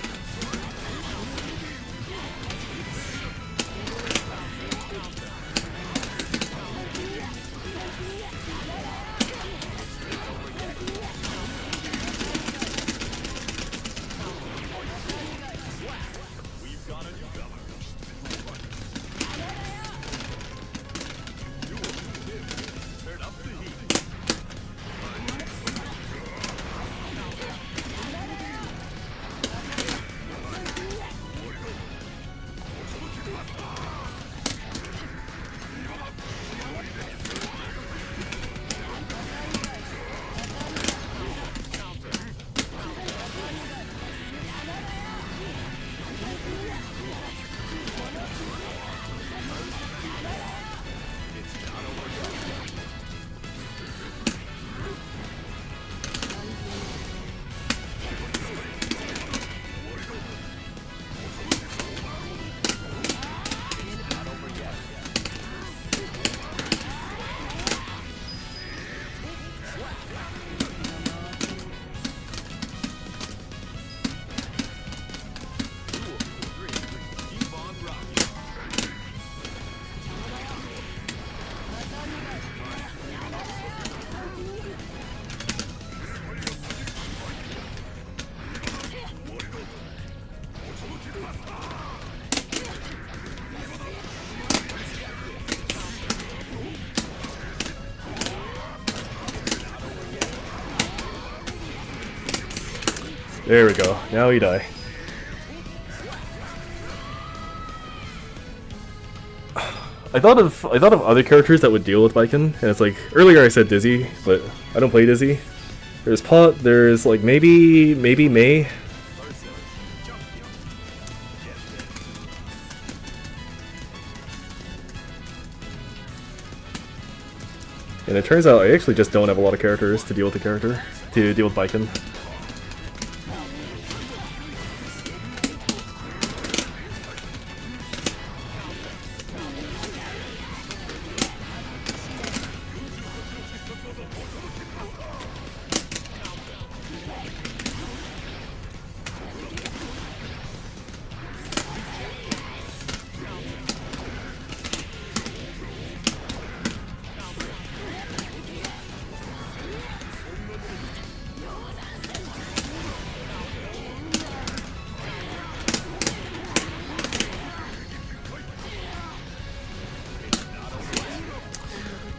There we go. Now you die. I thought of other characters that would deal with Viking, and it's like earlier I said Dizzy, but I don't play Dizzy. There's Pot. There's like maybe May. And it turns out I actually just don't have a lot of characters to deal with Viking.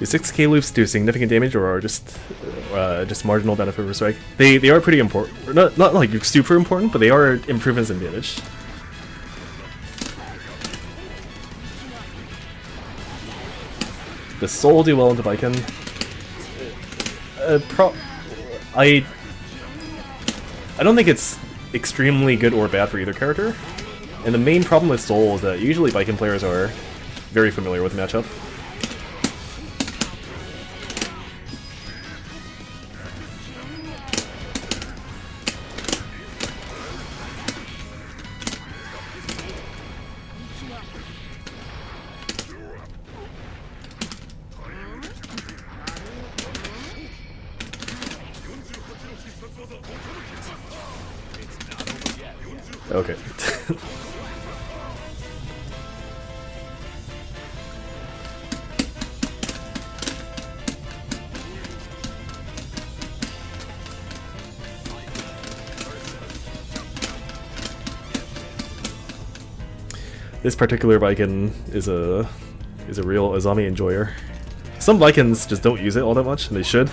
Do 6k loops do significant damage or are just marginal benefit for strike? They are pretty important. Not like super important, but they are improvements in damage. The soul do well into Viken. I don't think it's extremely good or bad for either character. And the main problem with soul is that usually Viken players are very familiar with the matchup. Okay. This particular Viken is a real Azami enjoyer. Some Vikens just don't use it all that much, and they should.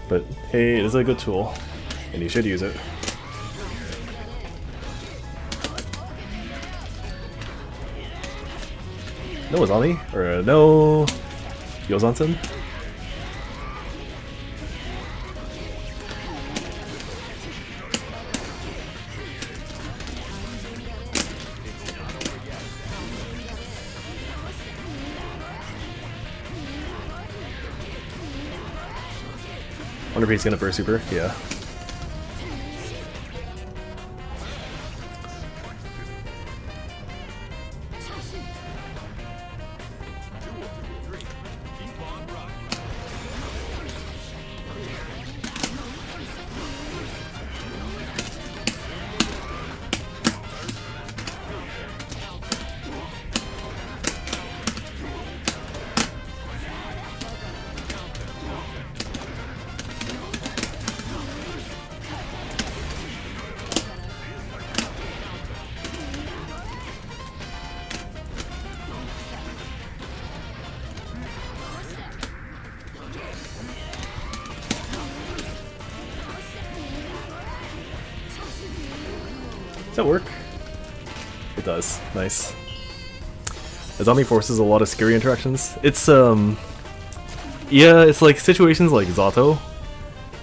But hey, it is a good tool, and you should use it. No Azami? Or no Yozansen? Wonder if he's gonna burst super. Yeah. Does that work? It does. Nice. Azami forces a lot of scary interactions. It's yeah, it's like situations like Zato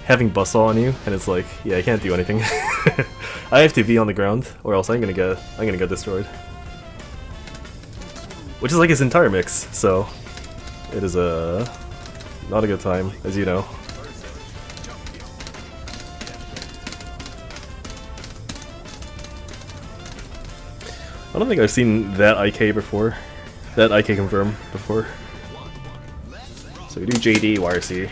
having Buzzsaw on you, and it's like, yeah, I can't do anything. I have to be on the ground, or else I'm gonna get destroyed. Which is like his entire mix, so it is not a good time, as you know. I don't think I've seen that IK before. That IK confirm before. So we do JD, YRC.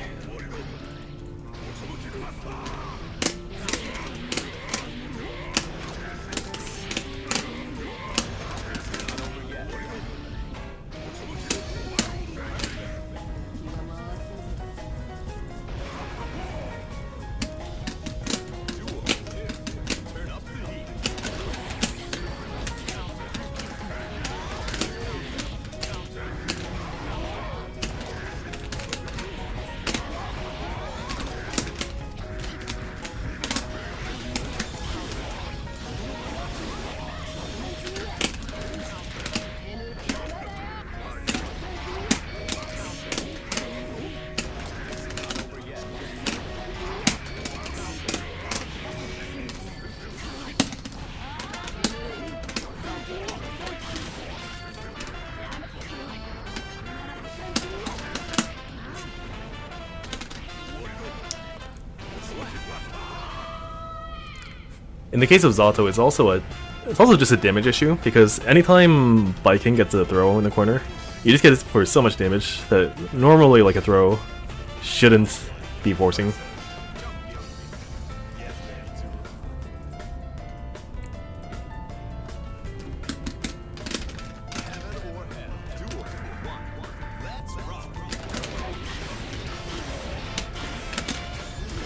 in the case of Zato, it's also just a damage issue, because anytime Biking gets a throw in the corner, you just get it for so much damage that normally like a throw shouldn't be forcing.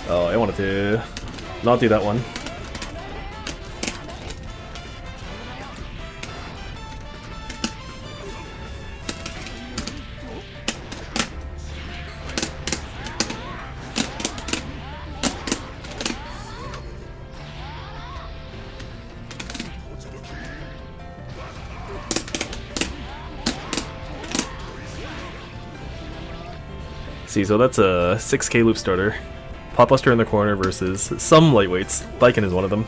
Oh, I wanted to not do that one. See, so that's a 6k loop starter. Potbuster in the corner versus some lightweights. Biken is one of them.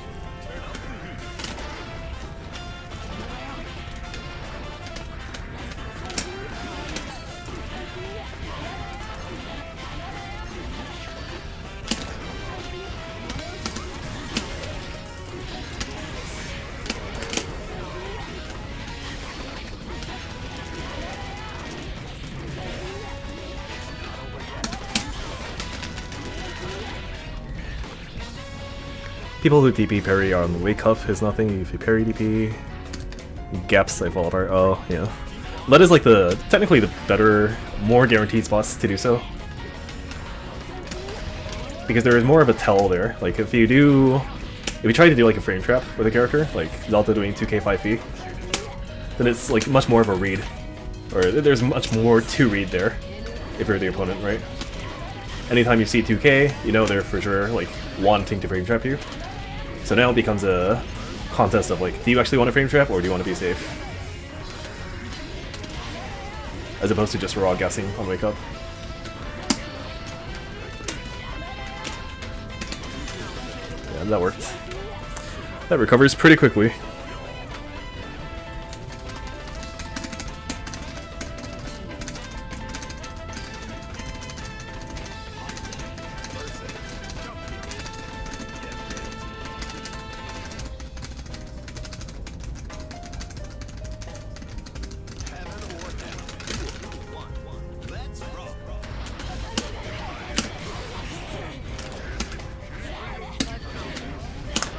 People who DP parry on wake up is nothing. If you parry DP, gaps they fall apart. Oh, yeah. That is like technically the better, more guaranteed spots to do so. Because there is more of a tell there. Like if you try to do like a frame trap with a character, like Zato doing 2k 5p, then it's like much more of a read. Or there's much more to read there, if you're the opponent, right? Anytime you see 2k, you know they're for sure like wanting to frame trap you. So now it becomes a contest of like, do you actually want to frame trap or do you want to be safe? As opposed to just raw guessing on wake up. Yeah, that worked. That recovers pretty quickly.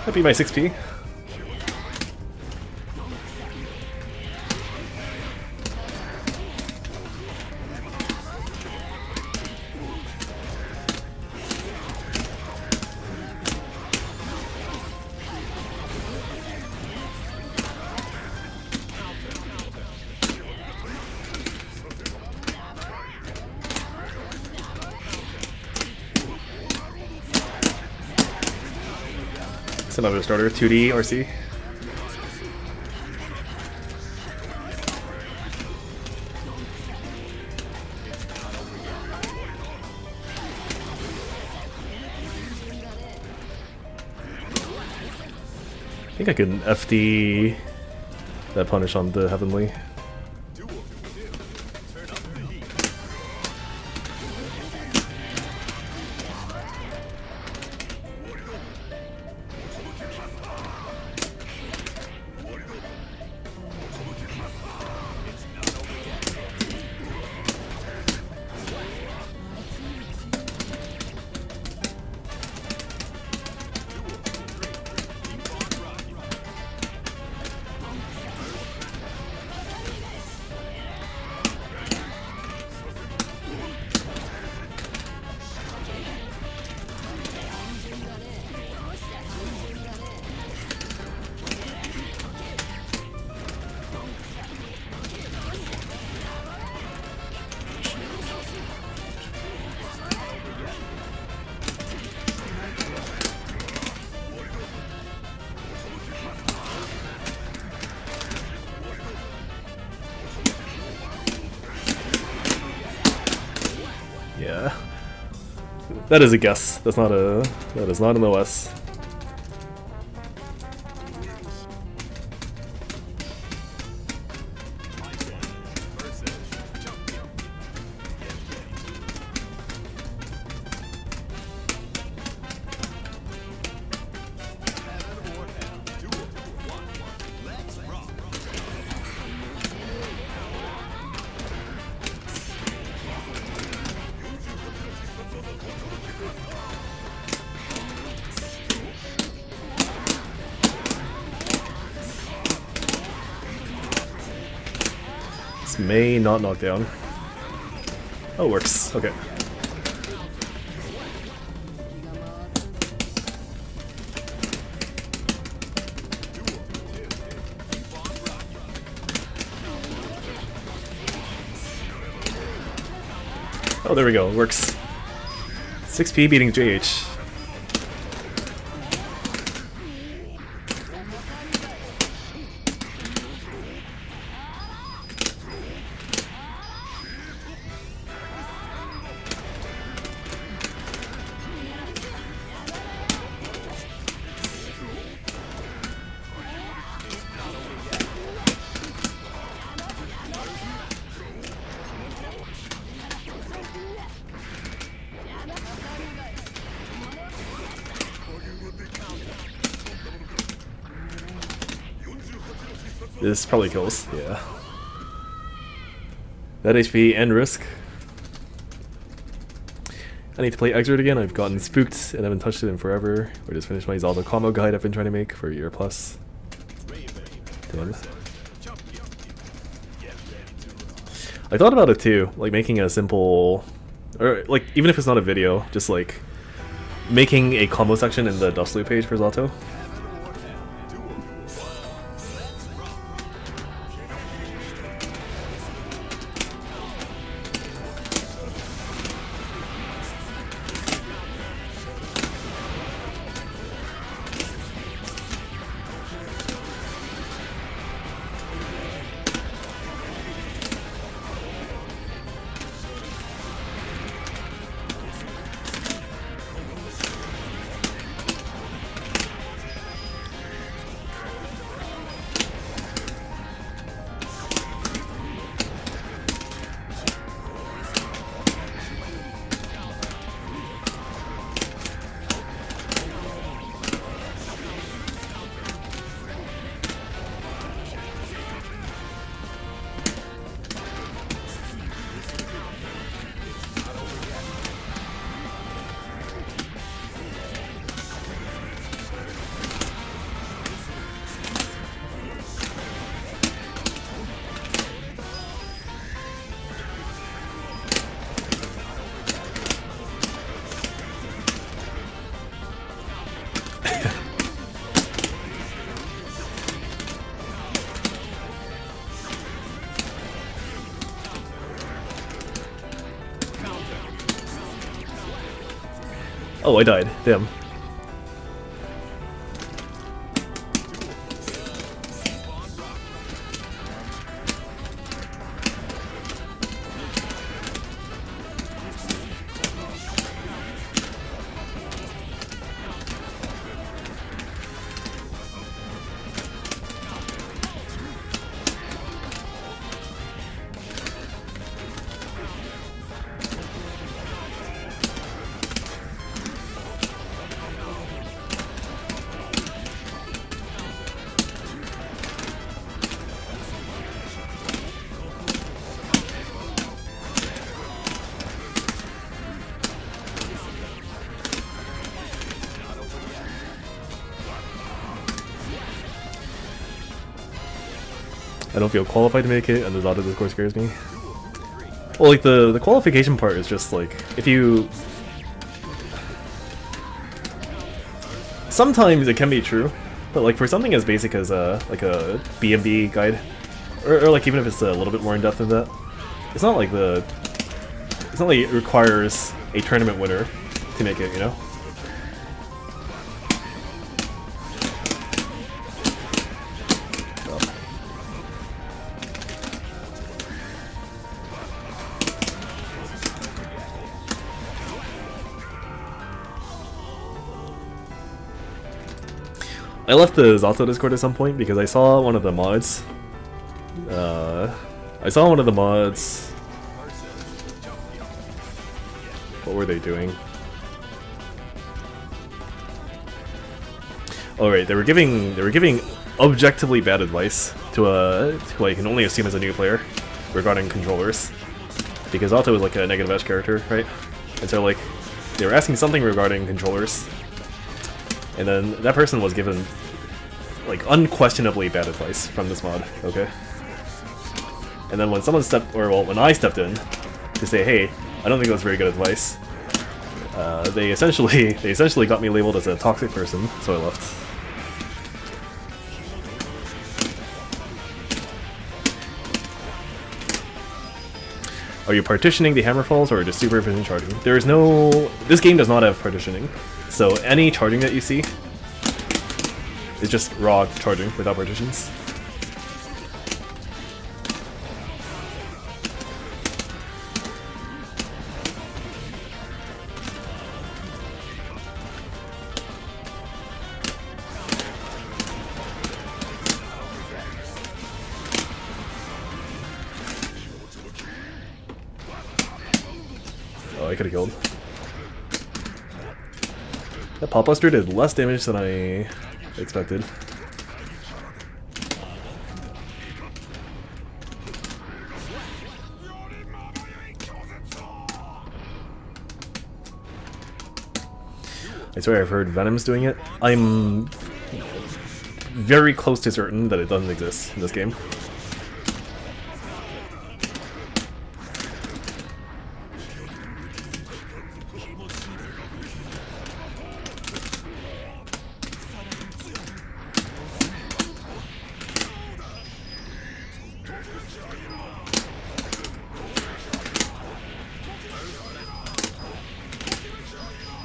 That'd be my 6p. It's another starter, 2D RC. I think I can FD that punish on the Heavenly. Yeah. That is a guess. That is not an OS. This may not knock down. Oh, it works. Okay. Oh, there we go. It works. 6P beating JH. This probably kills, yeah. That HP and risk. I need to play Exert again. I've gotten spooked and haven't touched it in forever. Or just finished my Zato combo guide I've been trying to make for a year plus. Done. I thought about it too, like making a simple, or like even if it's not a video, just like making a combo section in the Dustloop page for Zato. Oh, I died. Damn. I don't feel qualified to make it, and the Zato Discord scares me. Well, like, the qualification part is just, like, if you... Sometimes it can be true, but, like, for something as basic as, like a BMB guide, or, like, even if it's a little bit more in-depth than that, it's not like it's not like it requires a tournament winner to make it, you know? I left the Zato Discord at some point because I saw one of the mods. What were they doing? Oh right, they were giving objectively bad advice to who I can only assume is a new player regarding controllers, because Zato is like a negative edge character, right? And so like they were asking something regarding controllers. And then that person was given, like, unquestionably bad advice from this mod, okay? And then when someone stepped, or well, when I stepped in to say, hey, I don't think that was very good advice, they essentially got me labeled as a toxic person, so I left. Are you partitioning the hammerfalls or just super efficient charging? There is no... This game does not have partitioning, so any charging that you see is just raw charging without partitions. Oh, I could've killed. That Pop Buster did less damage than I expected. I swear I've heard Venom's doing it. I'm very close to certain that it doesn't exist in this game.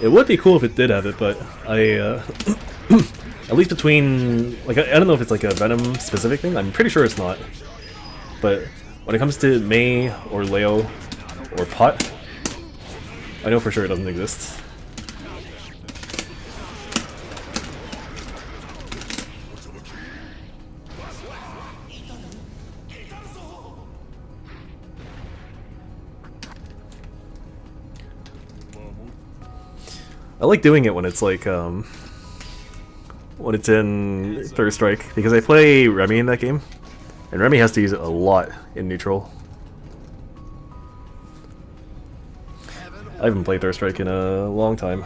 It would be cool if it did have it, but I, at least between, like, I don't know if it's like a Venom specific thing, I'm pretty sure it's not. But when it comes to Mei or Leo or Pot, I know for sure it doesn't exist. I like doing it when it's like, when it's in Third Strike, because I play Remy in that game, and Remy has to use it a lot in neutral. I haven't played Third Strike in a long time.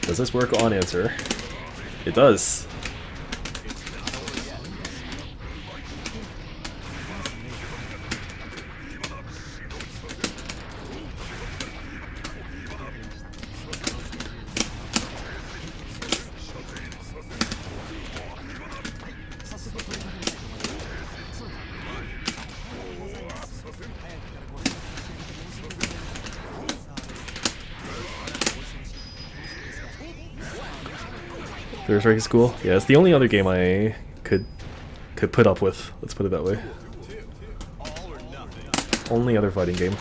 Does this work on answer? It does. Third Strike is cool. Yeah, it's the only other game I could put up with. Let's put it that way. Only other fighting game.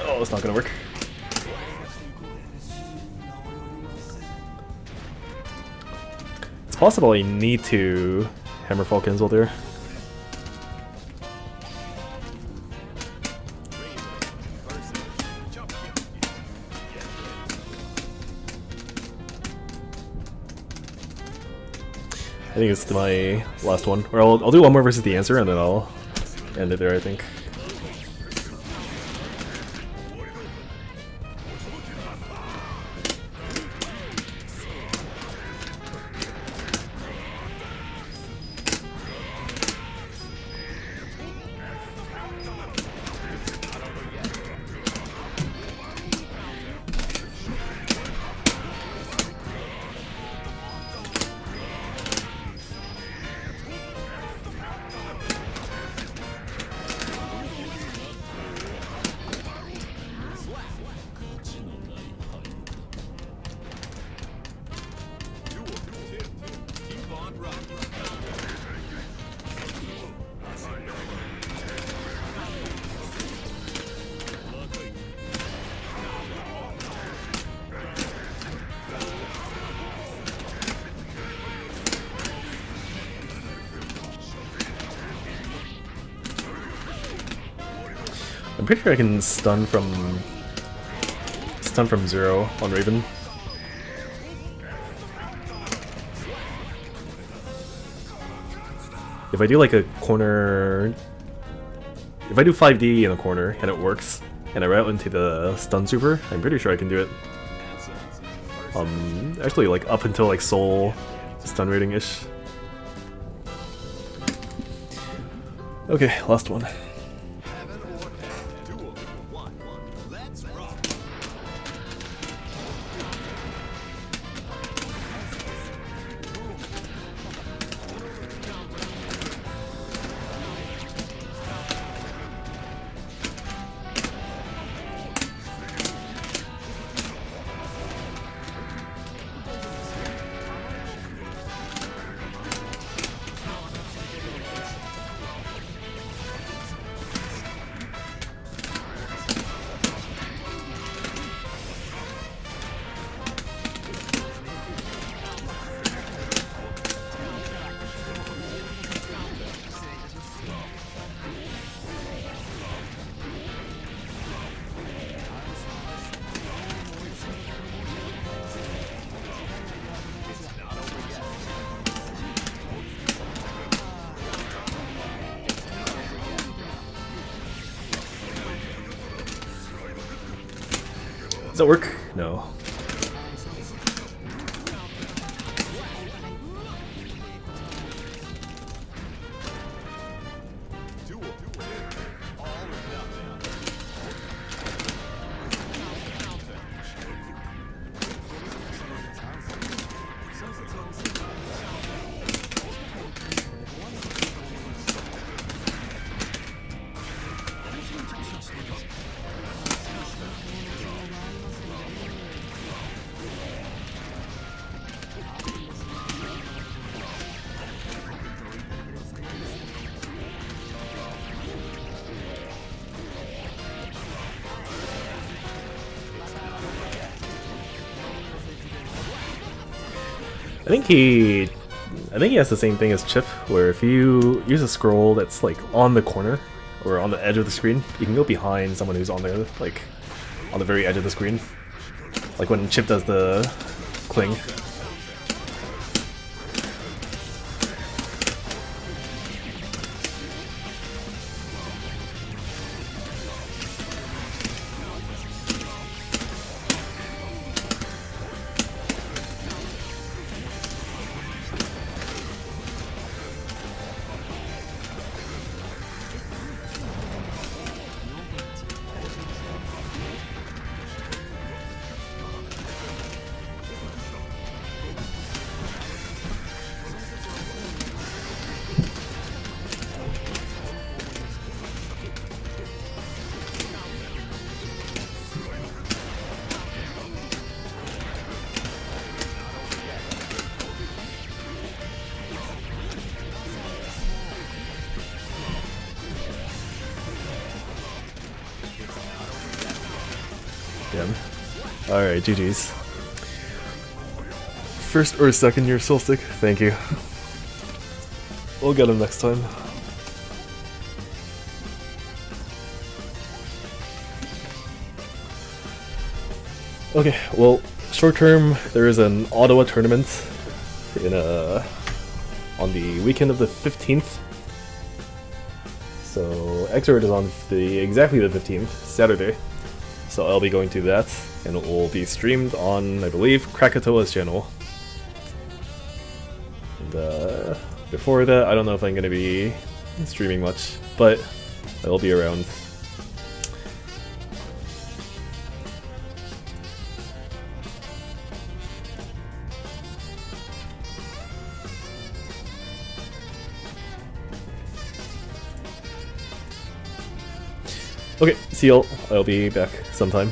Oh, it's not gonna work. It's possible I need to hammer fall Kinsel there. I think it's my last one. Or I'll do one more versus the answer and then I'll end it there, I think. I'm pretty sure I can stun from 0 on Raven. If I do like a corner, if I do 5D in a corner and it works, and I route into the stun super, I'm pretty sure I can do it. Actually like up until like soul stun rating-ish. Okay, last one. Let's rock. Does that work? No. I think he has the same thing as Chip, where if you use a scroll that's like on the corner or on the edge of the screen, you can go behind someone who's on there, like on the very edge of the screen. Like when Chip does the cling. Damn. Alright, GG's. First or second year Soul Stick, thank you. We'll get him next time. Okay, well, short term, there is an Ottawa tournament in on the weekend of the 15th. So Exort is on exactly the 15th, Saturday. So I'll be going to that, and it will be streamed on, I believe, Krakatoa's channel. And before that, I don't know if I'm going to be streaming much, but I'll be around. Okay, see y'all. I'll be back sometime.